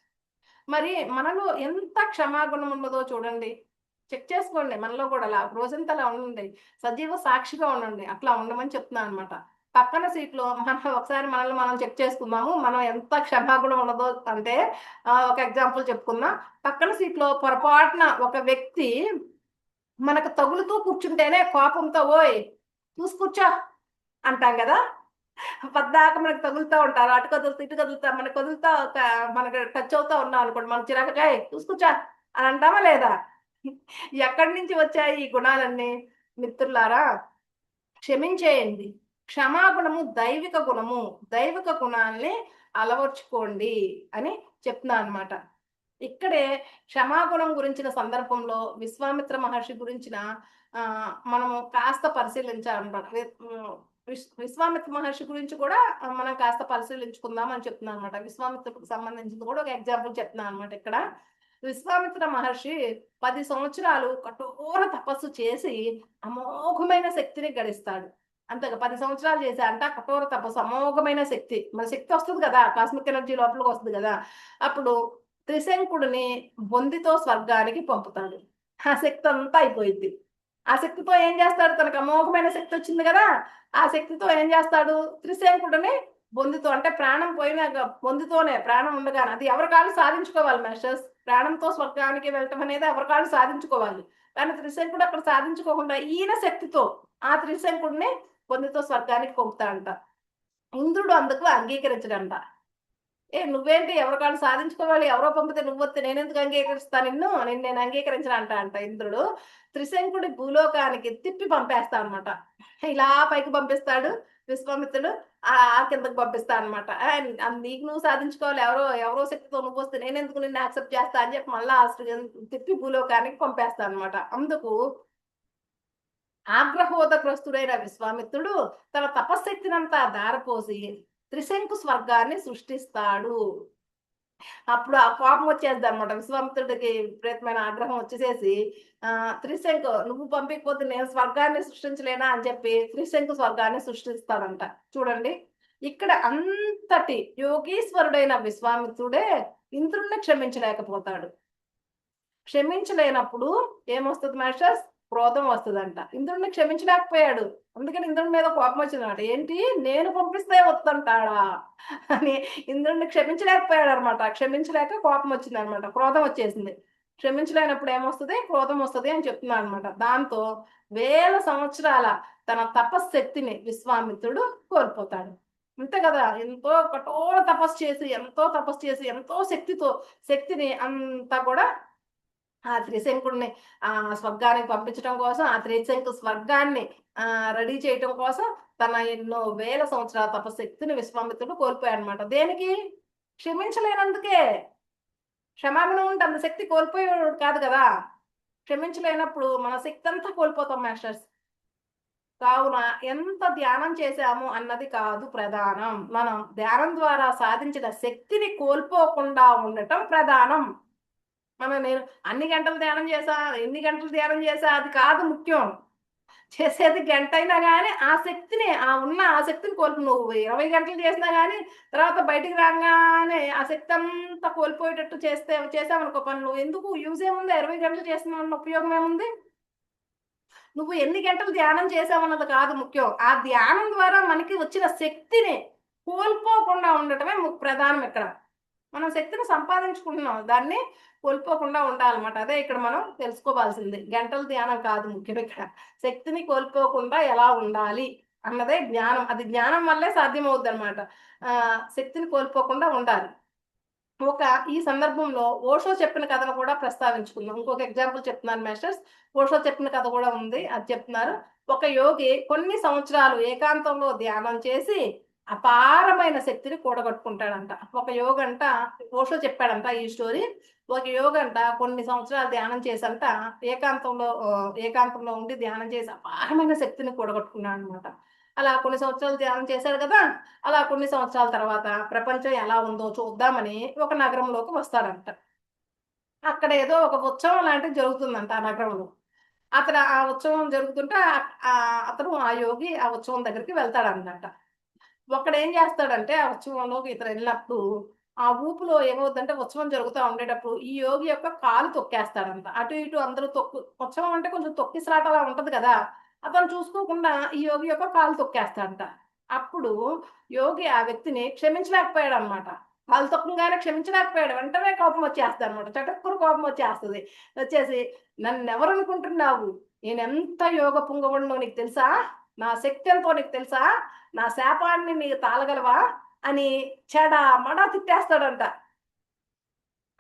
మరి మనలో ఎంత క్షమాగుణం ఉన్నదో చూడండి. చెక్ చేసుకోండి మనలో గూడా అలా రోజంతా అలా ఉండండి. సజీవ సాక్షిగా ఉండండి. అట్లా ఉండమని చెప్తున్నాననమాట. పక్కన సీట్‌లో మనం ఒకసారి మనల్ని మనం చెక్ చేసుకుందాము. మనం ఎంత క్షమాగుణం ఉన్నదో అంటే ఒక ఎగ్జాంపుల్ చెప్పుకుందాం. పక్కన సీట్‌లో పొరపాటున ఒక వ్యక్తి మనకు తగులుతూ కూర్చుంటేనే కోపంతో "ఓయ్! చూసి కూర్చో" అంటాం గదా! పద్దాక మనకు తగులుతా ఉంటారు. అటు కదులుతా, ఇటు కదులుతా, మనకు కదులుతా మనకు టచ్ అవుతా ఉన్నామనుకోండి. మనకు చిరాకుగా "ఏయ్! చూసి కూర్చో" అని అంటామా లేదా? ఎక్కడి నుంచి వచ్చాయి ఈ గుణాలన్నీ? మిత్రులారా క్షమించేయండి. క్షమాగుణము దైవిక గుణము. దైవిక గుణాల్ని అలవర్చుకోండి అని చెప్తున్నాననమాట. ఇక్కడే క్షమాగుణం గురించిన సందర్భంలో విశ్వామిత్ర మహర్షి గురించిన మనము కాస్త పరిశీలించాలనమాట. విశ్వామిత్ర మహర్షి కూడా మనం కాస్త పరిశీలించుకుందాం అని చెప్తున్నాననమాట. విశ్వామిత్రుడికి సంబంధించింది కూడా ఒక ఎగ్జాంపుల్ చెప్తున్నాననమాట ఇక్కడ. విశ్వామిత్ర మహర్షి 10 సంవత్సరాలు కఠోర తపస్సు చేసి అమోఘమైన శక్తిని గడిస్తాడు. అంతేగా 10 సంవత్సరాలు చేశారంట కఠోర తపస్సు, అమోఘమైన శక్తి. మన శక్తి వస్తది గదా! కాస్మిక్ ఎనర్జీ లోపలికొస్తది గదా! అప్పుడు త్రిశంకుడిని బొందితో స్వర్గానికి పంపుతాడు. ఆ శక్తంతా అయిపోయిద్ది. ఆ శక్తితో ఏం చేస్తాడు? తనకు అమోఘమైన శక్తి వచ్చింది గదా! ఆ శక్తితో ఏం చేస్తాడు? త్రిశంకుడిని బొందితో అంటే ప్రాణం పోయినాక బొందితోనే ప్రాణం ఉండగానే అది ఎవరి కాళ్ళు సాధించుకోవాలి మాస్టర్స్. ప్రాణంతో స్వర్గానికి వెళ్ళటం అనేది ఎవరి కాళ్ళు సాధించుకోవాలి. కానీ త్రిశంకుడు అక్కడ సాధించుకోకుండా ఈయన శక్తితో ఆ త్రిశంకుడిని బొందితో స్వర్గానికి పంపుతాడంట. ఇంద్రుడు అందుకు అంగీకరించడంట. నువ్వేంటి ఎవరి కాళ్ళు సాధించుకోవాలి. ఎవరో పంపితే నువ్వొత్తే నేనెందుకు అంగీకరిస్తా నేను అంగీకరించనంట అంట ఇంద్రుడు. త్రిశంకుడి భూలోకానికి తిప్పి పంపేస్తా అనమాట. ఇలా పైకి పంపిస్తాడు విశ్వామిత్రుడు. కిందకి పంపిస్తా అనమాట. నీకు నువ్వు సాధించుకోవాలి. ఎవరో శక్తితో నువ్వొస్తే నేనెందుకు నిన్ను యాక్సెప్ట్ చేస్తా అని చెప్పి మళ్ళా తిప్పి భూలోకానికి పంపేస్తా అనమాట. అందుకు ఆగ్రహోదగ్రస్తుడైన విశ్వామిత్రుడు తన తపశ్శక్తినంతా ధారపోసి త్రిశంకు స్వర్గాన్ని సృష్టిస్తాడు. అప్పుడు ఆ కోపం వచ్చేద్దనమాట. విశ్వామిత్రుడికి విపరీతమైన ఆగ్రహం వచ్చేసేసి త్రిశంకు నువ్వు పంపియకపోతే నేను స్వర్గాన్ని సృష్టించలేనా అని చెప్పి త్రిశంకు స్వర్గాన్ని సృష్టిస్తాడంట. చూడండి ఇక్కడ అంతటి యోగీశ్వరుడైన విశ్వామిత్రుడే ఇంద్రుడిని క్షమించలేకపోతాడు. క్షమించలేనప్పుడు ఏమొస్తది మాస్టర్స్? క్రోధం వస్తదంట. ఇంద్రుడిని క్షమించలేకపోయాడు. అందుకని ఇంద్రుడి మీద కోపం వచ్చిందన్నమాట. ఏంటి నేను పంపిస్తే వద్దంటాడా అని ఇంద్రుడిని క్షమించలేకపోయాడనమాట. క్షమించలేక కోపం వచ్చిందనమాట. క్రోధం వచ్చేసింది. క్షమించలేనప్పుడు ఏమొస్తది? క్రోధం వస్తది అని చెప్తున్నాడనమాట. దాంతో వేల సంవత్సరాల తన తపశ్శక్తిని విశ్వామిత్రుడు కోల్పోతాడు. అంతే కదా! ఎంతో కఠోర తపస్సు చేసి, ఎంతో శక్తిని అంతా కూడా ఆ త్రిశంకుడిని స్వర్గానికి పంపించడం కోసం, ఆ త్రిశంకు స్వర్గాన్ని రెడీ చేయటం కోసం తన ఎన్నో వేల సంవత్సరాల తపశక్తిని విశ్వామిత్రుడు కోల్పోయాడనమాట. దేనికి? క్షమించలేనందుకే. క్షమాగుణం ఉంటే అంత శక్తి కోల్పోయేవాడు కాదు గదా! క్షమించలేనప్పుడు మన శక్తంతా కోల్పోతాం మాస్టర్స్. కావున ఎంత ధ్యానం చేశాము అన్నది కాదు ప్రధానం. మనం ధ్యానం ద్వారా సాధించిన శక్తిని కోల్పోకుండా ఉండటం ప్రధానం. నేను అన్ని గంటలు ధ్యానం చేశా, ఎన్ని గంటలు ధ్యానం చేశా అది కాదు ముఖ్యం. చేసేది గంట అయినా కానీ ఆ శక్తిని ఆ శక్తిని నువ్వు 20 గంటలు చేసినా కానీ తర్వాత బయటికి రాగానే ఆ శక్తి అంతా కోల్పోయేటట్టు చేసావనుకో పనులు, ఎందుకు యూజ్ ఏముంది? 20 గంటలు చేసిన ఉపయోగం ఏముంది? నువ్వు ఎన్ని గంటలు ధ్యానం చేసావన్నది కాదు ముఖ్యం, ఆ ధ్యానం ద్వారా మనకి వచ్చిన శక్తిని కోల్పోకుండా ఉండటమే ప్రధానం ఇక్కడ. మనం శక్తిని సంపాదించుకుంటున్నాం, దాన్ని కోల్పోకుండా ఉండాలన్నమాట. అదే ఇక్కడ మనం తెలుసుకోవాల్సింది. గంటల ధ్యానం కాదు ముఖ్యం ఇక్కడ, శక్తిని కోల్పోకుండా ఎలా ఉండాలి అన్నదే జ్ఞానం. అది జ్ఞానం వల్లే సాధ్యమవుద్ది అనమాట. శక్తిని కోల్పోకుండా ఉండాలి. ఈ సందర్భంలో ఓషో చెప్పిన కథను కూడా ప్రస్తావించుకుందాం. ఇంకొక ఎగ్జాంపుల్ చెప్తున్నాను మాస్టర్స్. ఓషో చెప్పిన కథ కూడా ఉంది, అది చెప్తున్నారు. ఒక యోగి కొన్ని సంవత్సరాలు ఏకాంతంలో ధ్యానం చేసి అపారమైన శక్తిని కూడగట్టుకుంటాడంట. ఒక యోగంట, ఓషో చెప్పాడంట ఈ స్టోరీ. ఒక యోగంట కొన్ని సంవత్సరాలు ధ్యానం చేసంట ఏకాంతంలో ఉండి ధ్యానం చేసి అపారమైన శక్తిని కూడగట్టుకున్నాడు అనమాట. అలా కొన్ని సంవత్సరాలు ధ్యానం చేశాడు కదా, అలా కొన్ని సంవత్సరాల తర్వాత ప్రపంచం ఎలా ఉందో చూద్దామని ఒక నగరంలోకి వస్తాడంట. అక్కడ ఏదో ఒక ఉత్సవం లాంటిది జరుగుతుందంట ఆ నగరంలో. అతను ఆ ఉత్సవం జరుగుతుంటే అతను ఆ యోగి ఆ ఉత్సవం దగ్గరికి వెళ్తాడన్నమాట. ఒకడేం చేస్తాడంటే ఆ ఉత్సవంలోకి ఇతను వెళ్ళినప్పుడు ఆ ఊపులో ఏమవుతుందంటే, ఉత్సవం జరుగుతూ ఉండేటప్పుడు ఈ యోగి యొక్క కాలు తొక్కేస్తాడంట. అటు ఇటు అందరూ ఉత్సవం అంటే కొంచెం తొక్కిసలాటలా ఉంటది కదా, అతను చూసుకోకుండా ఈ యోగి యొక్క కాలు తొక్కేస్తాడంట. అప్పుడు యోగి ఆ వ్యక్తిని క్షమించలేకపోయాడు అనమాట. కాలు తొక్కగానే క్షమించలేకపోయాడు. వెంటనే కోపం వచ్చేస్తుంది అనమాట. చటుక్కున కోపం వచ్చేసి నన్నెవరు అనుకుంటున్నావు? నేనెంత యోగ పుంగవుడినో నీకు తెలుసా? నా శక్తి ఎంతో నీకు తెలుసా? నా శాపాన్ని నీకు తాళగలవా అని చెడామడా తిట్టేస్తాడంట.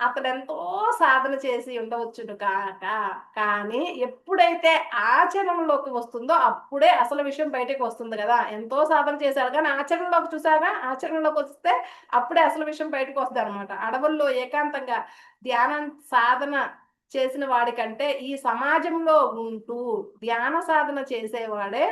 అతడెంతో సాధన చేసి ఉండవచ్చును కాక, కానీ ఎప్పుడైతే ఆచరణలోకి వస్తుందో అప్పుడే అసలు విషయం బయటకు వస్తుంది కదా. ఎంతో సాధన చేశాడు కానీ ఆచరణలోకి వస్తే అప్పుడే అసలు విషయం బయటకు వస్తుంది అనమాట. అడవుల్లో ఏకాంతంగా ధ్యానం సాధన చేసిన వాడికంటే ఈ సమాజంలో ఉంటూ ధ్యాన సాధన చేసేవాడే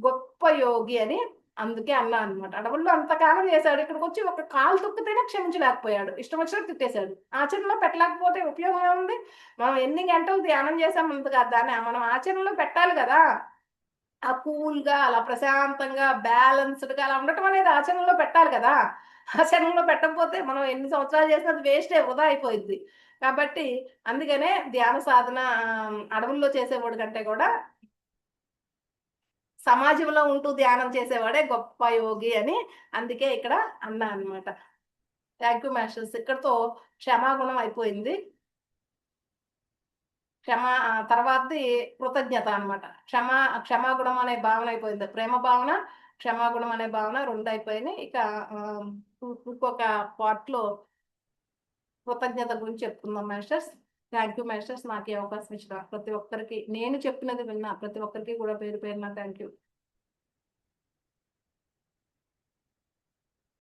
గొప్ప యోగి అని అందుకే అన్నా అనమాట. అడవుల్లో అంతకాలం చేశాడు, ఇక్కడికి వచ్చి ఒక కాలు తొక్కితేనే క్షమించలేకపోయాడు, ఇష్టం వచ్చినట్టు తిట్టేశాడు. ఆచరణలో పెట్టలేకపోతే ఉపయోగం ఏముంది? మనం ఎన్ని గంటలు ధ్యానం చేసామంత కదా, దాన్ని మనం ఆచరణలో పెట్టాలి కదా. ఆ కూల్గా అలా ప్రశాంతంగా బ్యాలెన్స్డ్గా అలా ఉండటం అనేది ఆచరణలో పెట్టాలి కదా. ఆచరణలో పెట్టకపోతే మనం ఎన్ని సంవత్సరాలు చేసినా అది వేస్టే, వృధా అయిపోయింది. కాబట్టి అందుకనే ధ్యాన సాధన అడవుల్లో చేసేవాడి కంటే కూడా సమాజంలో ఉంటూ ధ్యానం చేసేవాడే గొప్ప యోగి అని అందుకే ఇక్కడ అన్నా అనమాట. Thank you masters. ఇక్కడతో క్షమాగుణం అయిపోయింది. తర్వాతది కృతజ్ఞత అనమాట. క్షమాగుణం అనే భావన అయిపోయింది. ప్రేమ భావన, క్షమాగుణం అనే భావన 2 అయిపోయినాయి. ఇక ఇంకొక పార్ట్‌లో కృతజ్ఞత గురించి చెప్పుకుందాం మాస్టర్స్. Thank you masters. నాకు ఈ అవకాశం ఇచ్చిన ప్రతి ఒక్కరికి, నేను చెప్పినది విన్న ప్రతి ఒక్కరికి కూడా పేరు పేరున థ్యాంక్ యూ.